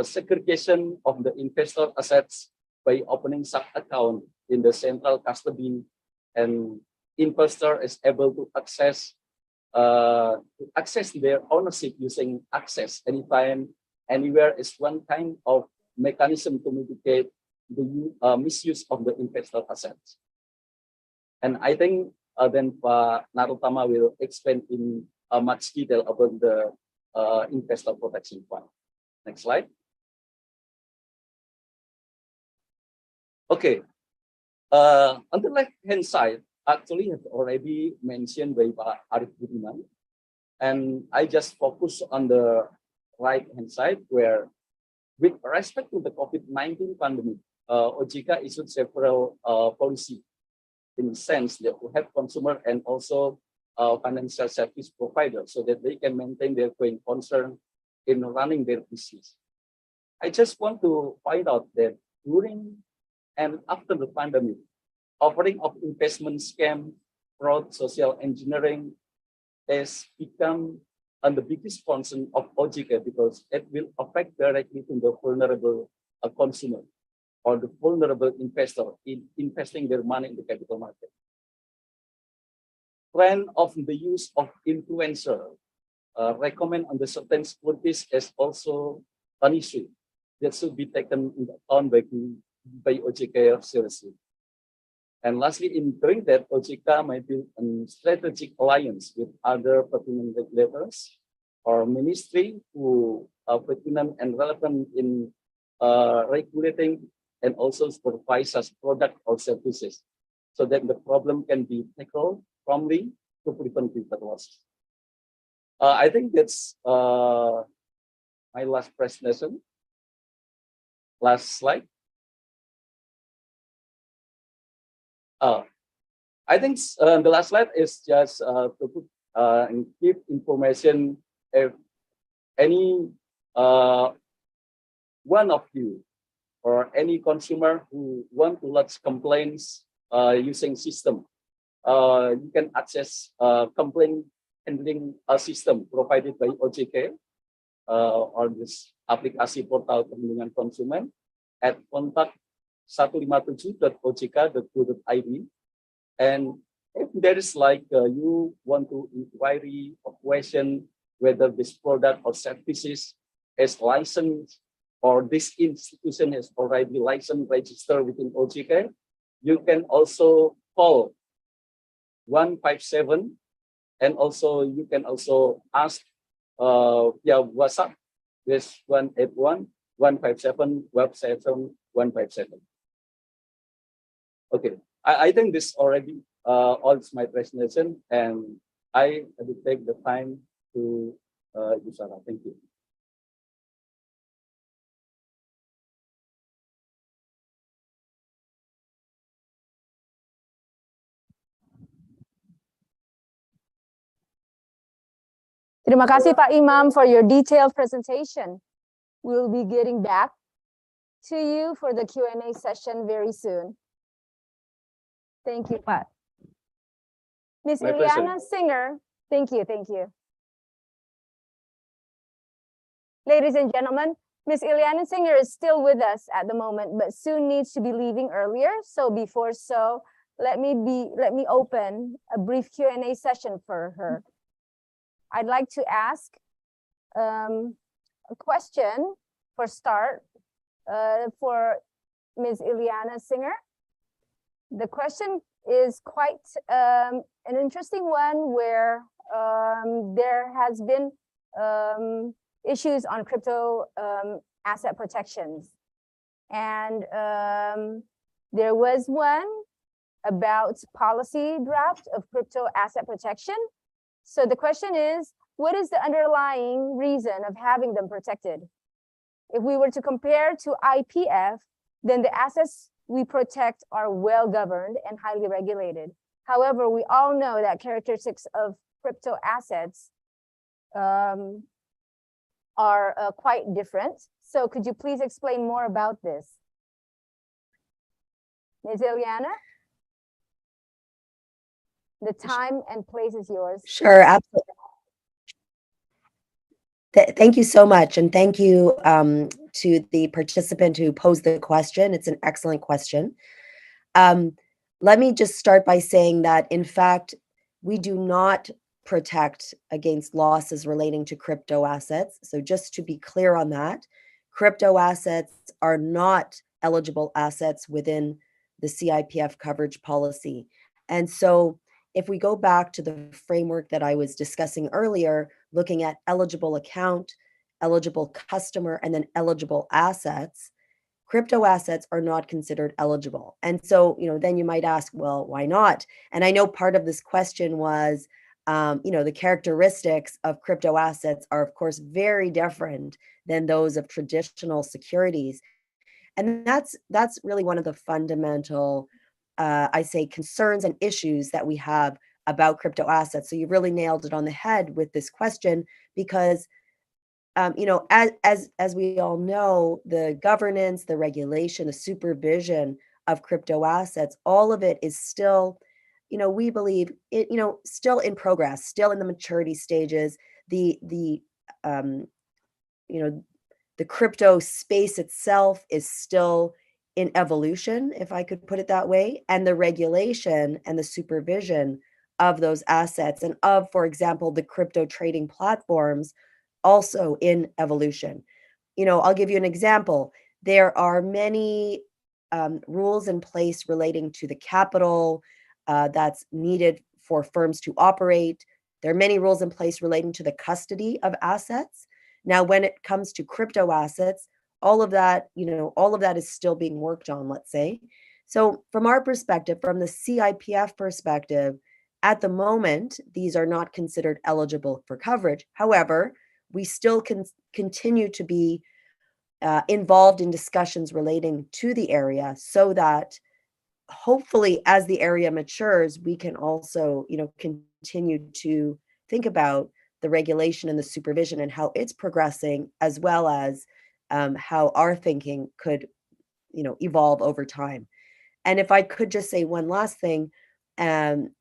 segregation of the investor assets by opening sub account in the central custody, and investor is able to access their ownership using access anytime, anywhere is one kind of mechanism to mitigate the misuse of the investor assets. And I think then Pak Narutama will explain in much detail about the investor protection fund. Next slide. Okay. On the left-hand side, actually have already mentioned by Pak Arif Budiman, and I just focus on the right-hand side where, with respect to the COVID-19 pandemic, OJK issued several policy in the sense that to help consumer and also financial service providers so that they can maintain their going concern in running their business. I just want to point out that during and after the pandemic, offering of investment scam, fraud, social engineering has become the biggest concern of OJK because it will affect directly to the vulnerable consumer or the vulnerable investor in investing their money in the capital market. Trend of the use of influencer recommend on the certain securities is also an issue that should be taken into account by OJK seriously. And lastly, in doing that, OJK might build a strategic alliance with other pertinent regulators or ministry who are pertinent and relevant in regulating and also supervise such product or services so that the problem can be tackled promptly to prevent future losses. I think that's my last presentation. Last slide. I think the last slide is just to put and give information if any one of you or any consumer who want to lodge complaints using system, you can access complaint handling system provided by OJK on this aplikasi portal perlindungan konsumen at kontak 157.ojk.go.id. And if there is like you want to inquiry or question whether this product or services is licensed or this institution is already licensed registered within OJK, you can also call 157, and also you can also ask via WhatsApp this 181-157-157. Okay, I think this already all is my presentation, and I will take the time to Yusara. Thank you. Terima kasih Pak Imam for your detailed presentation. We'll be getting back to you for the Q&A session very soon. Thank you, Pak. Ms. Ilyana Singer, thank you. Ladies and gentlemen, Ms. Ilyana Singer is still with us at the moment, but soon needs to be leaving earlier. So before let me open a brief Q&A session for her. I'd like to ask a question for start for Ms. Ilyana Singer. The question is quite an interesting one where there has been issues on crypto asset protections. And there was one about policy draft of crypto asset protection. So the question is, what is the underlying reason of having them protected? If we were to compare to IPF, then the assets we protect are well governed and highly regulated. However, we all know that characteristics of crypto assets are quite different. So could you please explain more about this? Ms. Ilyana? The time and place is yours. Sure, absolutely. Thank you so much, and thank you to the participant who posed the question. It's an excellent question. Let me just start by saying that, in fact, we do not protect against losses relating to crypto assets. So just to be clear on that, crypto assets are not eligible assets within the CIPF coverage policy. And so if we go back to the framework that I was discussing earlier, looking at eligible account, eligible customer, and then eligible assets, crypto assets are not considered eligible. And so, then you might ask, well, why not? And I know part of this question was, the characteristics of crypto assets are, of course, very different than those of traditional securities. And that's really one of the fundamental, I say, concerns and issues that we have about crypto assets. So you really nailed it on the head with this question, because as we all know, the governance, the regulation, the supervision of crypto assets, all of it is still, we believe it, still in progress, still in the maturity stages. The crypto space itself is still in evolution, if I could put it that way, and the regulation and the supervision of those assets and of, for example, the crypto trading platforms also in evolution. I'll give you an example. There are many rules in place relating to the capital that's needed for firms to operate. There are many rules in place relating to the custody of assets. Now, when it comes to crypto assets, all of that is still being worked on, let's say. So from our perspective, from the CIPF perspective, at the moment, these are not considered eligible for coverage. However, we still can continue to be involved in discussions relating to the area, so that hopefully as the area matures, we can also, continue to think about the regulation and the supervision and how it's progressing, as well as how our thinking could, evolve over time. And if I could just say one last thing,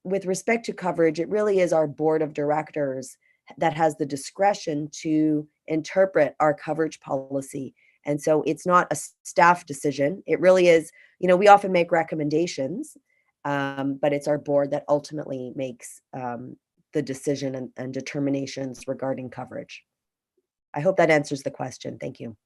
with respect to coverage, it really is our board of directors that has the discretion to interpret our coverage policy. And so it's not a staff decision. It really is, we often make recommendations, but it's our board that ultimately makes the decision and determinations regarding coverage. I hope that answers the question. Thank you.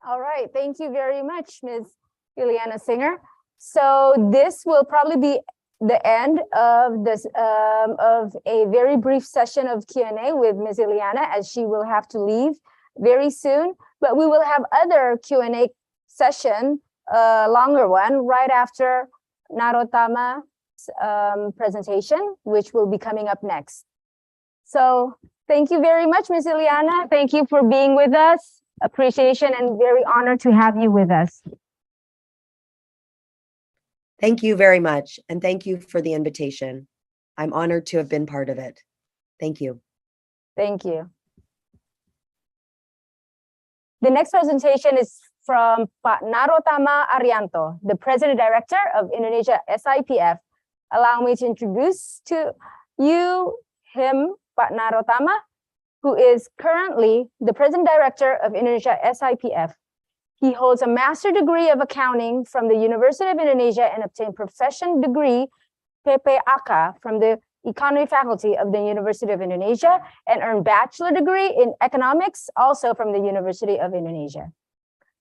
All right, thank you very much, Ms. Ileana Singer. So this will probably be the end of this of a very brief session of Q&A with Ms. Ileana, as she will have to leave very soon. But we will have other Q&A session, longer one, right after Narottama's presentation, which will be coming up next. So thank you very much, Ms. Ileana. Thank you for being with us. Appreciation and very honored to have you with us. Thank you very much. And thank you for the invitation. I'm honored to have been part of it. Thank you. Thank you. The next presentation is from Pak Narottama Arianto, the President Director of Indonesia SIPF. Allow me to introduce to you him, Pak Narottama, who is currently the President Director of Indonesia SIPF. He holds a master's degree of accounting from the University of Indonesia and obtained professional degree PPAK from the Economy Faculty of the University of Indonesia and earned bachelor degree in economics also from the University of Indonesia.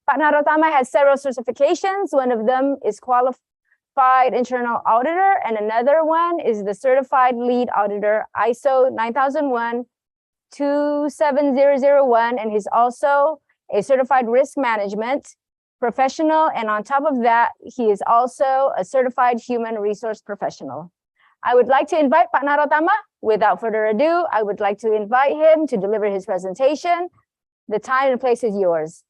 Pak Narottama has several certifications. One of them is qualified internal auditor, and another one is the certified lead auditor ISO 9001-27001, and he's also a certified risk management professional, and on top of that, he is also a certified human resource professional. I would like to invite Pak Narottama. Without further ado, I would like to invite him to deliver his presentation. The time and place is yours.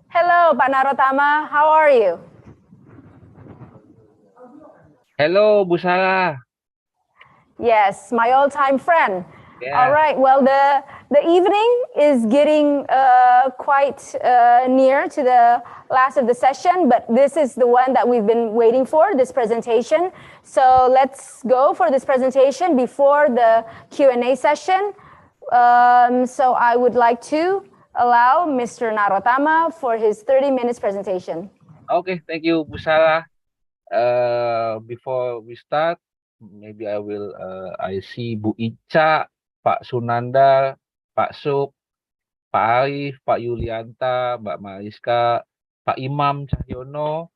Hello, Pak Narottama. How are you? Hello, Bu Sarah. Yes, my old-time friend. All right. Well, the evening is getting quite near to the last of the session, but this is the one that we've been waiting for, this presentation. So let's go for this presentation before the Q&A session. So I would like to allow Mr. Narotama for his 30 minutes presentation. Okay, thank you, Bu Sarah. Before we start, maybe I see Bu Ica, Pak Sunanda, Pak Sup, Pak Arif, Pak Yulianta, Mbak Mariska, Pak Imam Cahyono,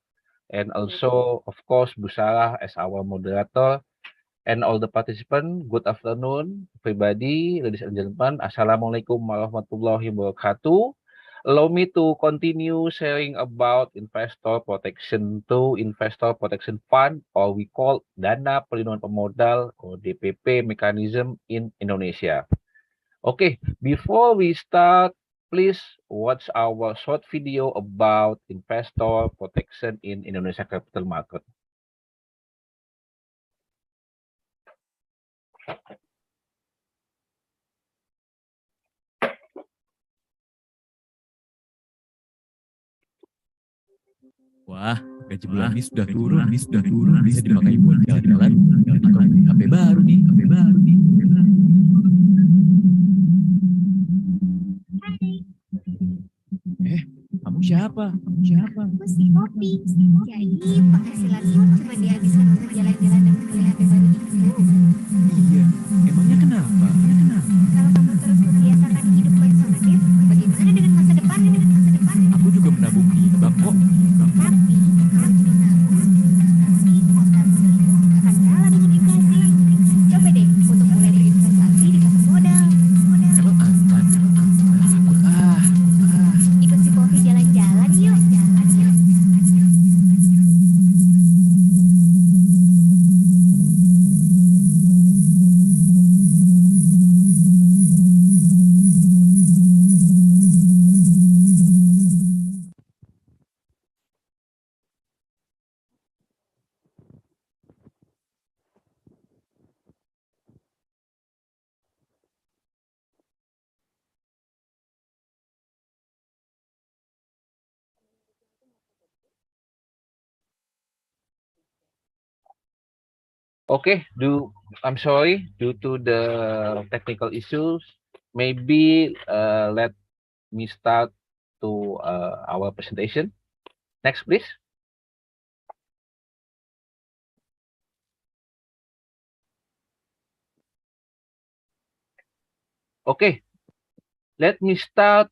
and also, of course, Bu Sarah as our moderator, and all the participants. Good afternoon, everybody, ladies and gentlemen. Assalamualaikum warahmatullahi wabarakatuh. Allow me to continue sharing about Investor Protection 2 Investor Protection Fund, or we call Dana Perlindungan Pemodal or DPP mechanism in Indonesia. Okay, before we start, please watch our short video about investor protection in Indonesia capital market. Wah, gaji bulan ini sudah turun, bisa dipakai buat jalan-jalan atau beli HP baru nih. Kamu siapa? Aku si Poppy. Jadi penghasilanmu cuma dihabiskan untuk jalan-jalan dan beli HP baru itu. Iya, emangnya kenapa? Kalau kamu terus membiasakan hidup konsumtif, bagaimana dengan masa depan? Aku juga menabung di bank kok. Tapi kalau cuma nabung, pasti akan kalah dengan inflasi. Coba deh untuk mulai berinvestasi di pasar modal. Emang aman? Takut ah. Ikut si Poppy jalan-jalan yuk. Okay, I'm sorry, due to the technical issues, maybe let me start to our presentation. Next, please. Okay, let me start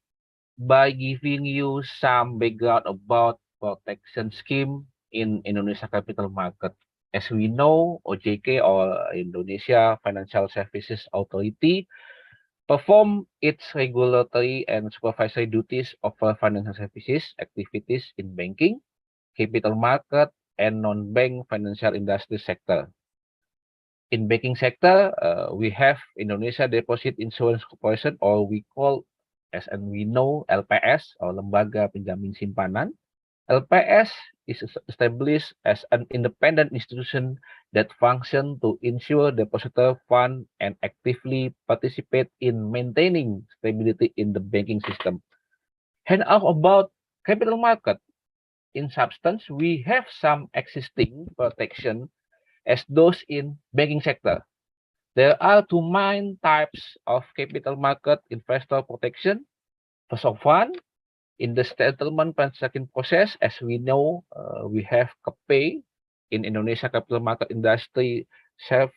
by giving you some background about protection scheme in Indonesia capital market. As we know, OJK or Indonesia Financial Services Authority perform its regulatory and supervisory duties over financial services activities in banking, capital market, and non-bank financial industry sector. In banking sector, we have Indonesia Deposit Insurance Corporation, or we call, as and we know, LPS, or Lembaga Penjamin Simpanan. LPS is established as an independent institution that functions to ensure depositor fund and actively participate in maintaining stability in the banking system. And how about capital market? In substance, we have some existing protection as those in banking sector. There are two main types of capital market investor protection. First of all, in the settlement transaction process, as we know, we have KPI in Indonesia capital market industry serve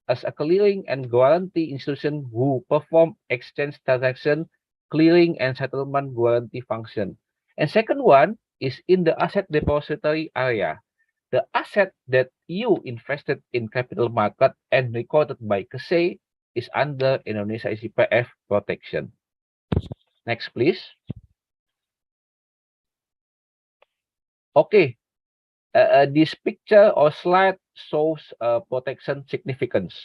as a clearing and guarantee institution who perform exchange transaction, clearing and settlement guarantee function. And second one is in the asset depository area. The asset that you invested in capital market and recorded by KSE is under Indonesia ICPF protection. Next, please. Okay, this picture or slide shows protection significance.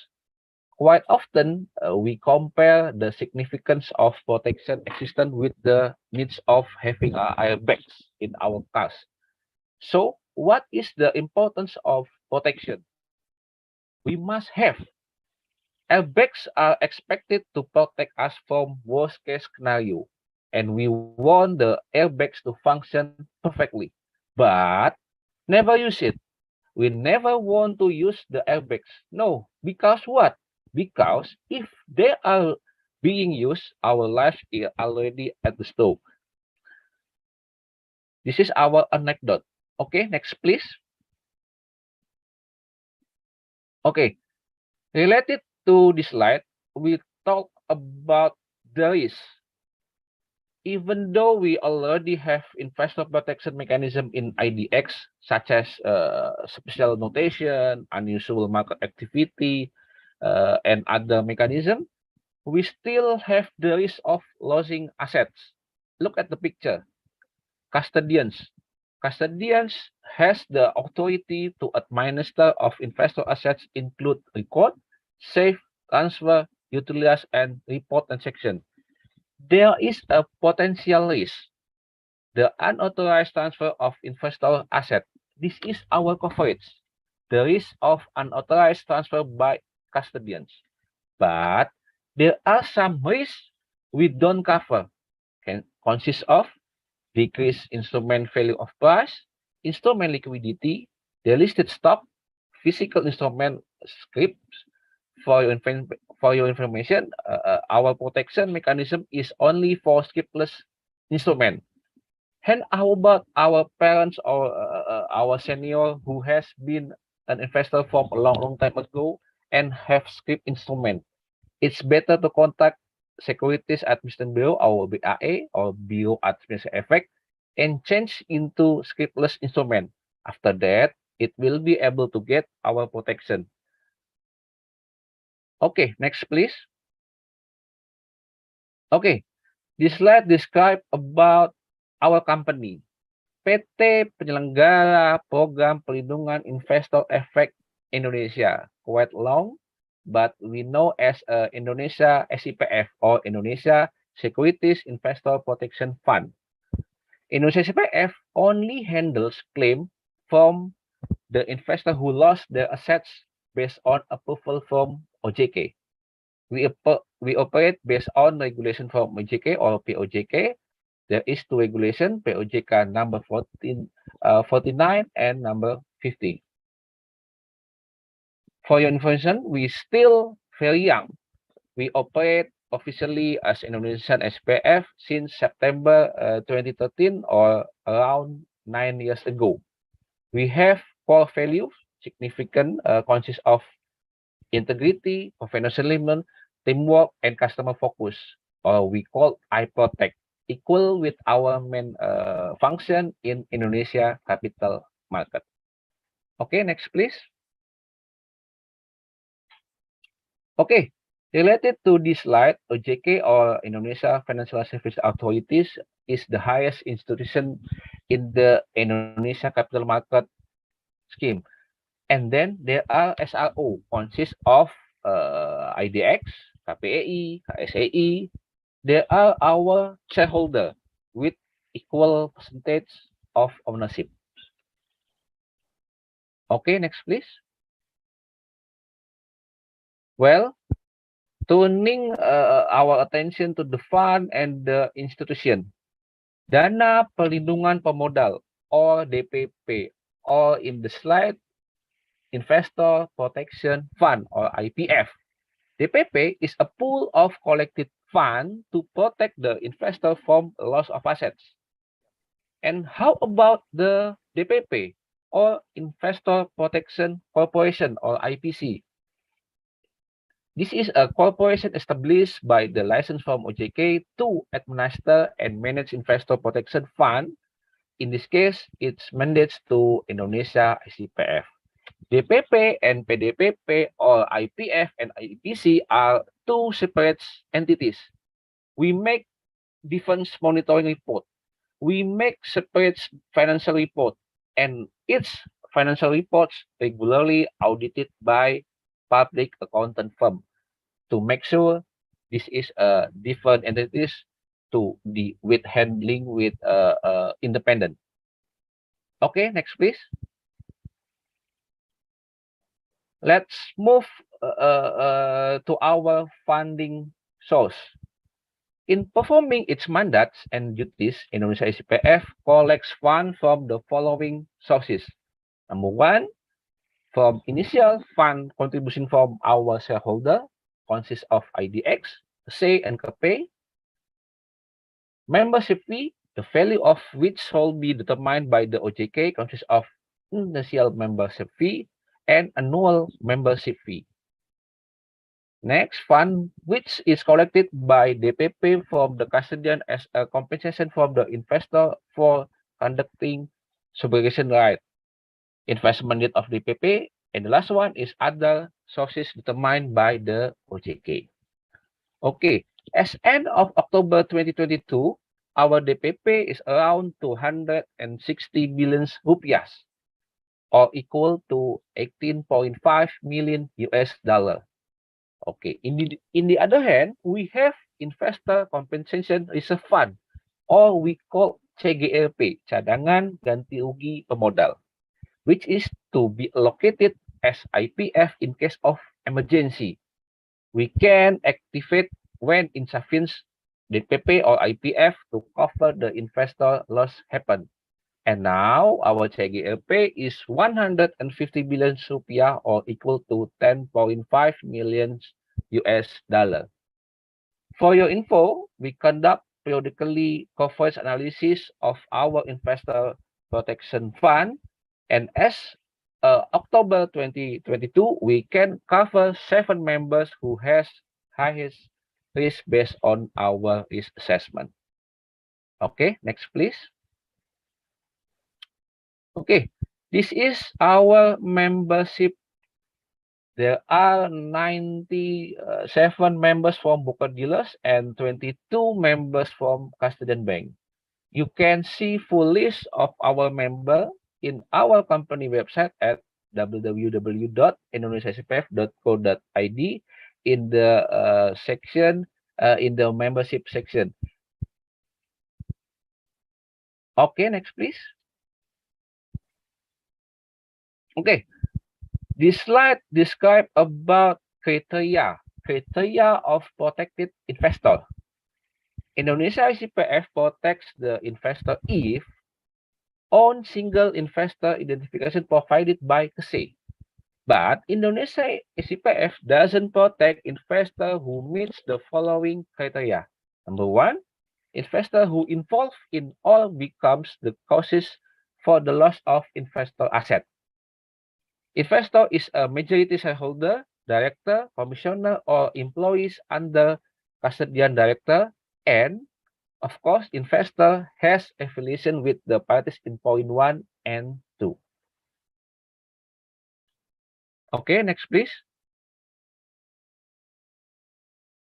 Quite often, we compare the significance of protection existence with the needs of having airbags in our cars. So, what is the importance of protection? We must have Airbags are expected to protect us from worst case scenario, and we want the airbags to function perfectly. But never use it. We never want to use the airbags. No, because what? Because if they are being used, our lives is already at the stove. This is our anecdote. Okay, next please. Okay, related to this slide, we talk about the risk. Even though we already have investor protection mechanism in IDX, such as special notation, unusual market activity, and other mechanism, we still have the risk of losing assets. Look at the picture. Custodians. Custodians has the authority to administer of investor assets include record, save, transfer, utilize, and report transaction. There is a potential risk. The unauthorized transfer of investor asset. This is our coverage. The risk of unauthorized transfer by custodians. But there are some risks we don't cover. Can consist of decreased instrument value of price, instrument liquidity, delisted stock, physical instrument scripts. For your information, our protection mechanism is only for scriptless instrument. And how about our parents or our senior who has been an investor from a long time ago and have script instrument? It's better to contact Securities Administration Bureau or BAE or Bureau Administration Effect and change into scriptless instrument. After that, it will be able to get our protection. Okay, next please. Okay, this slide describe about our company. PT Penyelenggara Program Perlindungan Investor Efek Indonesia. Quite long, but we know as Indonesia SIPF or Indonesia Securities Investor Protection Fund. Indonesia SIPF only handles claim from the investor who lost their assets based on approval from OJK. We operate based on regulation from OJK or POJK. There is two regulation, POJK number 49 and number 50. For your information, we still very young. We operate officially as Indonesian SPF since September 2013 or around 9 years ago. We have core values, significant consist of integrity, professionalism, teamwork, and customer focus, or we call I-Protect, equal with our main function in Indonesia capital market. Okay, next please. Okay, related to this slide, OJK or Indonesia Financial Service Authorities is the highest institution in the Indonesia capital market scheme. And then there are SRO, consists of IDX, KPEI, KSEI. They are our shareholder with equal percentage of ownership. Okay, next please. Well, turning our attention to the fund and the institution. Dana Perlindungan Pemodal or DPP, or in the slide, Investor Protection Fund or IPF. DPP is a pool of collected fund to protect the investor from loss of assets. And how about the DPP or Investor Protection Corporation or IPC? This is a corporation established by the license from OJK to administer and manage investor protection fund. In this case, its mandates to Indonesia ICPF. DPP and PDPP or IPF and IPC are two separate entities. We make defense monitoring report. We make separate financial report, and each financial reports regularly audited by public accountant firm to make sure this is a different entities to the with handling with independent. Okay, next please. Let's move to our funding source. In performing its mandates and duties, Indonesia SPF collects funds from the following sources. Number one, from initial fund contribution from our shareholder, consists of IDX, SE, and KP. Membership fee, the value of which shall be determined by the OJK, consists of initial membership fee and annual membership fee. Next, fund which is collected by DPP from the custodian as a compensation from the investor for conducting subrogation right. Investment need of DPP, and the last one is other sources determined by the OJK. Okay, as end of October 2022, our DPP is around 260 billion rupiah, or equal to 18.5 million US dollar. Okay, in the other hand, we have investor compensation reserve fund, or we call CGLP, cadangan ganti rugi pemodal, which is to be allocated as IPF in case of emergency. We can activate when insufficient DPP or IPF to cover the investor loss happen. And now our CGLP is 150 billion rupiah, or equal to 10.5 million US dollar. For your info, we conduct periodically coverage analysis of our investor protection fund, and as October 2022, we can cover 7 members who has highest risk based on our risk assessment. Okay, next please. Okay, this is our membership. There are 97 members from broker dealers and 22 members from custodian bank. You can see full list of our member in our company website at www.indonesiacpf.co.id in the section in the membership section. Okay, next please. Okay, this slide describes about criteria of protected investor. Indonesia SPF protects the investor if own single investor identification provided by KSE. But Indonesia SPF doesn't protect investor who meets the following criteria. Number one, investor who involved in all becomes the causes for the loss of investor asset. Investor is a majority shareholder, director, commissioner, or employees under custodian director, and of course, investor has affiliation with the parties in point 1 and 2. Okay, next please.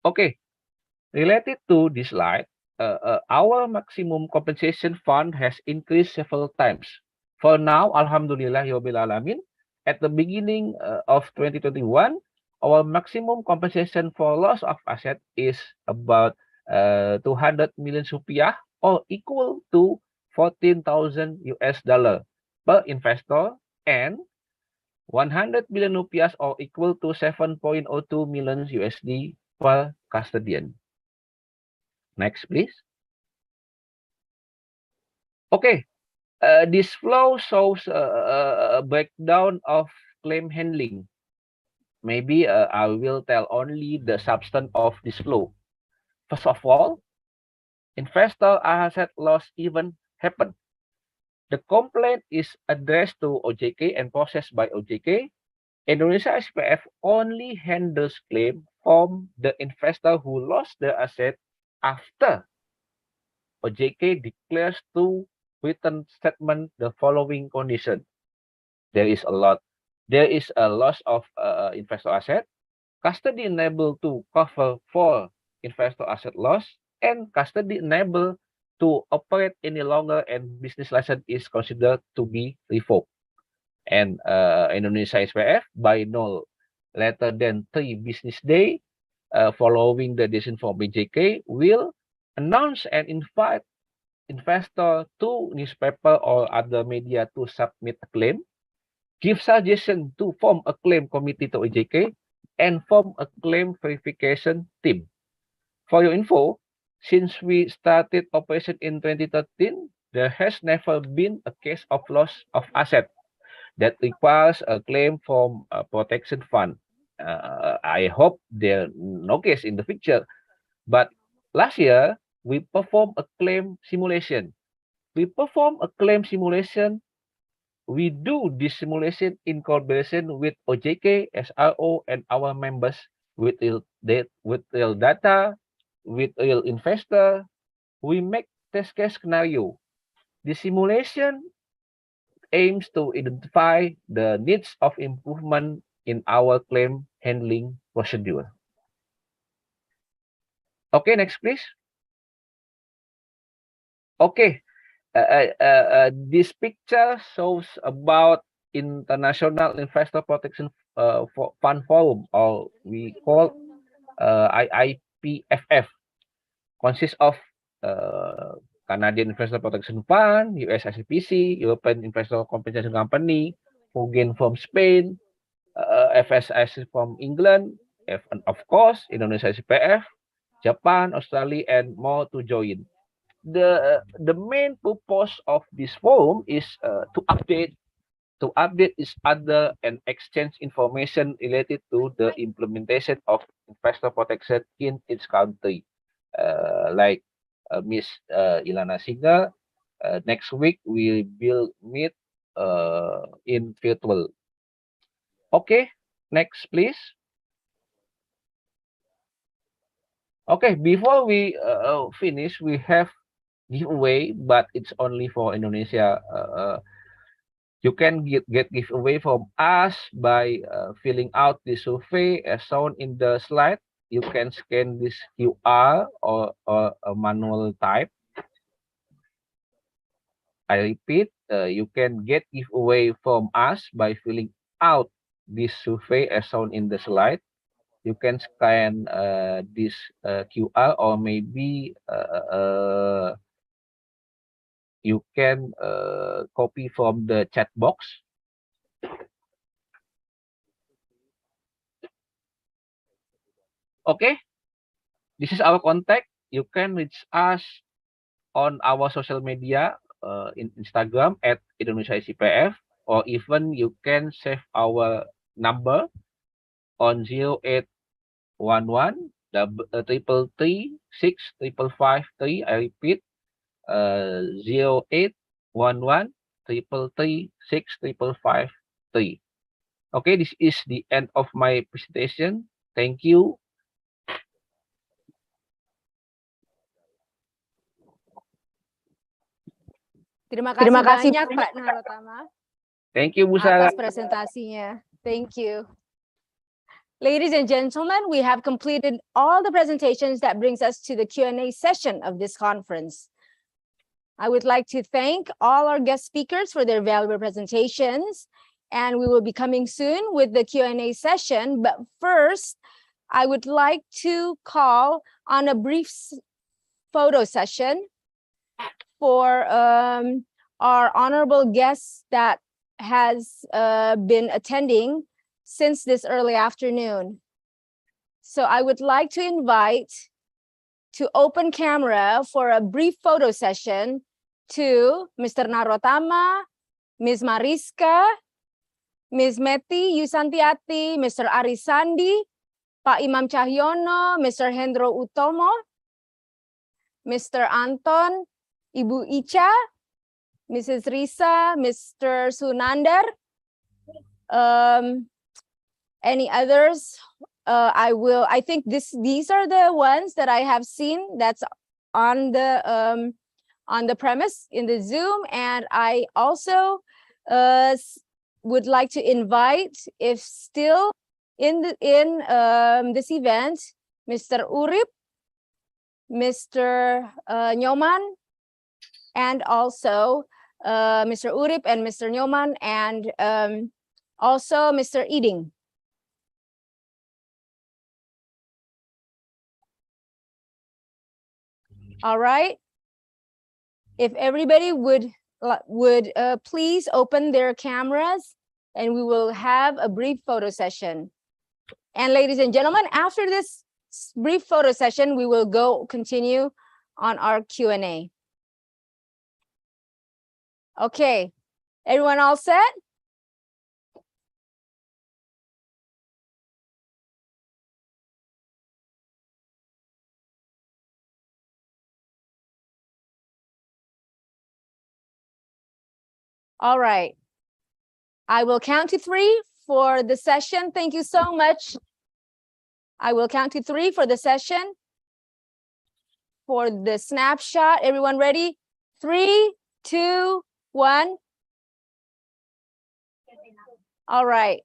Okay, related to this slide, our maximum compensation fund has increased several times. For now, Alhamdulillah, Rabbil Alamin, at the beginning of 2021, our maximum compensation for loss of asset is about 200 million rupiah, or equal to 14,000 US dollar per investor, and 100 billion rupiah, or equal to 7.02 million USD per custodian. Next, please. Okay. This flow shows a breakdown of claim handling. Maybe I will tell only the substance of this flow. First of all, investor asset loss event happened. The complaint is addressed to OJK and processed by OJK. Indonesia SPF only handles claim from the investor who lost their asset after OJK declares to written statement the following condition. There is a loss of investor asset, custody unable to cover for investor asset loss, and custody unable to operate any longer, and business license is considered to be revoked. And Indonesia SPF by no later than 3 business days following the decision from BJK will announce and invite investor to newspaper or other media to submit a claim, give suggestion to form a claim committee to OJK, and form a claim verification team. For your info, since we started operation in 2013, there has never been a case of loss of asset that requires a claim from a protection fund. I hope there no case in the future. But last year, we performed a claim simulation. We do this simulation in collaboration with OJK, SRO, and our members with real data, with real investor. We make test case scenario. The simulation aims to identify the needs of improvement in our claim handling procedure. Okay, next please. Okay, this picture shows about International Investor Protection Fund Forum, or we call IIPFF, consists of Canadian Investor Protection Fund, US ICPC, European Investor Compensation Company, Hogan from Spain, FSS from England, and of course Indonesia ICPF, Japan, Australia, and more to join. The main purpose of this forum is to update each other and exchange information related to the implementation of investor protection in each country. Like Miss Ilana Singer, next week we will meet in virtual. Okay, next please. Okay, before we finish, we have giveaway, but it's only for Indonesia. You can get giveaway from us by filling out the survey as shown in the slide. You can scan this QR or a manual type. I repeat, you can get giveaway from us by filling out this survey as shown in the slide. You can scan this QR, or maybe you can copy from the chat box. Okay, this is our contact. You can reach us on our social media, in Instagram at Indonesia ICPF, or even you can save our number on 0811 333 6553. I repeat, 0811 333 6553. Okay, this is the end of my presentation. Thank you. Terima kasih banyak Pak Narotama. Thank you, Bu Sarah. Atas presentasinya. Thank you. Ladies and gentlemen, we have completed all the presentations. That brings us to the Q&A session of this conference. I would like to thank all our guest speakers for their valuable presentations, and we will be coming soon with the Q&A session. But first, I would like to call on a brief photo session for our honorable guests that has been attending since this early afternoon. So I would like to invite to open camera for a brief photo session to Mr. Narotama, Ms. Mariska, Ms. Meti Yusantiati, Mr. Arisandi, Pak Imam Cahyono, Mr. Hendro Utomo, Mr. Anton, Ibu Ica, Mrs. Risa, Mr. Sunandar, any others? I think these are the ones that I have seen that's on the premise in the Zoom, and I also would like to invite, if still in this event, Mr. Urip, Mr. Nyoman, and also Mr. Urip and Mr. Nyoman, and also Mr. Eding. All right. If everybody would please open their cameras, and we will have a brief photo session. And ladies and gentlemen, after this brief photo session, we will continue on our Q&A. Okay, everyone all set? All right. I will count to 3 for the session. Thank you so much. I will count to 3 for the session. For the snapshot, everyone ready? 3, 2, 1. All right.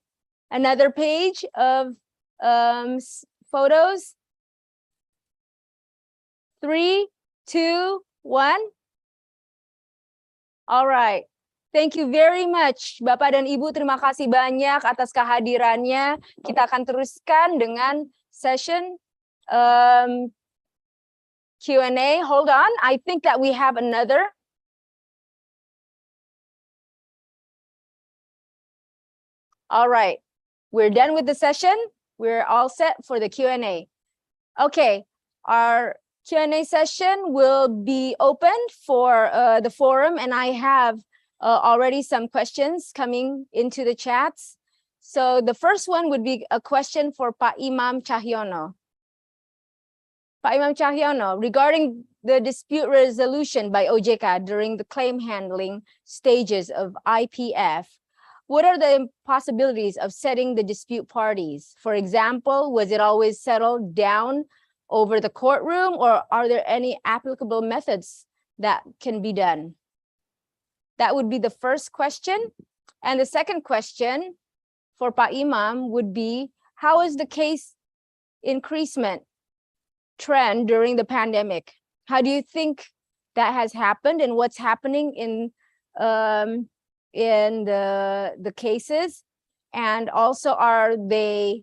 Another page of photos. 3, 2, 1. All right. Thank you very much, Bapak dan Ibu. Terima kasih banyak atas kehadirannya. Kita akan teruskan dengan session Q&A. Hold on. I think that we have another. All right. We're done with the session. We're all set for the Q&A. Okay. Our Q&A session will be opened for the forum, and I have already some questions coming into the chats. So the first one would be a question for Pak Imam Cahyono. Pak Imam Cahyono, regarding the dispute resolution by OJK during the claim handling stages of IPF, what are the possibilities of setting the dispute parties? For example, was it always settled down over the courtroom, or are there any applicable methods that can be done? That would be the first question. And the second question for Pak Imam would be, how is the case increasement trend during the pandemic? How do you think that has happened, and what's happening in the cases? And also, are they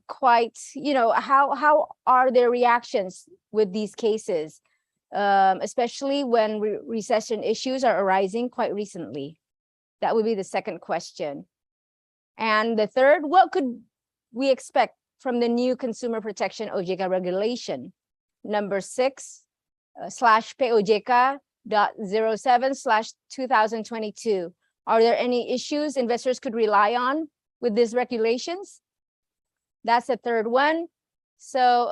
quite, how are their reactions with these cases? Especially when recession issues are arising quite recently. That would be the second question. And the third, what could we expect from the new Consumer Protection OJK regulation, number 6/POJK.07/2022? Are there any issues investors could rely on with these regulations? That's the third one. So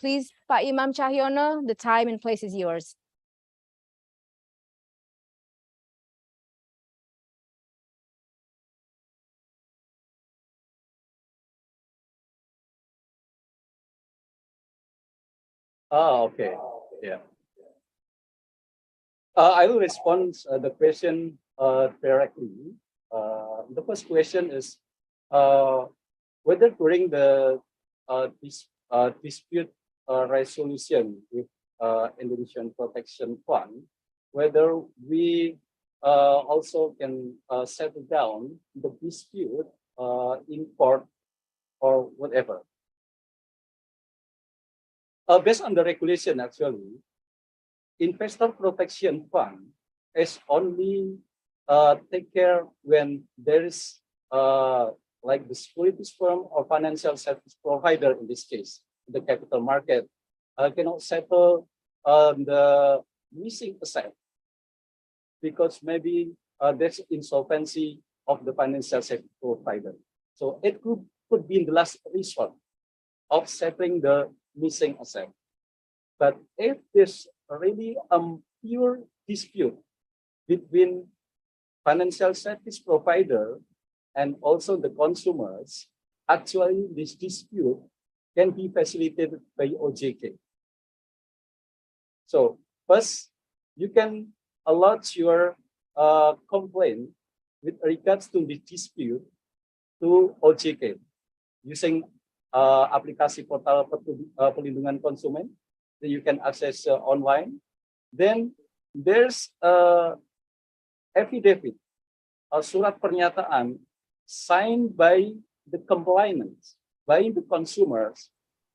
please, Pak Imam Cahyono, the time and place is yours. Okay. Yeah. I will respond the question directly. The first question is whether during the dispute resolution with Indonesian Protection Fund, whether we also can settle down the dispute in court or whatever. Based on the regulation, actually, Investor Protection Fund is only take care when there is like the securities firm or financial service provider, in this case, the capital market, cannot settle the missing asset because maybe there's insolvency of the financial service provider. So it could be in the last resort of settling the missing asset. But if there's really a pure dispute between financial service provider and also the consumers, actually this dispute can be facilitated by OJK. So first, you can allot your complaint with regards to the dispute to OJK using aplikasi portal perlindungan konsumen that you can access online. Then there's affidavit, surat pernyataan signed by the complainants, by the consumers,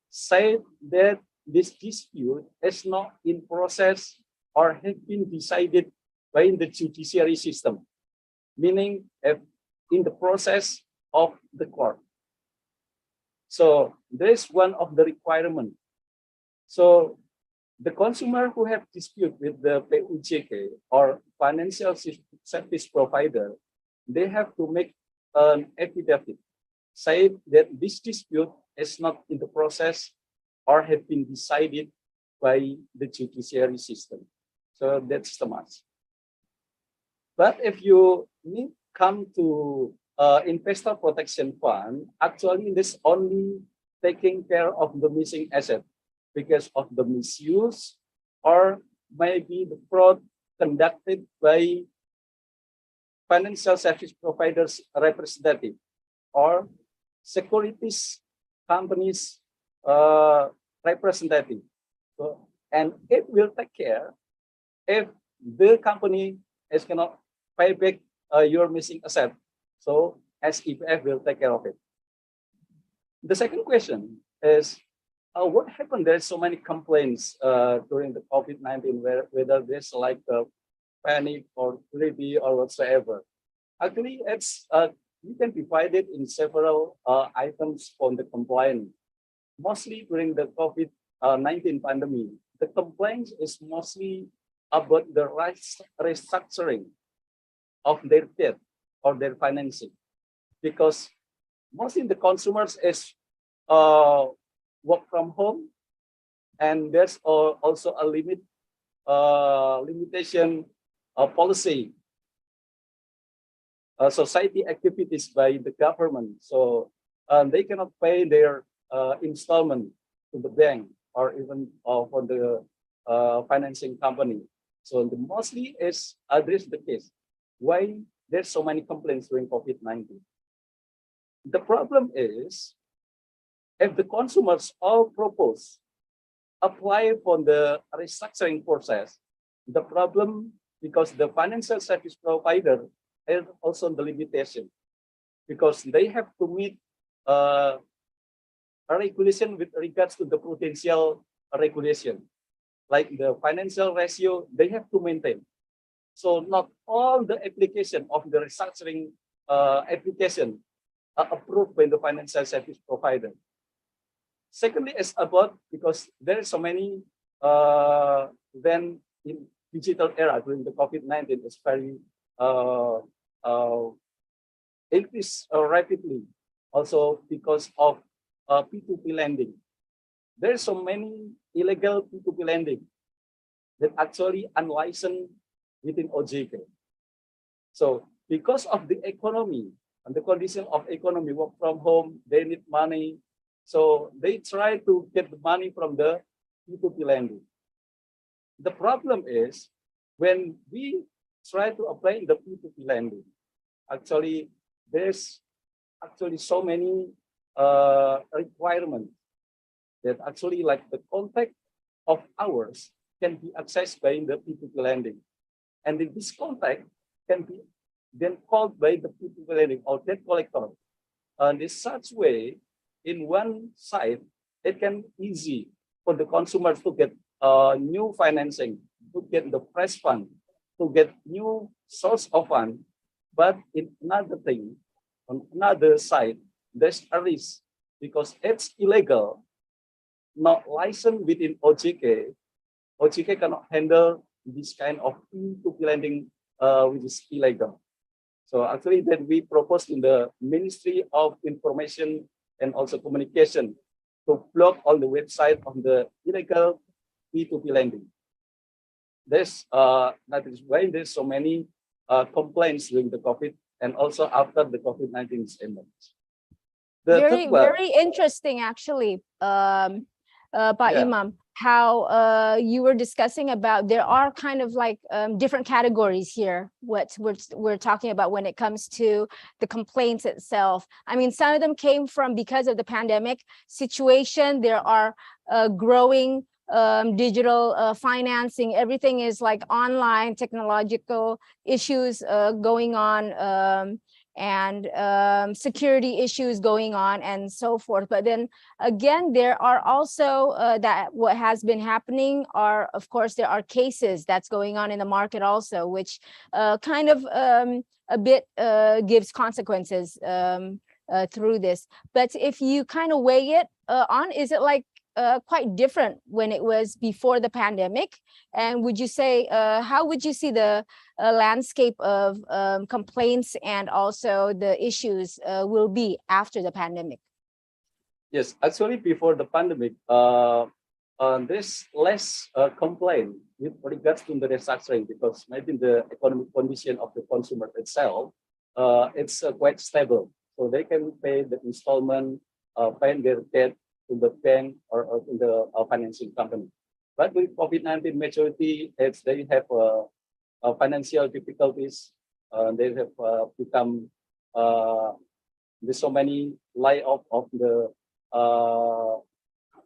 said that this dispute is not in process or has been decided by the judiciary system, meaning in the process of the court. So there's one of the requirement. So the consumer who have dispute with the PUJK or financial service provider, they have to make an affidavit, say that this dispute is not in the process or have been decided by the judiciary system. So that's the must. But if you need come to investor protection fund, actually this only taking care of the missing asset because of the misuse or maybe the fraud conducted by financial service providers representative or securities companies representative. So, and it will take care if the company is cannot pay back your missing asset. So SEPF will take care of it. The second question is, what happened? There's so many complaints during the COVID-19, whether there's like panic or greedy or whatsoever. Actually, it's you can divide it in several items on the complaint. Mostly during the COVID-19 pandemic, the complaints is mostly about the restructuring of their debt or their financing, because mostly the consumers is work from home, and there's also a limitation policy society activities by the government, so they cannot pay their installment to the bank or even for the financing company. So the mostly is address the case why there's so many complaints during COVID-19. The problem is, if the consumers all propose apply for the restructuring process, the problem, because the financial service provider is also the limitation, because they have to meet a regulation with regards to the prudential regulation, like the financial ratio, they have to maintain. So not all the application of the restructuring application are approved by the financial service provider. Secondly, is about, because there are so many then in digital era during the COVID-19 is very increased rapidly, also because of P2P lending. There are so many illegal P2P lending that actually unlicensed within OJK. So because of the economy and the condition of economy, work from home, they need money. So they try to get the money from the P2P lending. The problem is, when we try to apply the P2P lending, actually there's actually so many requirements that actually like the contact of ours can be accessed by the P2P lending. And this contact can be then called by the P2P lending or debt collector. And in such way, in one side, it can easy for the consumers to get new financing, to get the fresh fund, to get new source of fund. But in another thing, on another side, there's a risk because it's illegal, not licensed within OJK. OJK cannot handle this kind of P2P lending, which is illegal. So actually, then we proposed in the Ministry of Information and also Communication to block all the website of the illegal P2P lending. That is why there's so many complaints during the COVID and also after the COVID-19 is ended. Very interesting, actually, Pak Imam, how you were discussing about there are kind of like different categories here, what we're talking about when it comes to the complaints itself. I mean, some of them came from because of the pandemic situation. There are growing digital financing. Everything is like online, technological issues going on, and security issues going on and so forth. But then again, there are also that what has been happening are, of course, there are cases that's going on in the market also, which kind of a bit gives consequences through this. But if you kind of weigh it on, is it like quite different when it was before the pandemic? And would you say, how would you see the landscape of complaints and also the issues will be after the pandemic? Yes, actually before the pandemic, there's less complaint with regards to the restructuring because maybe the economic condition of the consumer itself, it's quite stable. So they can pay the installment, pay their debt to the bank or to the financing company. But with COVID-19 majority, it's they have financial difficulties. They have become there's so many layoff of the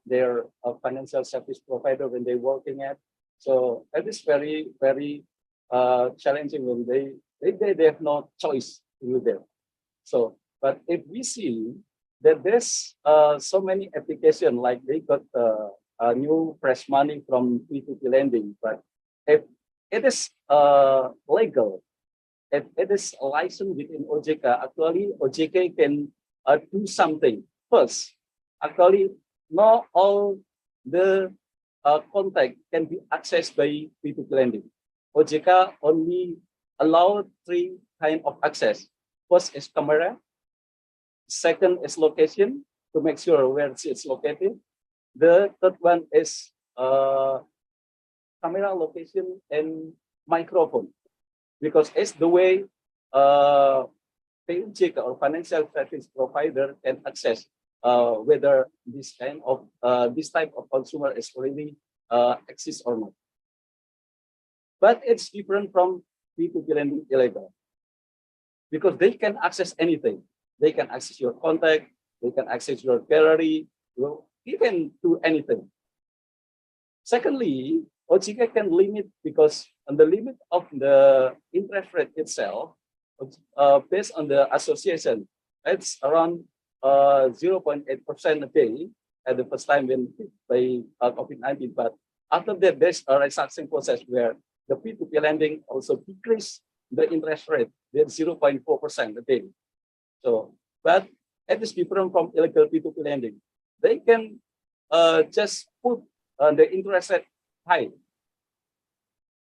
their financial service provider when they're working at. So it is very, very challenging when they have no choice to do that. So, but if we see that there's so many applications, like they got a new fresh money from P2P lending, but if it is legal, if it is licensed within OJK, actually OJK can do something. First, actually, not all the contact can be accessed by P2P lending. OJK only allow 3 kinds of access. First is camera. Second is location, to make sure where it's located. The third one is camera, location, and microphone. Because it's the way PUJK or financial service provider can access whether this kind of this type of consumer is really exists or not. But it's different from P2P lending illegal because they can access anything. They can access your contact, they can access your gallery, you can do anything. Secondly, OJK can limit because on the limit of the interest rate itself, based on the association, it's around 0.8% a day at the first time when by COVID-19. But after that, there's a restructuring process where the P2P lending also decrease the interest rate with 0.4% a day. So, but it is different from illegal P2P lending. They can just put the interest rate high.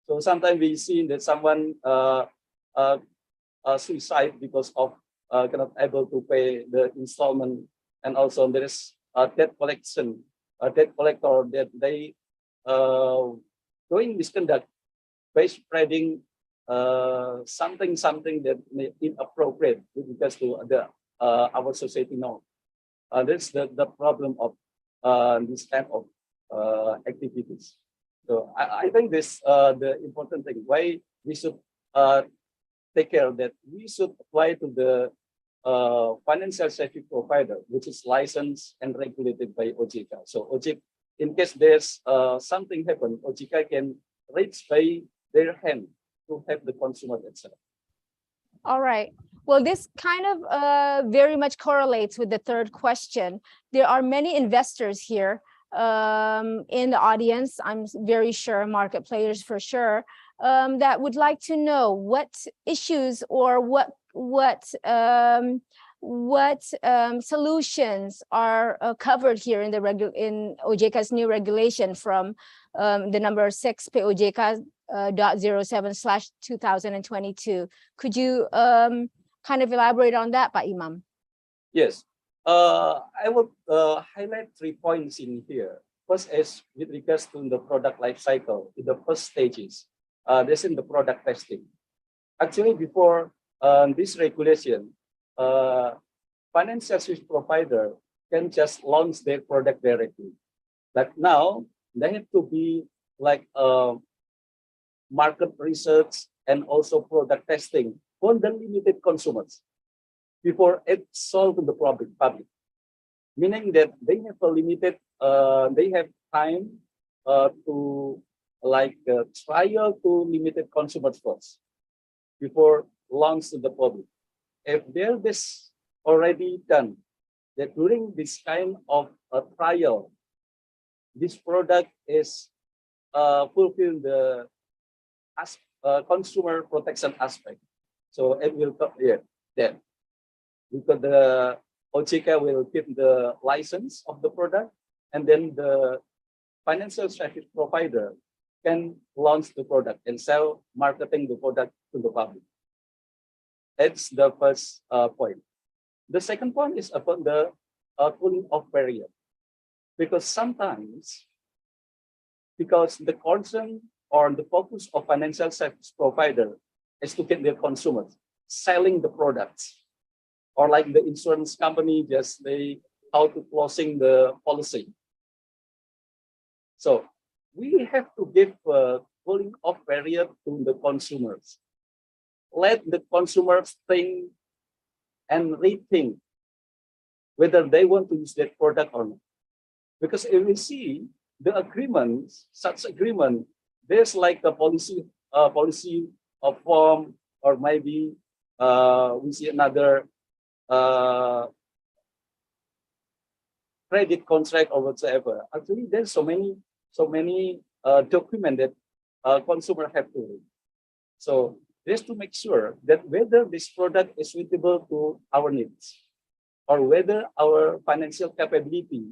So sometimes we see that someone suicide because of cannot able to pay the installment, and also there is a debt collection, a debt collector that they doing misconduct by spreading something that may inappropriate with regards to the our society now. That's the problem of this kind of activities. So I think this the important thing why we should take care of that. We should apply to the financial service provider, which is licensed and regulated by OJK. So OJK, in case there's something happen, OJK can reach by their hand to help the consumer itself. All right. Well, this kind of very much correlates with the third question. There are many investors here in the audience, I'm very sure, market players for sure, that would like to know what issues or what solutions are covered here in the in OJK's new regulation from the number 6 POJK .07/2022. Could you kind of elaborate on that, Pak Imam? Yes, I will highlight 3 points in here. First is with regards to the product life cycle. In the first stages, this in the product testing. Actually, before this regulation, financial service provider can just launch their product directly. But now they have to be like market research and also product testing for the limited consumers before it's sold to the public. Meaning that they have a limited, they have time to like trial to limited consumers first before launch to the public. If there is already done that during this kind of a trial, this product is fulfill the consumer protection aspect. So it will come here, then. because the OJK will give the license of the product, and then the financial service provider can launch the product and sell, marketing the product to the public. That's the first point. The second point is about the cooling off period, because sometimes, because the concern or the focus of financial service provider is to get their consumers selling the products, or like the insurance company just they how to closing the policy. So we have to give a cooling off period to the consumers. Let the consumers think and rethink whether they want to use that product or not. Because if we see the agreements, such agreement, there's like a policy of form, or maybe we see another credit contract or whatsoever. Actually, there's so many documents that consumer have to read. So just to make sure that whether this product is suitable to our needs, or whether our financial capability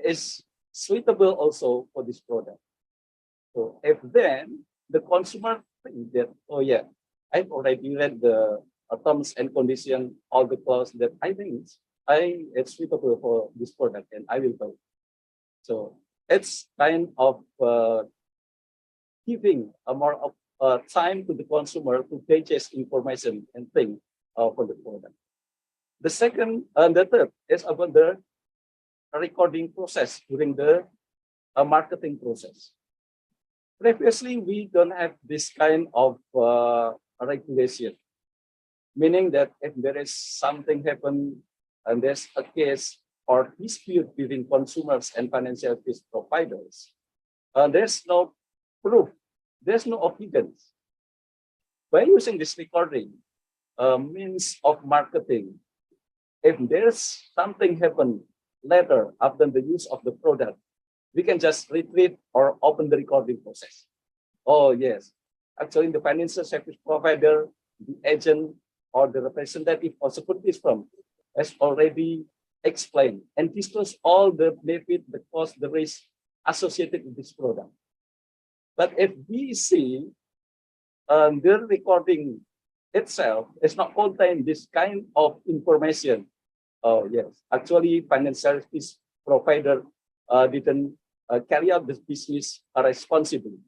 is suitable also for this product. So if then the consumer thinks that, oh yeah, I've already read the terms and conditions, all the clause that I think it's suitable for this product and I will buy it. So it's kind of giving a more time to the consumer to digest information and think for the product. The second and the third is about the recording process during the marketing process. Previously, we don't have this kind of regulation, meaning that if there is something happen and there's a case or dispute between consumers and financial service providers, there's no proof, there's no evidence. By using this recording means of marketing, if there's something happen later after the use of the product, we can just retrieve or open the recording process. Oh yes, actually the financial service provider, the agent or the representative or securities firm has already explained and disclosed all the benefit, the cost, the risk associated with this product. But if we see the recording itself is not contain this kind of information, oh yes, actually financial service provider didn't carry out this business responsibly.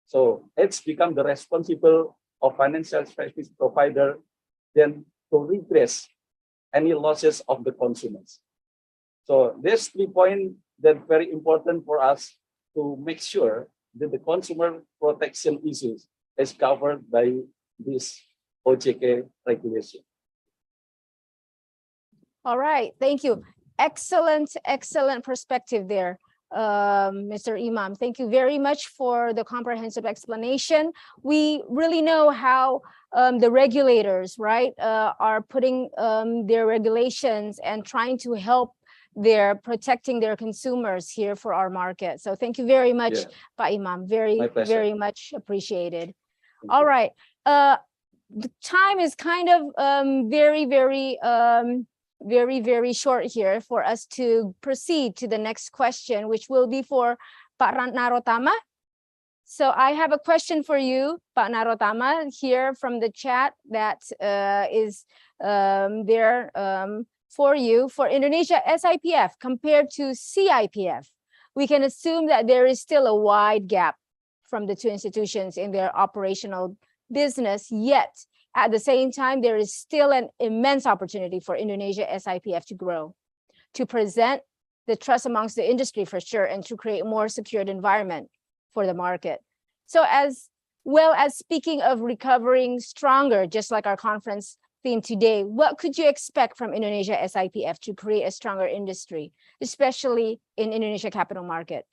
So it's become the responsible of financial service provider then to redress any losses of the consumers. So there's 3 points that very important for us to make sure that the consumer protection issues is covered by this OJK regulation. All right, thank you. Excellent perspective there, Mr. Imam. Thank you very much for the comprehensive explanation. We really know how the regulators, right, are putting their regulations and trying to help their protecting their consumers here for our market. So thank you very much, Pak Imam. Very much appreciated. All right, the time is kind of very short here for us to proceed to the next question, which will be for Pak Narotama. So I have a question for you, Pak Narotama, here from the chat that is there for you. For Indonesia SIPF compared to CIPF, we can assume that there is still a wide gap from the two institutions in their operational business, yet at the same time, there is still an immense opportunity for Indonesia SIPF to grow, to present the trust amongst the industry for sure, and to create a more secured environment for the market. So as well as speaking of recovering stronger, just like our conference theme today, what could you expect from Indonesia SIPF to create a stronger industry, especially in Indonesia capital market?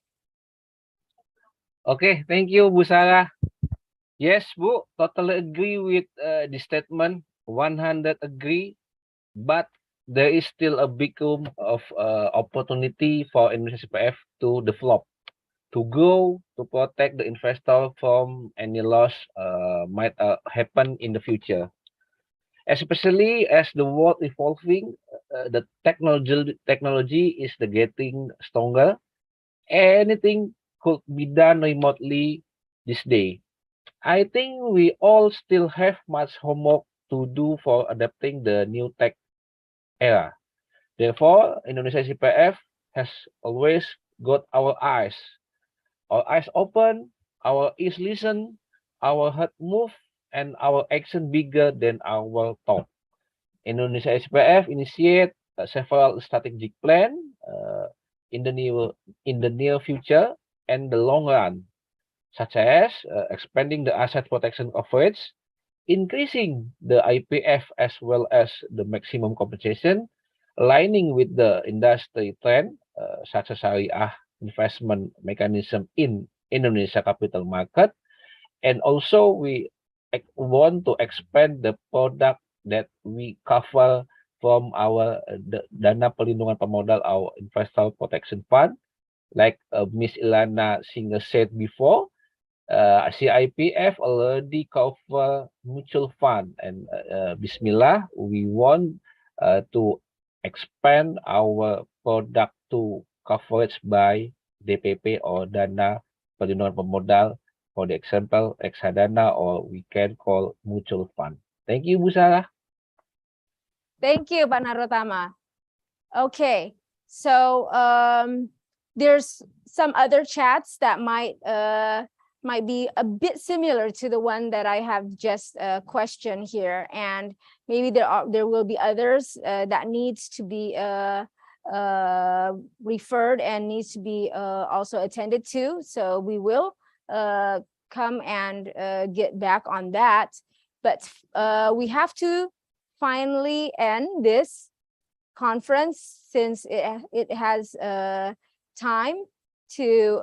Okay, thank you, Bu Sarah. Yes, Bu, totally agree with the statement, 100 agree, but there is still a big room of opportunity for Indonesia SIPF to develop, to grow, to protect the investor from any loss might happen in the future. especially as the world evolving, the technology is the getting stronger. Anything could be done remotely this day. I think we all still have much homework to do for adapting the new tech era. Therefore, Indonesia CPF has always got our eyes open, our ears listen, our heart move, and our action bigger than our talk. Indonesia SPF initiate several strategic plan in the near future and the long run, such as expanding the asset protection coverage, increasing the IPF as well as the maximum compensation, aligning with the industry trend such as Syariah investment mechanism in Indonesia capital market, and also we want to expand the product that we cover from our dana pelindungan pemodal, our investor protection fund, like Miss Ilana Singer said before. CIPF already cover mutual fund, and Bismillah, we want to expand our product to coverage by DPP or dana pelindungan pemodal, for the example reksadana, or we can call mutual fund. Thank you, Bu Sarah. Thank you, Pak Narotama. Okay, so there's some other chats that might be a bit similar to the one that I have just questioned here, and maybe there will be others that needs to be referred and needs to be also attended to. So we will come and get back on that, but we have to finally end this conference since it has time to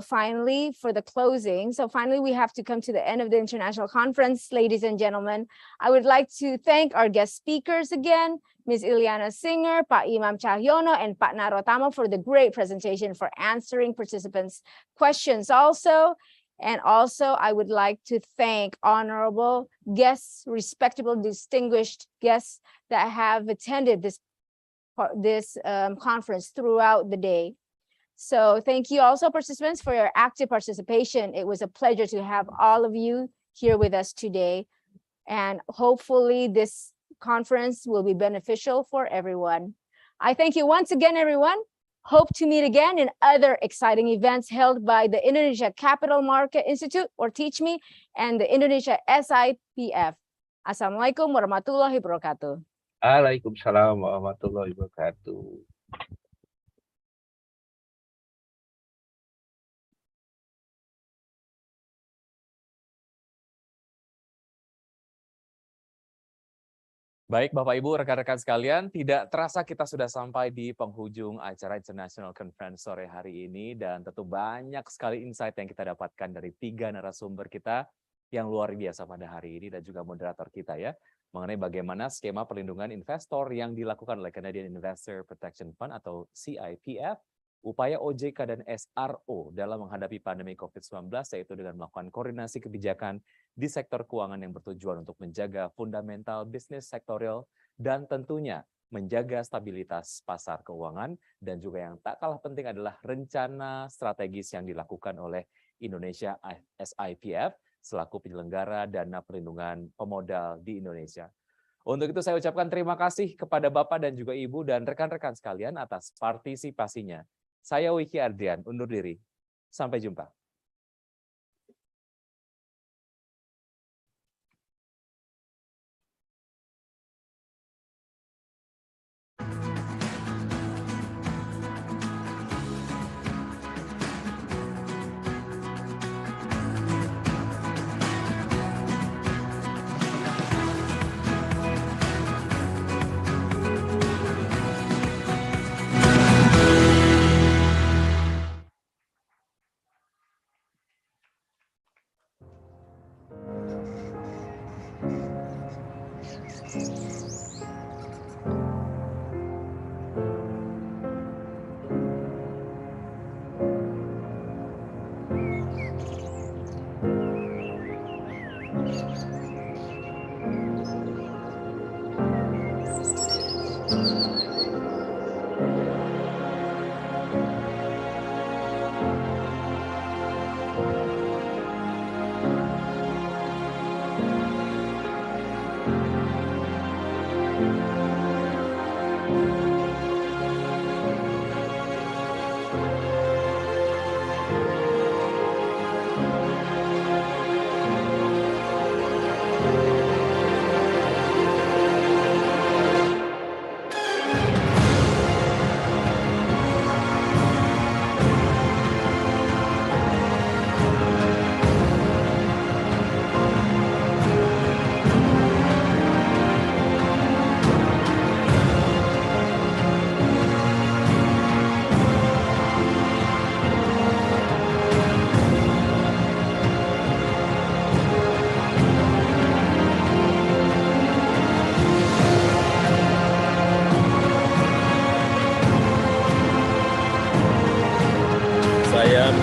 finally for the closing. So finally, we have to come to the end of the international conference. Ladies and gentlemen, I would like to thank our guest speakers again, Ms. Ilyana Singer, Pak Imam Cahyono, and Pak Narotama for the great presentation, for answering participants' questions also. And also, I would like to thank honorable guests, respectable, distinguished guests that have attended this conference throughout the day. So thank you also, participants, for your active participation. It was a pleasure to have all of you here with us today. And hopefully this conference will be beneficial for everyone. I thank you once again, everyone. Hope to meet again in other exciting events held by the Indonesia Capital Market Institute, or TICMI, and the Indonesia SIPF. Assalamualaikum warahmatullahi wabarakatuh. Waalaikumsalam warahmatullahi wabarakatuh. Baik, Bapak Ibu, rekan-rekan sekalian, tidak terasa kita sudah sampai di penghujung acara International Conference sore hari ini, dan tentu banyak sekali insight yang kita dapatkan dari 3 narasumber kita yang luar biasa pada hari ini, dan juga moderator kita ya, mengenai bagaimana skema perlindungan investor yang dilakukan oleh Canadian Investor Protection Fund atau CIPF, upaya OJK dan SRO dalam menghadapi pandemi COVID-19, yaitu dengan melakukan koordinasi kebijakan di sektor keuangan yang bertujuan untuk menjaga fundamental bisnis sektorial dan tentunya menjaga stabilitas pasar keuangan, dan juga yang tak kalah penting adalah rencana strategis yang dilakukan oleh Indonesia SIPF selaku penyelenggara dana perlindungan pemodal di Indonesia. Untuk itu saya ucapkan terima kasih kepada Bapak dan juga Ibu dan rekan-rekan sekalian atas partisipasinya. Saya Wiki Adrian, undur diri. Sampai jumpa.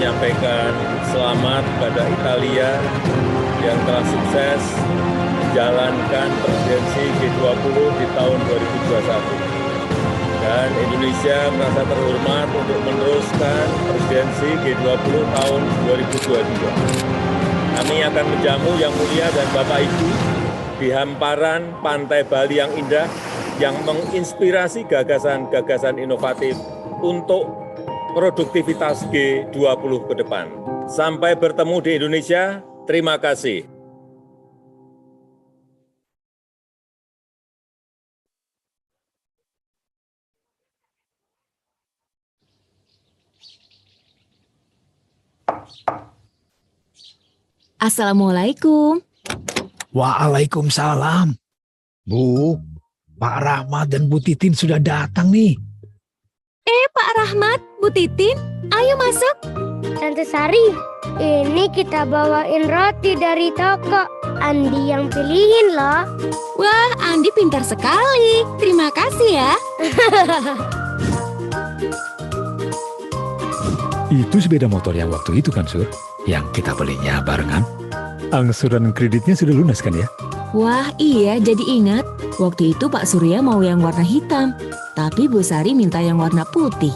menyampaikan selamat pada Italia yang telah sukses menjalankan presidensi G20 di tahun 2021. Dan Indonesia merasa terhormat untuk meneruskan presidensi G20 tahun 2022. Kami akan menjamu Yang Mulia dan Bapak Ibu di hamparan pantai Bali yang indah, yang menginspirasi gagasan-gagasan inovatif untuk produktivitas G20 ke depan. Sampai bertemu di Indonesia, terima kasih. Assalamualaikum. Waalaikumsalam. Bu, Pak Rahmat dan Bu Titin sudah datang nih. Pak Rahmat, Bu Titin, ayo masuk. Tante Sari, ini kita bawain roti dari toko. Andi yang pilihin loh. Wah, Andi pintar sekali. Terima kasih ya. Itu sepeda motor yang waktu itu kan, Sur? Yang kita belinya barengan. Angsuran kreditnya sudah lunas kan ya? Wah, iya, jadi ingat. Waktu itu Pak Surya mau yang warna hitam, tapi Bu Sari minta yang warna putih.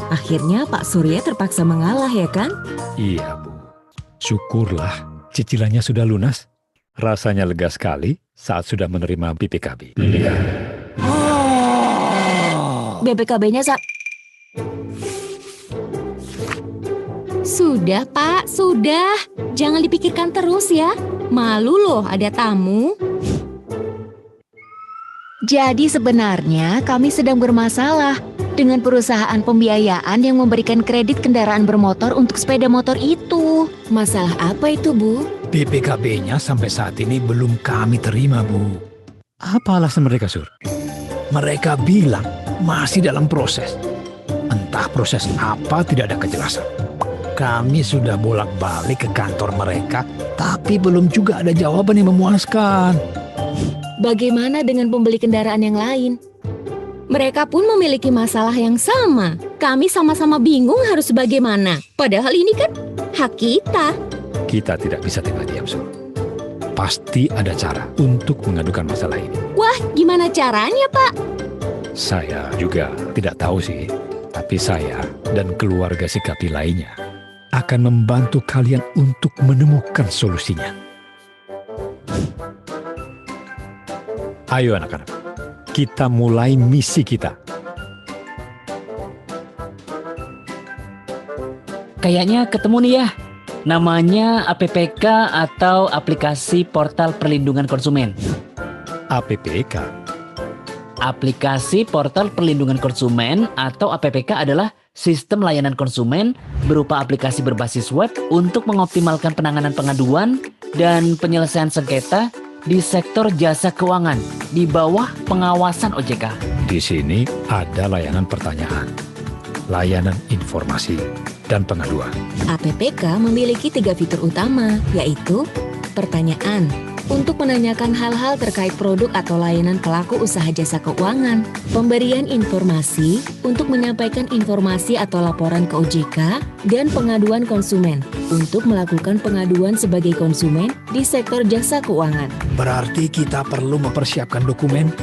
Akhirnya Pak Surya terpaksa mengalah ya kan? Iya, Bu. Syukurlah cicilannya sudah lunas. Rasanya lega sekali saat sudah menerima BPKB. BPKB-nya Sudah, Pak, sudah. Jangan dipikirkan terus ya. Malu loh ada tamu. Jadi sebenarnya kami sedang bermasalah dengan perusahaan pembiayaan yang memberikan kredit kendaraan bermotor untuk sepeda motor itu. Masalah apa itu, Bu? BPKB-nya sampai saat ini belum kami terima, Bu. Apa alasan mereka, Sur? Mereka bilang masih dalam proses. Entah proses apa, tidak ada kejelasan. Kami sudah bolak-balik ke kantor mereka, tapi belum juga ada jawaban yang memuaskan. Bagaimana dengan pembeli kendaraan yang lain? Mereka pun memiliki masalah yang sama. Kami sama-sama bingung harus bagaimana. Padahal ini kan hak kita. Kita tidak bisa tinggal diam, Sur. Pasti ada cara untuk mengadukan masalah ini. Wah, gimana caranya, Pak? Saya juga tidak tahu sih, tapi saya dan keluarga Sikapi lainnya akan membantu kalian untuk menemukan solusinya. Ayo anak-anak, kita mulai misi kita. Kayaknya ketemu nih ya. Namanya APPK atau Aplikasi Portal Perlindungan Konsumen. APPK? Aplikasi Portal Perlindungan Konsumen atau APPK adalah sistem layanan konsumen berupa aplikasi berbasis web untuk mengoptimalkan penanganan pengaduan dan penyelesaian sengketa di sektor jasa keuangan di bawah pengawasan OJK. Di sini ada layanan pertanyaan, layanan informasi, dan pengaduan. APPK memiliki 3 fitur utama, yaitu pertanyaan, untuk menanyakan hal-hal terkait produk atau layanan pelaku usaha jasa keuangan, pemberian informasi untuk menyampaikan informasi atau laporan ke OJK, dan pengaduan konsumen untuk melakukan pengaduan sebagai konsumen di sektor jasa keuangan. Berarti kita perlu mempersiapkan dokumen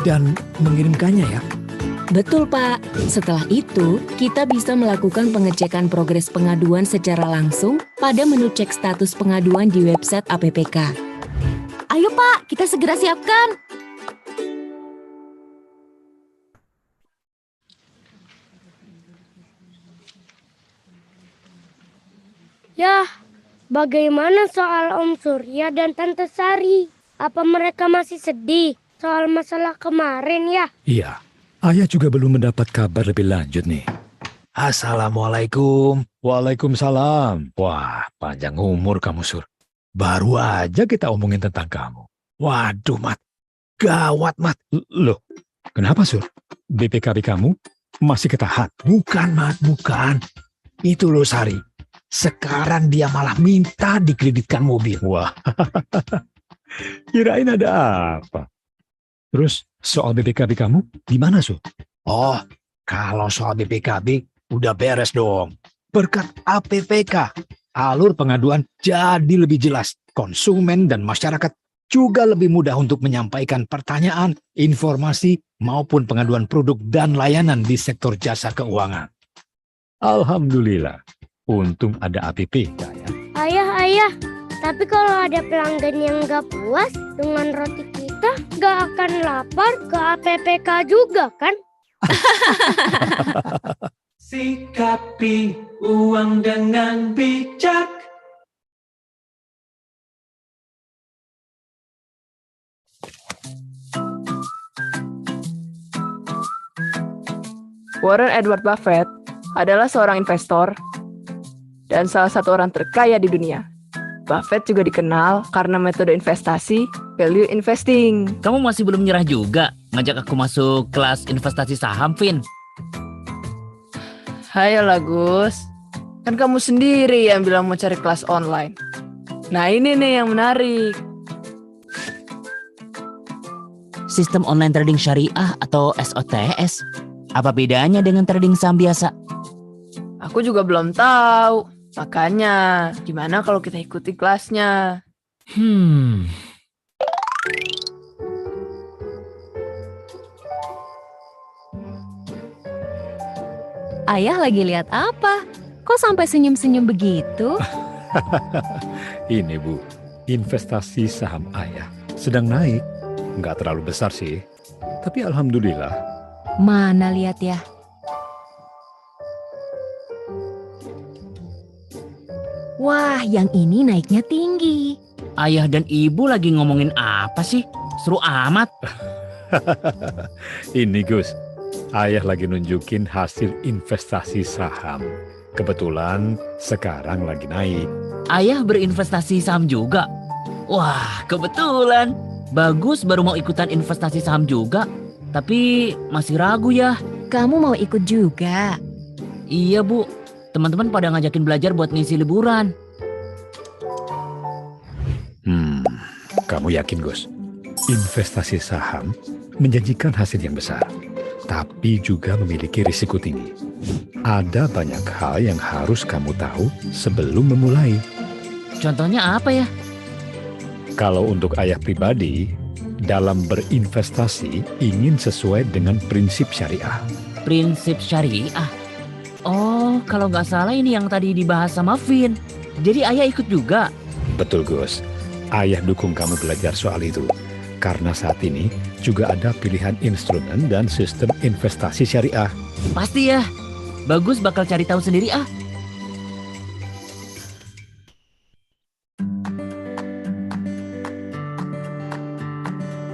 dan mengirimkannya ya? Betul, Pak. Setelah itu, kita bisa melakukan pengecekan progres pengaduan secara langsung pada menu cek status pengaduan di website APPK. Ayo Pak, kita segera siapkan. Yah, bagaimana soal Om Surya dan Tante Sari? Apa mereka masih sedih soal masalah kemarin ya? Iya, Ayah juga belum mendapat kabar lebih lanjut nih. Assalamualaikum. Waalaikumsalam. Wah, panjang umur kamu, Sur. Baru aja kita omongin tentang kamu. Waduh, Mat. Gawat, Mat. Loh, kenapa, Sur? BPKB kamu masih ketahan? Bukan, Mat, bukan. Itu loh, Sari. Sekarang dia malah minta dikreditkan mobil. Wah, kirain ada apa? Terus soal BPKB kamu gimana, Sur? Oh, kalau soal BPKB udah beres dong. Berkat APPK, alur pengaduan jadi lebih jelas. Konsumen dan masyarakat juga lebih mudah untuk menyampaikan pertanyaan, informasi, maupun pengaduan produk dan layanan di sektor jasa keuangan. Alhamdulillah, untung ada APPK ya. Ayah, tapi kalau ada pelanggan yang nggak puas dengan roti kita, nggak akan lapor ke APPK juga kan? Sikapi uang dengan bijak. Warren Edward Buffett adalah seorang investor dan salah satu orang terkaya di dunia. Buffett juga dikenal karena metode investasi value investing. Kamu masih belum nyerah juga ngajak aku masuk kelas investasi saham, Vin? Hayolah Gus, kan kamu sendiri yang bilang mau cari kelas online. Nah ini nih yang menarik. Sistem online trading syariah atau SOTS. Apa bedanya dengan trading saham biasa? Aku juga belum tahu. Makanya, gimana kalau kita ikuti kelasnya? Ayah lagi lihat apa? Kok sampai senyum-senyum begitu? Ini Bu, investasi saham ayah sedang naik. Nggak terlalu besar sih, tapi alhamdulillah. Mana lihat ya? Wah, yang ini naiknya tinggi. Ayah dan ibu lagi ngomongin apa sih? Seru amat. Ini Gus, ayah lagi nunjukin hasil investasi saham. Kebetulan sekarang lagi naik. Ayah berinvestasi saham juga? Wah, kebetulan. Bagus, baru mau ikutan investasi saham juga. Tapi masih ragu ya. Kamu mau ikut juga? Iya Bu, teman-teman pada ngajakin belajar buat ngisi liburan. Kamu yakin Gus? Investasi saham menjanjikan hasil yang besar, tapi juga memiliki risiko tinggi. Ada banyak hal yang harus kamu tahu sebelum memulai. Contohnya apa ya? Kalau untuk ayah pribadi, dalam berinvestasi ingin sesuai dengan prinsip syariah. Prinsip syariah? Oh, kalau nggak salah ini yang tadi dibahas sama Vin. Jadi ayah ikut juga? Betul Gus, ayah dukung kamu belajar soal itu. Karena saat ini juga ada pilihan instrumen dan sistem investasi syariah. Pasti ya, bagus bakal cari tahu sendiri ah.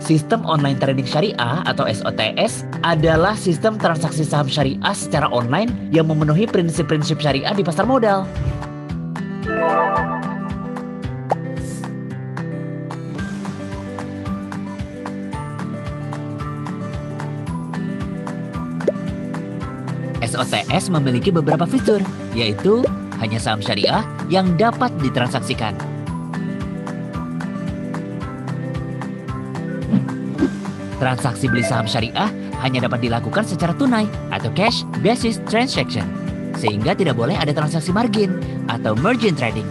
Sistem online trading syariah atau SOTS adalah sistem transaksi saham syariah secara online yang memenuhi prinsip-prinsip syariah di pasar modal. SOTS memiliki beberapa fitur, yaitu hanya saham syariah yang dapat ditransaksikan. Transaksi beli saham syariah hanya dapat dilakukan secara tunai atau cash basis transaction, sehingga tidak boleh ada transaksi margin atau margin trading.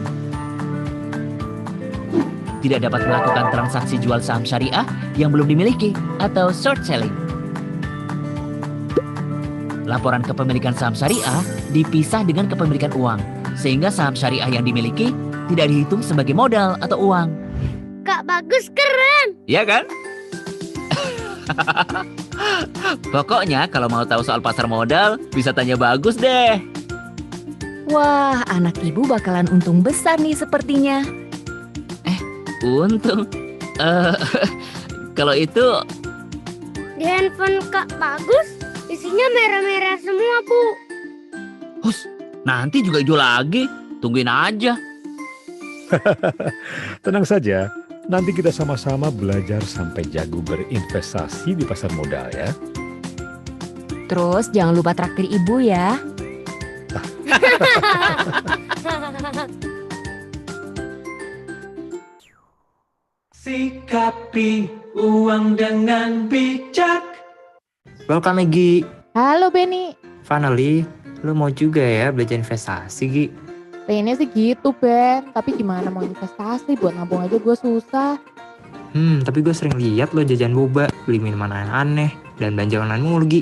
Tidak dapat melakukan transaksi jual saham syariah yang belum dimiliki atau short selling. Laporan kepemilikan saham syariah dipisah dengan kepemilikan uang, sehingga saham syariah yang dimiliki tidak dihitung sebagai modal atau uang. Kak Bagus keren. Iya kan? Pokoknya kalau mau tahu soal pasar modal, bisa tanya Bagus deh. Wah, anak ibu bakalan untung besar nih sepertinya. Untung? Kalau itu... Di handphone Kak Bagus isinya merah-merah semua, Bu. Hus, nanti juga hijau lagi. Tungguin aja. Tenang saja, nanti kita sama-sama belajar sampai jago berinvestasi di pasar modal ya. Terus jangan lupa traktir ibu ya. Sikapi uang dengan bijak. Welcome Maggie. Halo Benny. Finally, Lo mau juga ya belajar investasi, Gi? Pengennya sih gitu, Ben. Tapi gimana mau investasi? Buat nabung aja gue susah. Tapi gue sering lihat lo jajan boba, beli minuman aneh-aneh, dan belanja online mulu, Gi.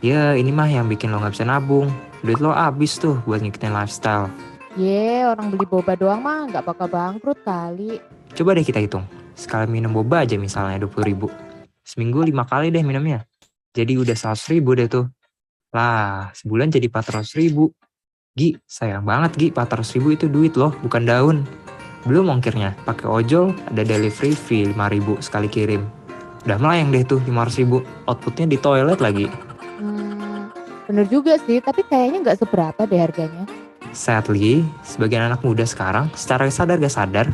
Ya, ini mah yang bikin lo gak bisa nabung. Duit lo habis tuh buat ngikutin lifestyle. Orang beli boba doang mah nggak bakal bangkrut kali. Coba deh kita hitung. Sekali minum boba aja misalnya 20.000. Seminggu 5 kali deh minumnya. Jadi udah 100.000 deh tuh. Lah, sebulan jadi 400.000. Gi, sayang banget Gi, 400.000 itu duit loh, bukan daun. Belum ongkirnya, pakai ojol ada delivery fee 5.000 sekali kirim. Udah melayang deh tuh 500.000, outputnya di toilet lagi. Bener juga sih, tapi kayaknya nggak seberapa deh harganya. Sadly, sebagian anak muda sekarang secara sadar gak sadar